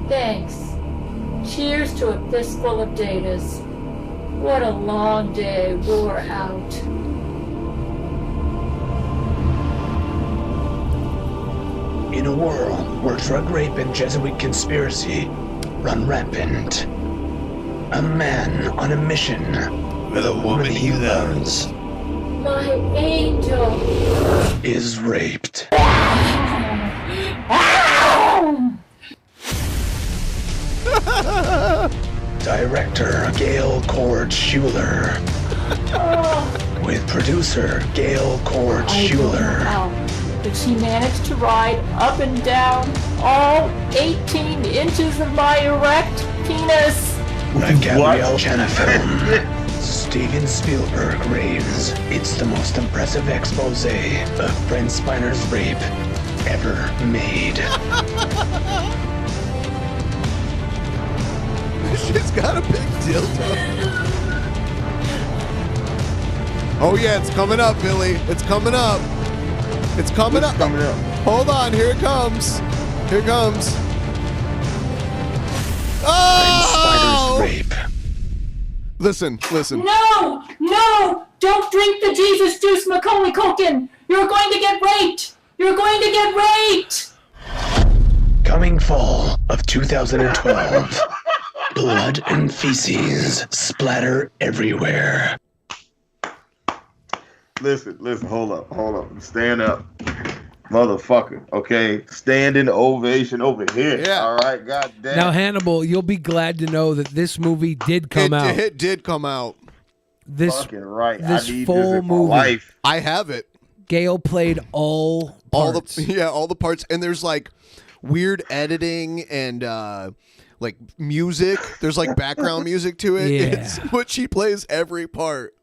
Thanks. Cheers to a fistful of datas. What a long day wore out. In a world where drug rape and Jesuit conspiracy run rampant, a man on a mission with a woman he loves My angel. is raped. Director Gail Cord Schuler with producer Gail Cord I don't know Schuler. how, but she managed to ride up and down all 18 inches of my erect penis. A Gabrielle Jenna film. Steven Spielberg raves. It's the most impressive expose of Brent Spiner's rape ever made. She's got a big dildo. Oh yeah, it's coming up, Billy. It's coming up. It's coming up. Hold on, here it comes. Here it comes. Oh! Spider's rape. Listen. No! Don't drink the Jesus juice, Macaulay Culkin! You're going to get raped! You're going to get raped! Coming fall of 2012. Blood and feces splatter everywhere. Listen, hold up. Stand up. Motherfucker, okay? Standing ovation over here. Yeah. All right, god damn. Now, Hannibal, you'll be glad to know that this movie did come out. It did come out. This fucking right. This I need full this in my movie. life. I have it. Gail played all parts. all the parts, and there's like weird editing and like music. There's like background music to it. Yeah. It's what she plays every part.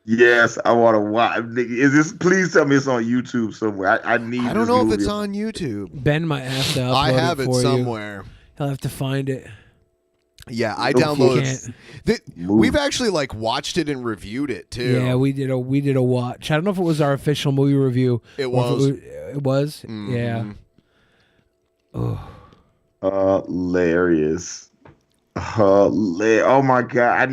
Yes, I want to watch. Is this? Please tell me it's on YouTube somewhere. I need. I don't know if it's on YouTube. Ben might have to upload I have it for somewhere. You. He'll have to find it. Yeah, I downloaded. We've actually like watched it and reviewed it too. Yeah, we did a watch. I don't know if it was our official movie review. It was. It was. Mm-hmm. Yeah. Oh. Hilarious. Oh my god! I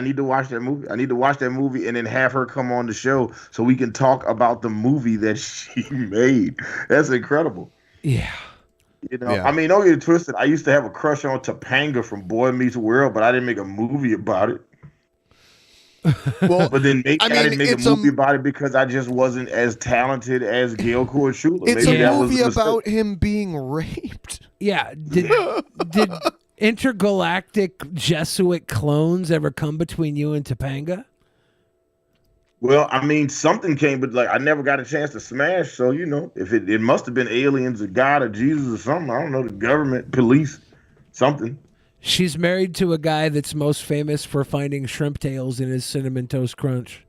need to watch that movie. I need to watch that movie and then have her come on the show so we can talk about the movie that she made. That's incredible. Yeah. You know, I mean, don't get it twisted. I used to have a crush on Topanga from Boy Meets World, but I didn't make a movie about it. Well, but then I didn't make a movie about it because I just wasn't as talented as Gail Cord Schuler. It's Maybe a that was movie the mistake. about him being raped. Yeah. Did intergalactic Jesuit clones ever come between you and Topanga? Well, I mean, something came, but like I never got a chance to smash. So you know, if it must have been aliens, or God, or Jesus, or something. I don't know, the government, police, something. She's married to a guy that's most famous for finding shrimp tails in his Cinnamon Toast Crunch.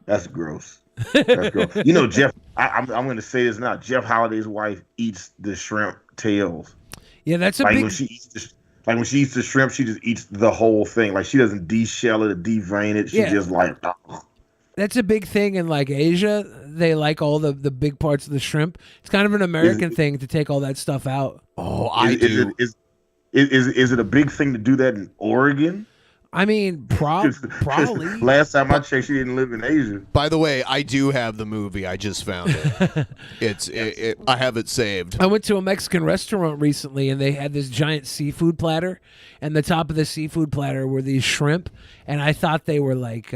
That's gross. That's gross. You know, Jeff. I'm going to say this now. Jeff Holiday's wife eats the shrimp tails. Yeah, that's a like big. When she eats the shrimp, she just eats the whole thing. Like she doesn't de-shell it or devein it. She just like. That's a big thing in like Asia. They like all the big parts of the shrimp. It's kind of an American thing to take all that stuff out. Oh, I do. Is it a big thing to do that in Oregon? I mean, probably. Last time I checked, she didn't live in Asia. By the way, I do have the movie. I just found it. I have it saved. I went to a Mexican restaurant recently, and they had this giant seafood platter, and the top of the seafood platter were these shrimp, and I thought they were like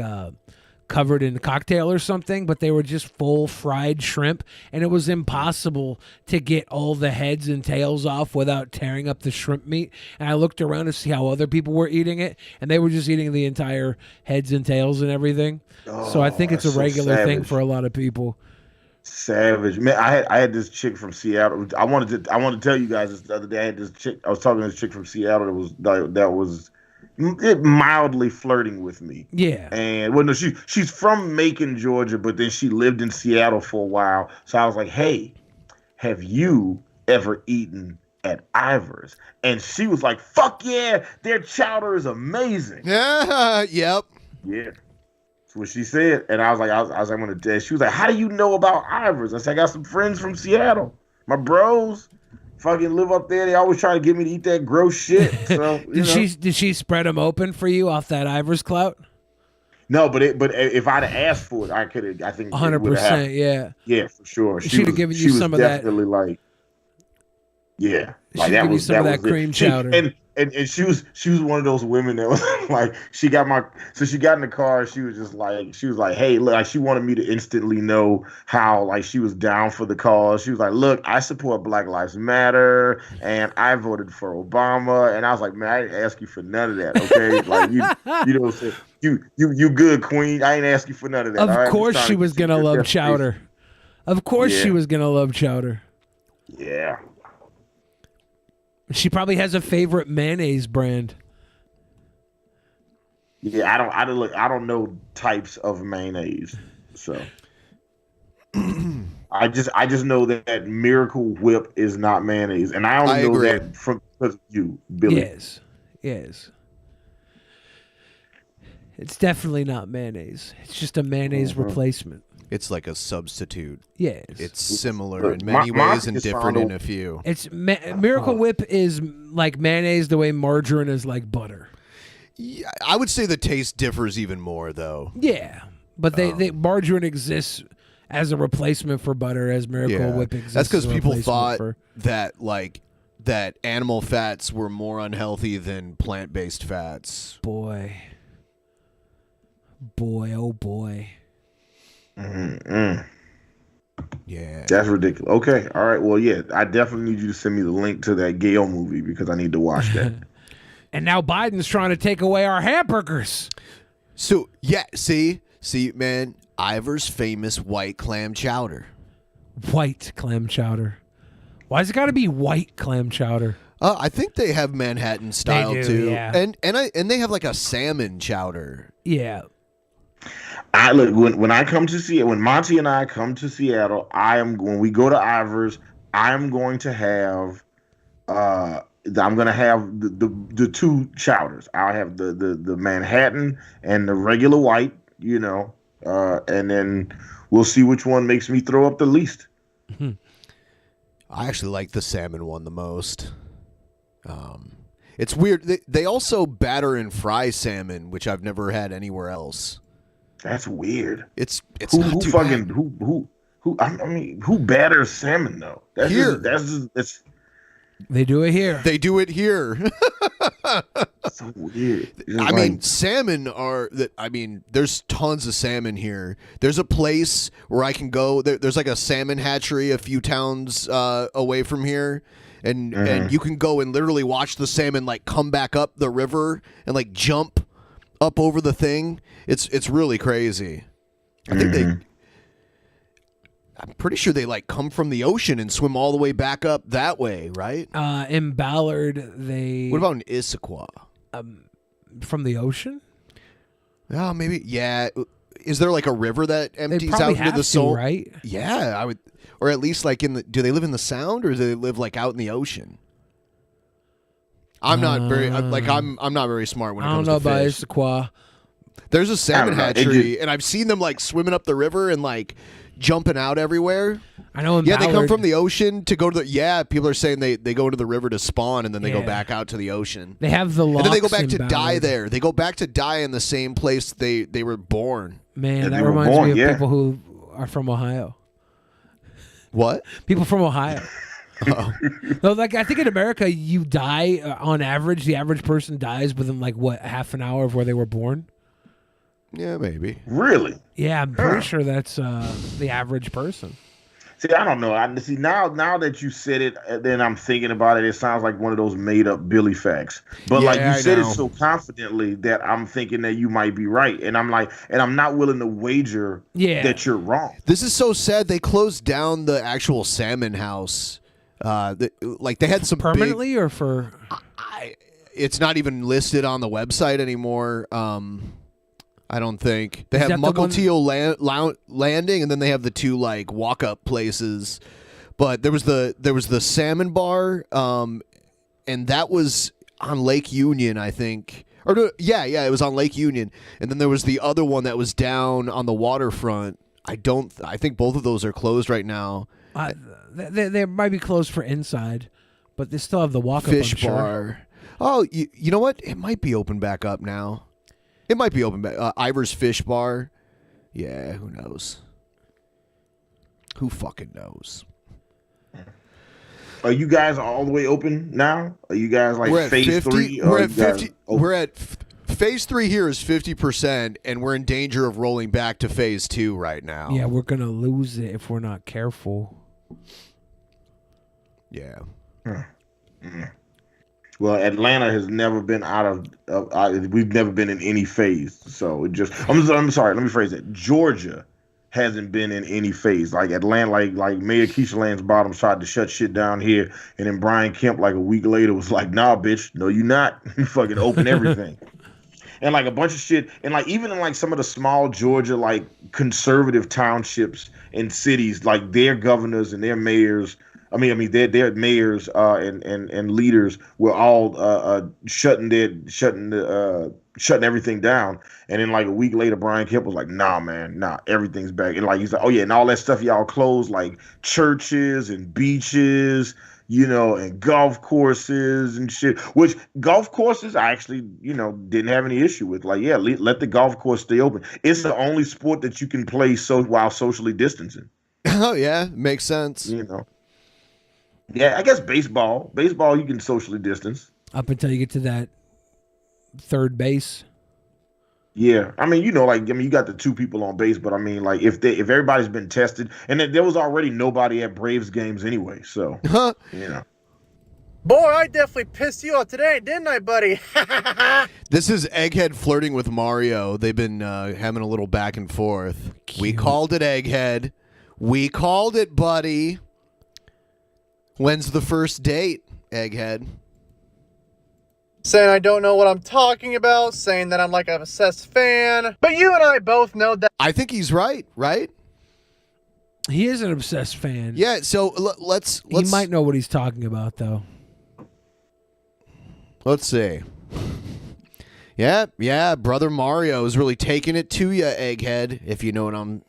covered in cocktail or something, but they were just full fried shrimp, and it was impossible to get all the heads and tails off without tearing up the shrimp meat. And I looked around to see how other people were eating it, and they were just eating the entire heads and tails and everything. So I think it's a regular thing for a lot of people. Savage, man. I had this chick from Seattle. I wanted to tell you guys this the other day. I had this chick. I was talking to this chick from Seattle that was mildly flirting with me. Yeah. And well, no, she's from Macon, Georgia, but then she lived in Seattle for a while. So I was like, hey, have you ever eaten at Ivar's? And she was like, fuck yeah, their chowder is amazing. Yeah. Yep. Yeah. That's what she said. And I was like, I'm gonna tell. She was like, how do you know about Ivar's? I said, I got some friends from Seattle. My bros fucking live up there. They always try to get me to eat that gross shit. So did she spread them open for you off that Ivar's clout? No, but if I'd have asked for it, I could have. I think 100%. Yeah. Yeah, for sure. She would have given you some of that. Definitely like, yeah, like that was some of that cream chowder. And she was one of those women that was like, she got in the car. She was like, hey, look, like she wanted me to instantly know how like she was down for the cause. She was like, look, I support Black Lives Matter and I voted for Obama. And I was like, man, I didn't ask you for none of that. Okay. Like you know what I'm saying? You good, queen. I ain't ask you for none of that. Of course she was going to love chowder. Of course she was going to love chowder. Yeah. She probably has a favorite mayonnaise brand. Yeah, I don't know types of mayonnaise, so I just know that Miracle Whip is not mayonnaise, and I only know that because of you, Billy. Yes. It's definitely not mayonnaise. It's just a mayonnaise replacement. It's like a substitute. Yes. It's similar in many ways and different in a few. It's Miracle Whip is like mayonnaise the way margarine is like butter. Yeah, I would say the taste differs even more, though. Yeah, but they margarine exists as a replacement for butter, as Miracle Whip exists. That's because as a people replacement thought that animal fats were more unhealthy than plant-based fats. Boy, oh boy. Yeah, that's ridiculous. Okay, all right. Well, yeah, I definitely need you to send me the link to that Gale movie because I need to watch that. And now Biden's trying to take away our hamburgers. So yeah, see, man, Ivar's famous white clam chowder. White clam chowder. Why's it got to be white clam chowder? I think they have Manhattan style They do, too, yeah. and they have like a salmon chowder. Yeah. I look when I come to Seattle, when Monty and I come to Seattle, when we go to Ivar's, I am going to have I'm gonna have the two chowders. I'll have the Manhattan and the regular white, and then we'll see which one makes me throw up the least. I actually like the salmon one the most. It's weird. They also batter and fry salmon, which I've never had anywhere else. That's weird. It's who batters salmon though? That's they do it here. They do it here. So weird. I mean, salmon are that. I mean, there's tons of salmon here. There's a place where I can go. There's like a salmon hatchery a few towns away from here, and you can go and literally watch the salmon like come back up the river and like jump up over the thing. It's really crazy. I think I'm pretty sure they like come from the ocean and swim all the way back up that way, right? In Ballard, they. What about in Issaquah? From the ocean? Oh, maybe. Yeah. Is there like a river that empties out into the soul? Right? Yeah, I would. Or at least like do they live in the Sound or do they live like out in the ocean? I'm not very I'm not very smart when it comes to fish. I don't know about Issaquah. There's a salmon hatchery, and I've seen them like swimming up the river and like jumping out everywhere. I know. They come from the ocean to go to the. Yeah, people are saying they go into the river to spawn, and then they go back out to the ocean. They have the locks, and then they go back to Ballard. die there. They go back to die in the same place they were born. Man, that reminds me of people who are from Ohio. What? People from Ohio. No, like I think in America, you die on average. The average person dies within like half an hour of where they were born. Yeah, maybe. Really? Yeah, I'm pretty sure that's the average person. See, I don't know. See now that you said it, then I'm thinking about it. It sounds like one of those made up Billy facts. But like you said it so confidently that I'm thinking that you might be right, and I'm not willing to wager that you're wrong. This is so sad. They closed down the actual salmon house. Like they had some permanently or for. It's not even listed on the website anymore. I don't think they have Mukilteo Landing, and then they have the two like walk up places. But there was the salmon bar, and that was on Lake Union, I think. Or no, yeah, it was on Lake Union, and then there was the other one that was down on the waterfront. I think both of those are closed right now. They might be closed for inside, but they still have the walk up Fish bar. Oh, you know what? It might be open back up now. It might be open back. Ivor's Fish Bar. Yeah, who knows? Who fucking knows? Are you guys all the way open now? Are you guys like phase 3? We're at 50. We're at phase 3 here is 50%, and we're in danger of rolling back to phase 2 right now. Yeah, we're gonna lose it if we're not careful. Yeah. Well, Atlanta has never been out of. We've never been in any phase. So it just. I'm sorry. Let me phrase it. Georgia hasn't been in any phase. Like Atlanta, like Mayor Keisha Lance Bottoms tried to shut shit down here, and then Brian Kemp, like a week later, was like, "Nah, bitch, no, you not. You fucking open everything." And like a bunch of shit, and like even in like some of the small Georgia like conservative townships and cities, like their governors and their mayors. Their mayors and leaders were all shutting everything down. And then like a week later, Brian Kemp was like, "Nah, man, nah, everything's back." And like he's like, "Oh yeah," and all that stuff y'all closed, like churches and beaches, and golf courses and shit. Which golf courses I actually, didn't have any issue with. Like, yeah, let the golf course stay open. It's the only sport that you can play while socially distancing. Oh yeah, makes sense. Yeah, I guess baseball. Baseball, you can socially distance. Up until you get to that third base. Yeah, you got the two people on base, but if everybody's been tested, and there was already nobody at Braves games anyway, so Boy, I definitely pissed you off today, didn't I, buddy? This is Egghead flirting with Mario. They've been having a little back and forth. Cute. We called it, Egghead. We called it, buddy. When's the first date, Egghead? Saying I don't know what I'm talking about, saying that I'm like an obsessed fan. But you and I both know that. I think he's right? He is an obsessed fan. Yeah, so let's... He might know what he's talking about, though. Let's see. Yeah, brother Mario is really taking it to you, Egghead, if you know what I'm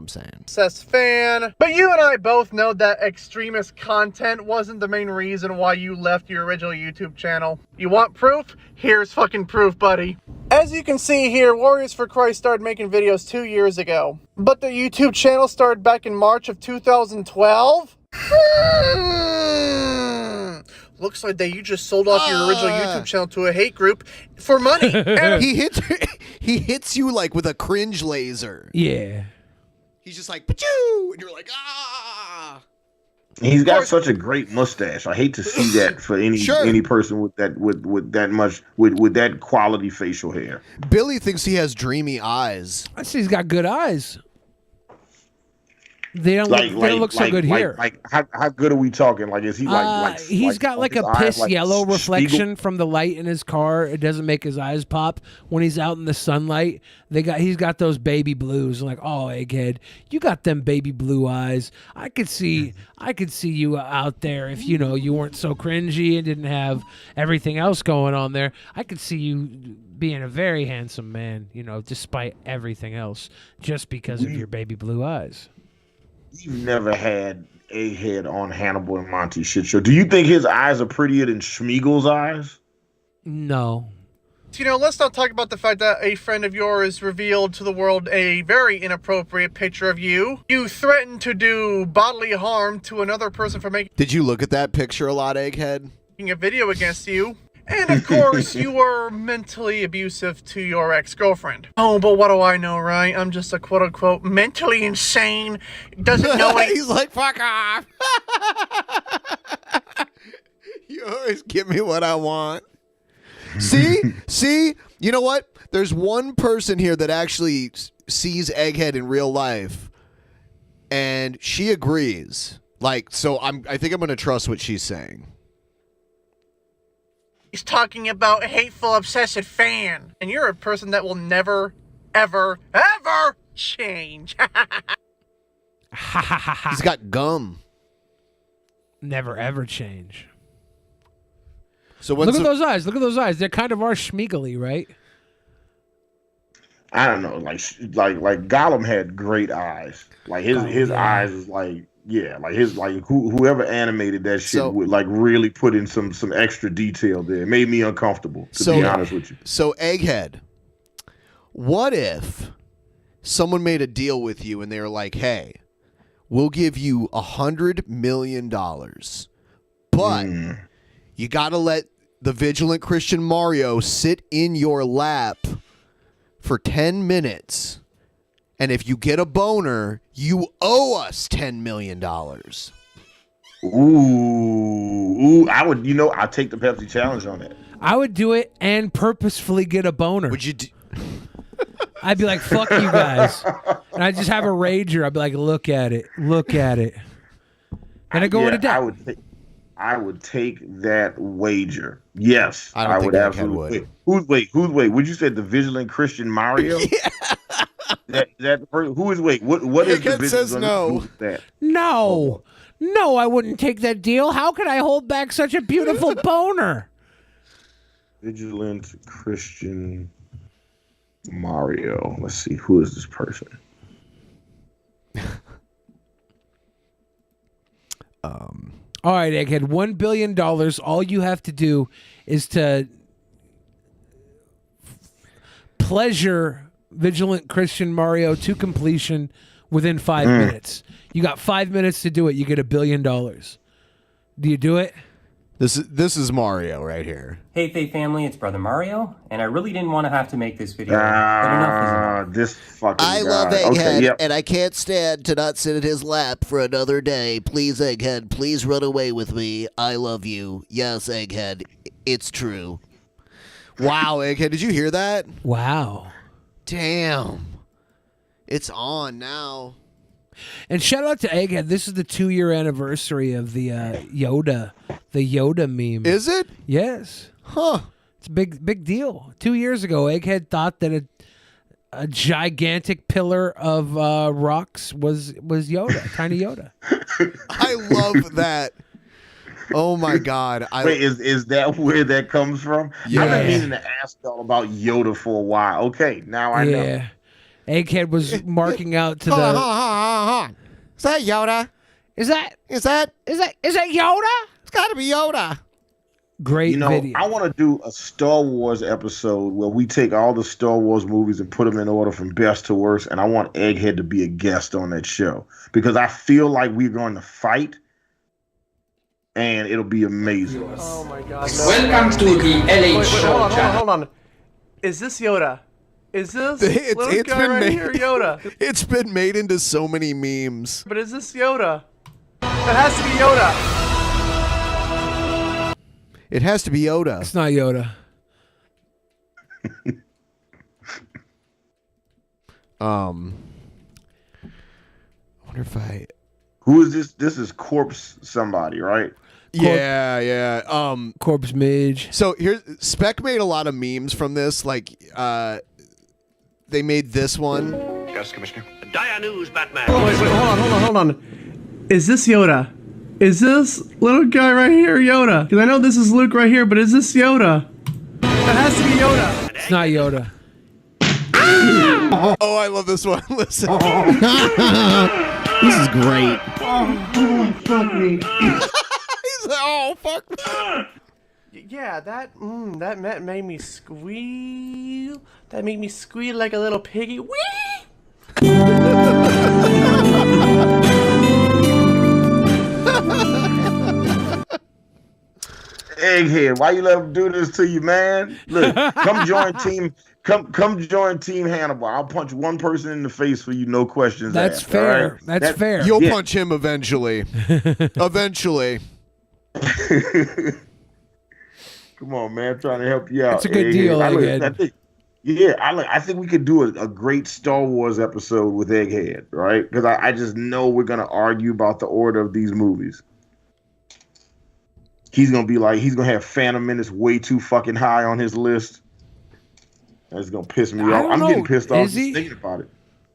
saying. Obsessed fan. But you and I both know that extremist content wasn't the main reason why you left your original YouTube channel. You want proof? Here's fucking proof, buddy. As you can see here, Warriors for Christ started making videos 2 years ago. But their YouTube channel started back in March of 2012? Looks like that you just sold off your original YouTube channel to a hate group for money. He hits you like with a cringe laser. Yeah. He's just like, "Pachoo!" And you're like, "Ah!" He's got such a great mustache. I hate to see that for any person with that quality facial hair. Billy thinks he has dreamy eyes. I see he's got good eyes. They don't look so good here. How good are we talking? Like, is he he's got like a piss yellow reflection from the light in his car. It doesn't make his eyes pop when he's out in the sunlight. He's got those baby blues. Like, oh, Egghead, you got them baby blue eyes. I could see you out there if you weren't so cringy and didn't have everything else going on there. I could see you being a very handsome man, despite everything else, just because of your baby blue eyes. You never had Egghead on Hannibal and Monty shit show. Do you think his eyes are prettier than Schmiegel's eyes? No. Let's not talk about the fact that a friend of yours revealed to the world a very inappropriate picture of you. You threatened to do bodily harm to another person for making Did you look at that picture a lot, Egghead? a video against you. And of course, you were mentally abusive to your ex-girlfriend. Oh, but what do I know, right? I'm just a quote-unquote mentally insane, doesn't know any- He's like, fuck off. You always give me what I want. See? You know what? There's one person here that actually sees Egghead in real life, and she agrees. Like, so I think I'm going to trust what she's saying. He's talking about a hateful, obsessive fan. And you're a person that will never, ever, ever change. He's got gum. Never ever change. So look at those eyes. Look at those eyes. They kind of are schmeagly, right? I don't know, like Gollum had great eyes. Like his eyes is like, yeah, like his whoever animated that shit would like really put in some extra detail there. It made me uncomfortable, to be honest with you. So Egghead, what if someone made a deal with you and they were like, hey, we'll give you $100 million, but you got to let the vigilant Christian Mario sit in your lap for 10 minutes. And if you get a boner, you owe us $10 million. Ooh, I would, I'd take the Pepsi challenge on that. I would do it and purposefully get a boner. Would you I'd be like, fuck you guys. And I'd just have a rager. I'd be like, look at it. Look at it. And I go into debt. I would take that wager. Yes, I don't think would Egghead absolutely. would. Who's wait? Would you say the vigilant Christian Mario? Who is wait? What is the Egghead says no. That? No, I wouldn't take that deal. How could I hold back such a beautiful boner? Vigilant Christian Mario. Let's see, who is this person? All right, Egghead, $1 billion. All you have to do is to pleasure Vigilant Christian Mario to completion within 5 minutes. You got 5 minutes to do it. You get $1 billion. Do you do it? This is Mario right here. Hey, Faye family, it's Brother Mario, and I really didn't want to have to make this video, but enough is enough. This fucking I love Egghead, and I can't stand to not sit in his lap for another day. Please, Egghead, please run away with me. I love you. Yes, Egghead, it's true. Wow, Egghead, did you hear that? Wow. Damn. It's on now. And shout out to Egghead. This is the 2-year anniversary of the Yoda meme. Is it? Yes. Huh. It's a big deal. 2 years ago, Egghead thought that a gigantic pillar of rocks was Yoda, tiny Yoda. I love that. Oh my God! Wait, is that where that comes from? Yeah. I've been meaning to ask y'all about Yoda for a while. Okay, now I know. Yeah. Egghead was marking out to the. Is that Yoda? Is that Yoda? It's got to be Yoda. Great video. I want to do a Star Wars episode where we take all the Star Wars movies and put them in order from best to worst, and I want Egghead to be a guest on that show because I feel like we're going to fight, and it'll be amazing. Oh my God! No. Welcome to the LH Show. Hold on. Is this Yoda? Is this little guy right here Yoda? It's been made into so many memes. But is this Yoda? It has to be Yoda. It has to be Yoda. It's not Yoda. I wonder if I. Who is this? This is Corpse somebody, right? Yeah. Corpse Mage. So here, Spec made a lot of memes from this. Like, they made this one. Yes, Commissioner. Dire news, Batman. Oh, wait, hold on. Is this Yoda? Is this little guy right here Yoda? Because I know this is Luke right here, but is this Yoda? It has to be Yoda. It's not Yoda. Oh, I love this one. Listen. This is great. Oh, fuck me. He's like, oh, fuck me. Yeah, that made me squeal. That made me squeal like a little piggy. Wee! Egghead. Why you let him do this to you, man? Look, come join team. Come join Team Hannibal. I'll punch one person in the face for you, no questions That's asked. fair. All right? That's fair. You'll punch him eventually. Eventually. Come on, man. I'm trying to help you out. It's a good deal, Egghead. I think we could do a great Star Wars episode with Egghead, right? Because I just know we're gonna argue about the order of these movies. He's gonna have Phantom Menace way too fucking high on his list. That's gonna piss me off. I'm getting pissed off just thinking about it.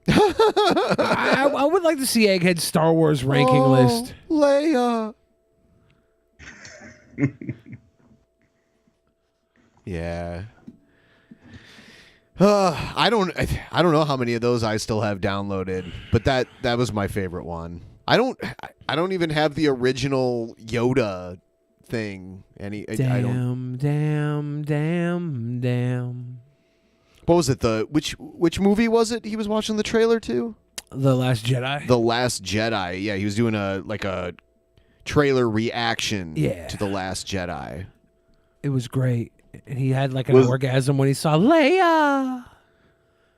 I would like to see Egghead's Star Wars ranking list. Leia. Yeah. I don't know how many of those I still have downloaded, but that was my favorite one. I don't even have the original Yoda thing. Damn. What was it? Which movie was it he was watching the trailer to? The Last Jedi. The Last Jedi. Yeah, he was doing a trailer reaction to The Last Jedi. It was great. And he had like an orgasm when he saw Leia.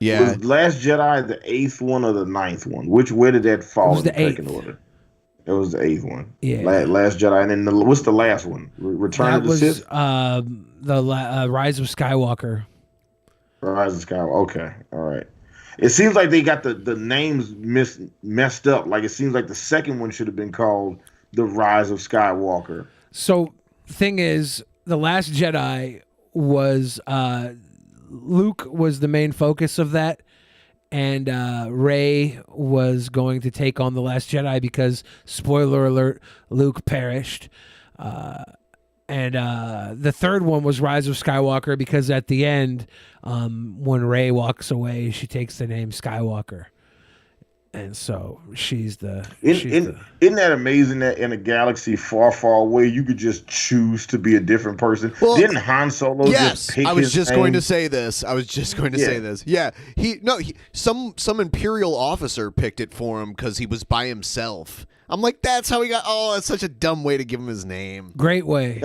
Yeah. Was Last Jedi the 8th one or the 9th one? Where did that fall in the pecking order? It was the 8th one. Yeah. Last Jedi. And then what's the last one? Return of the Sith? The Rise of Skywalker. Rise of Skywalker. Okay. All right. It seems like they got the names messed up. Like it seems like the second one should have been called The Rise of Skywalker. So, thing is, The Last Jedi was Luke was the main focus of that, and Rey was going to take on The Last Jedi because, spoiler alert, Luke perished. And the third one was Rise of Skywalker because at the end, when Rey walks away, she takes the name Skywalker. And so isn't that amazing that in a galaxy far, far away, you could just choose to be a different person? Well, didn't Han Solo just pick I was his just name? going to say this. Say this. Yeah, some Imperial officer picked it for him because he was by himself. I'm like, that's how he got. Oh, that's such a dumb way to give him his name. Great way.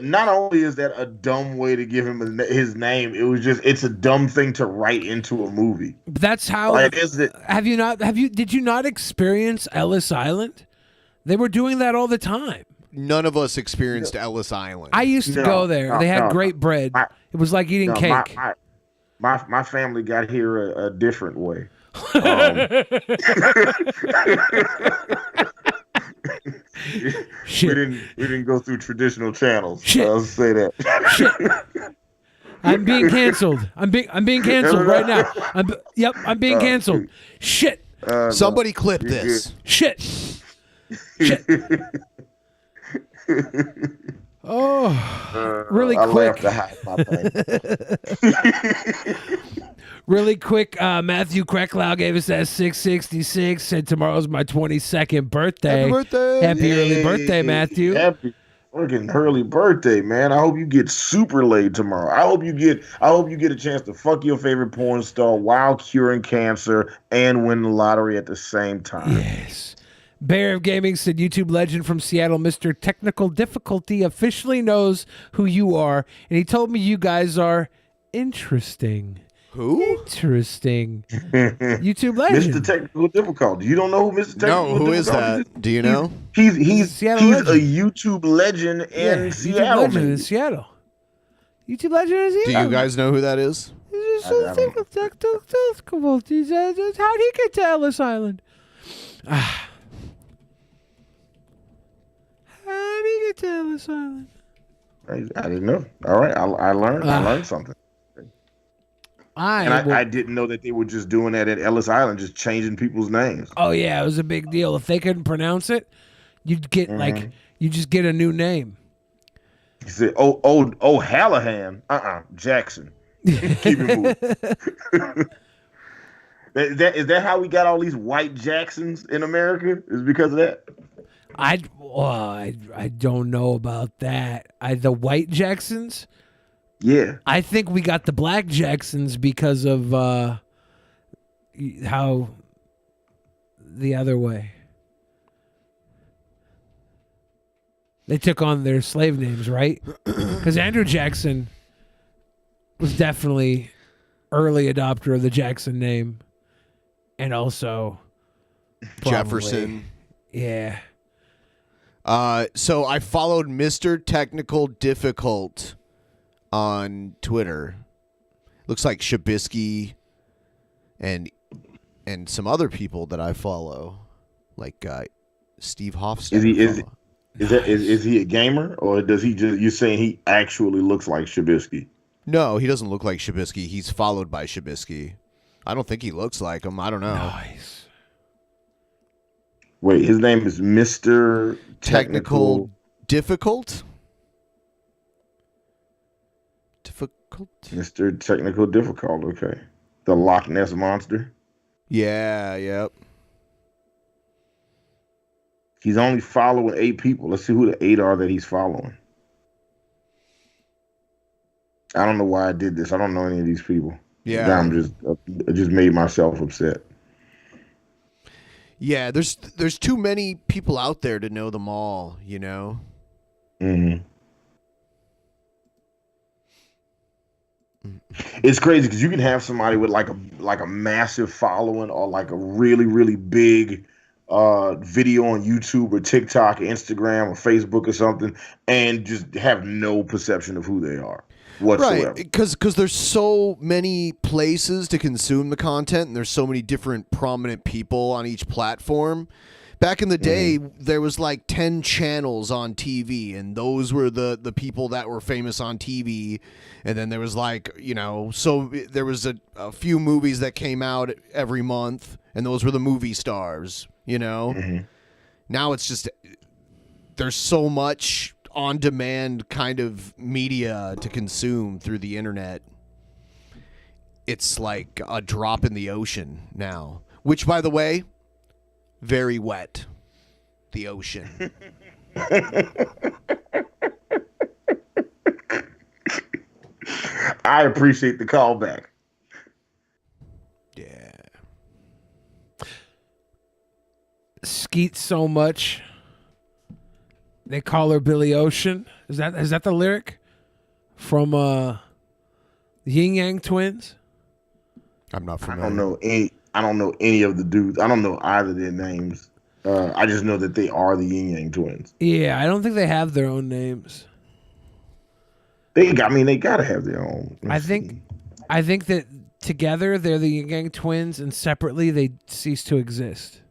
Not only is that a dumb way to give him his name, it's a dumb thing to write into a movie. But that's how. Did you not experience Ellis Island? They were doing that all the time. None of us experienced Ellis Island. I used to go there. They had great bread. It was like eating cake. My family got here a different way. We didn't go through traditional channels. I'll say that. Shit. I'm being canceled. I'm being canceled right now. I'm being canceled. Shit. Somebody clip this. Shit. Oh, really quick. Really quick, Matthew Krecklau gave us that 666, said tomorrow's my 22nd birthday. Happy birthday. Happy early birthday, Matthew. Happy fucking early birthday, man. I hope you get super laid tomorrow. I hope you get a chance to fuck your favorite porn star while curing cancer and win the lottery at the same time. Yes. Bear of Gaming said YouTube legend from Seattle, Mr. Technical Difficulty, officially knows who you are, and he told me you guys are interesting. Who? Interesting. YouTube legend. Mr. Technical Difficulty. You don't know who Mr. Technical Difficulty is? No, who is that? Do you know? He's a legend. YouTube legend in Seattle. YouTube legend in Seattle. YouTube legend in Seattle. Do you guys know who that is? How'd he get to Ellis Island? How'd he get to Ellis Island? I didn't know. All right, I learned something. I didn't know that they were just doing that at Ellis Island, just changing people's names. Oh yeah, it was a big deal. If they couldn't pronounce it, you'd get you just get a new name. You said, oh, Hallahan. Jackson. Keep it moving. Is that how we got all these white Jacksons in America? Is because of that? I don't know about that. The white Jacksons. Yeah. I think we got the black Jacksons because of how the other way. They took on their slave names, right? Because Andrew Jackson was definitely early adopter of the Jackson name, and also probably, Jefferson. Yeah. So I followed Mr. Technical Difficult on Twitter. Looks like Shabisky and some other people that I follow, like Steve Hofstadter. Is he a gamer, or does he just? You're saying he actually looks like Shabisky? No, he doesn't look like Shabisky. He's followed by Shabisky. I don't think he looks like him. I don't know. Nice. Wait, his name is Mr. Technical Difficult? Mr. Technical Difficult, okay. The Loch Ness Monster? Yeah, yep. He's only following 8 people. Let's see who the 8 are that he's following. I don't know why I did this. I don't know any of these people. Yeah. I just made myself upset. Yeah, there's too many people out there to know them all, you know? Mm-hmm. It's crazy because you can have somebody with like a massive following or like a really, really big video on YouTube or TikTok or Instagram or Facebook or something, and just have no perception of who they are whatsoever. Right, because there's so many places to consume the content, and there's so many different prominent people on each platform. Back in the day, there was like 10 channels on TV, and those were the people that were famous on TV. And then there was like, you know, so there was a few movies that came out every month, and those were the movie stars, you know? Now it's just, there's so much on-demand kind of media to consume through the internet. It's like a drop in the ocean now, which, by the way, very wet. The ocean. I appreciate the callback. Yeah. Skeet so much. They call her Billy Ocean. Is that the lyric from the Yin Yang Twins? I'm not familiar. I don't know any of the dudes. I don't know either of their names. I just know that they are the Yin Yang Twins. Yeah, I don't think they have their own names. They gotta have their own. I think that together they're the Yin Yang Twins, and separately they cease to exist.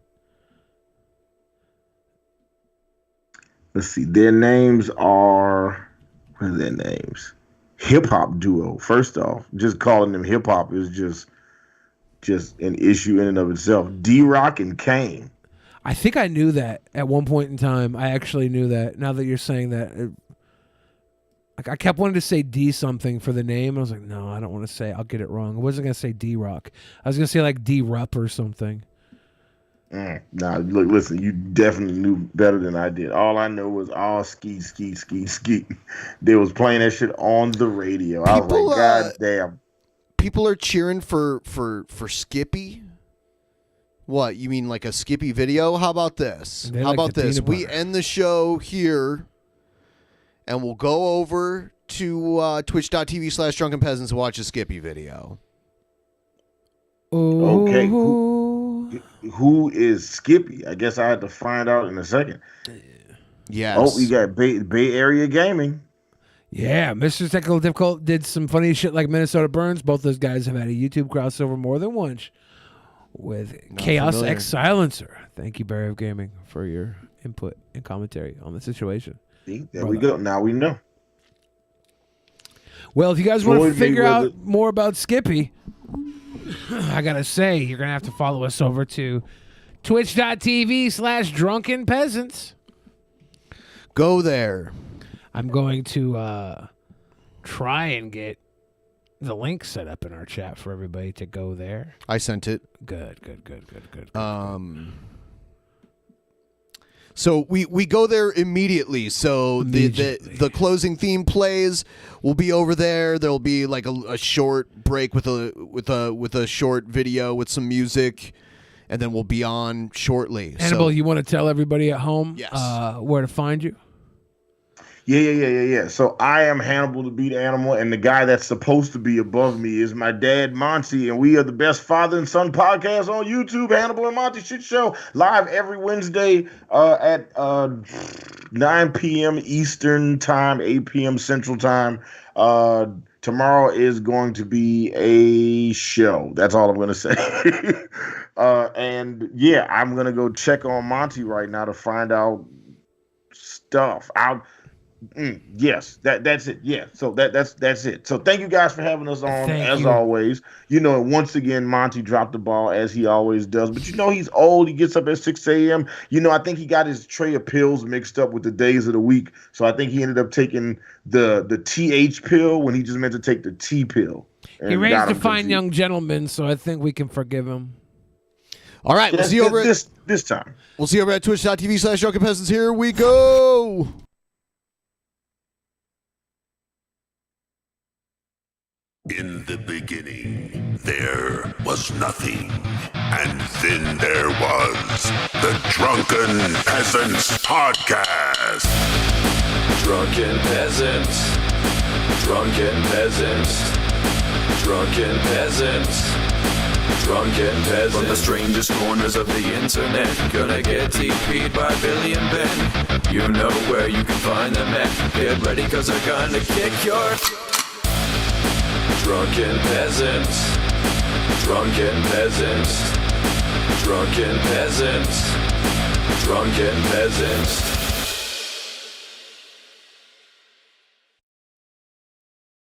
Let's see. Their names are, what are their names? Hip hop duo. First off, just calling them hip hop is just an issue in and of itself. D-Rock and Kane. I think I knew that at one point in time. I actually knew that. Now that you're saying that, I kept wanting to say D something for the name. I was like, no, I don't want to say. I'll get it wrong. I wasn't gonna say D-Rock. I was gonna say like D-Rupp or something. Nah, look, listen. You definitely knew better than I did. All I know was all ski. They was playing that shit on the radio. I was like, God damn. People are cheering for Skippy. What, you mean like a Skippy video? How about this? They How like about the this? peanut We butter. end the show here, and we'll go over to twitch.tv/drunkenpeasants and watch a Skippy video. Okay, who is Skippy? I guess I had to find out in a second. Yes. Oh, we got Bay Area Gaming. Yeah, Mr. Technical Difficult did some funny shit like Minnesota Burns. Both those guys have had a YouTube crossover more than once with Chaos familiar. X Silencer. Thank you, Barry of Gaming, for your input and commentary on the situation. See, there we go. Now we know. Well, if you guys want to Floyd figure Mayweather- out more about Skippy, I gotta say, you're gonna have to follow us over to twitch.tv/drunkenpeasants. Go there. I'm going to try and get the link set up in our chat for everybody to go there. I sent it. Good. So we go there immediately. So the closing theme plays. We'll be over there. There'll be like a short break with a short video with some music, and then we'll be on shortly. Hannibal, you want to tell everybody at home Yes. where to find you? Yeah. So I am Hannibal the Beat Animal, and the guy that's supposed to be above me is my dad, Monty, and we are the best father and son podcast on YouTube, Hannibal and Monty Shit Show, live every Wednesday at 9 p.m. Eastern Time, 8 p.m. Central Time. Tomorrow is going to be a show. That's all I'm going to say. And yeah, I'm going to go check on Monty right now to find out stuff. Yes, that's it. Yeah, so that's it. So thank you guys for having us on always. Once again, Monty dropped the ball as he always does. But he's old. He gets up at 6 a.m. I think he got his tray of pills mixed up with the days of the week. So I think he ended up taking the TH pill when he just meant to take the T pill. He raised a fine young gentleman, so I think we can forgive him. All right, we'll see you over this time. We'll see you over at twitch.tv/Drunken Peasants. Here we go. In the beginning, there was nothing, and then there was the Drunken Peasants Podcast. Drunken Peasants, Drunken Peasants, Drunken Peasants, Drunken Peasants. From the strangest corners of the internet, gonna get TP'd by Billy and Ben. You know where you can find them at. Get ready, cause they're gonna kick your... Drunken Peasants, Drunken Peasants, Drunken Peasants, Drunken Peasants.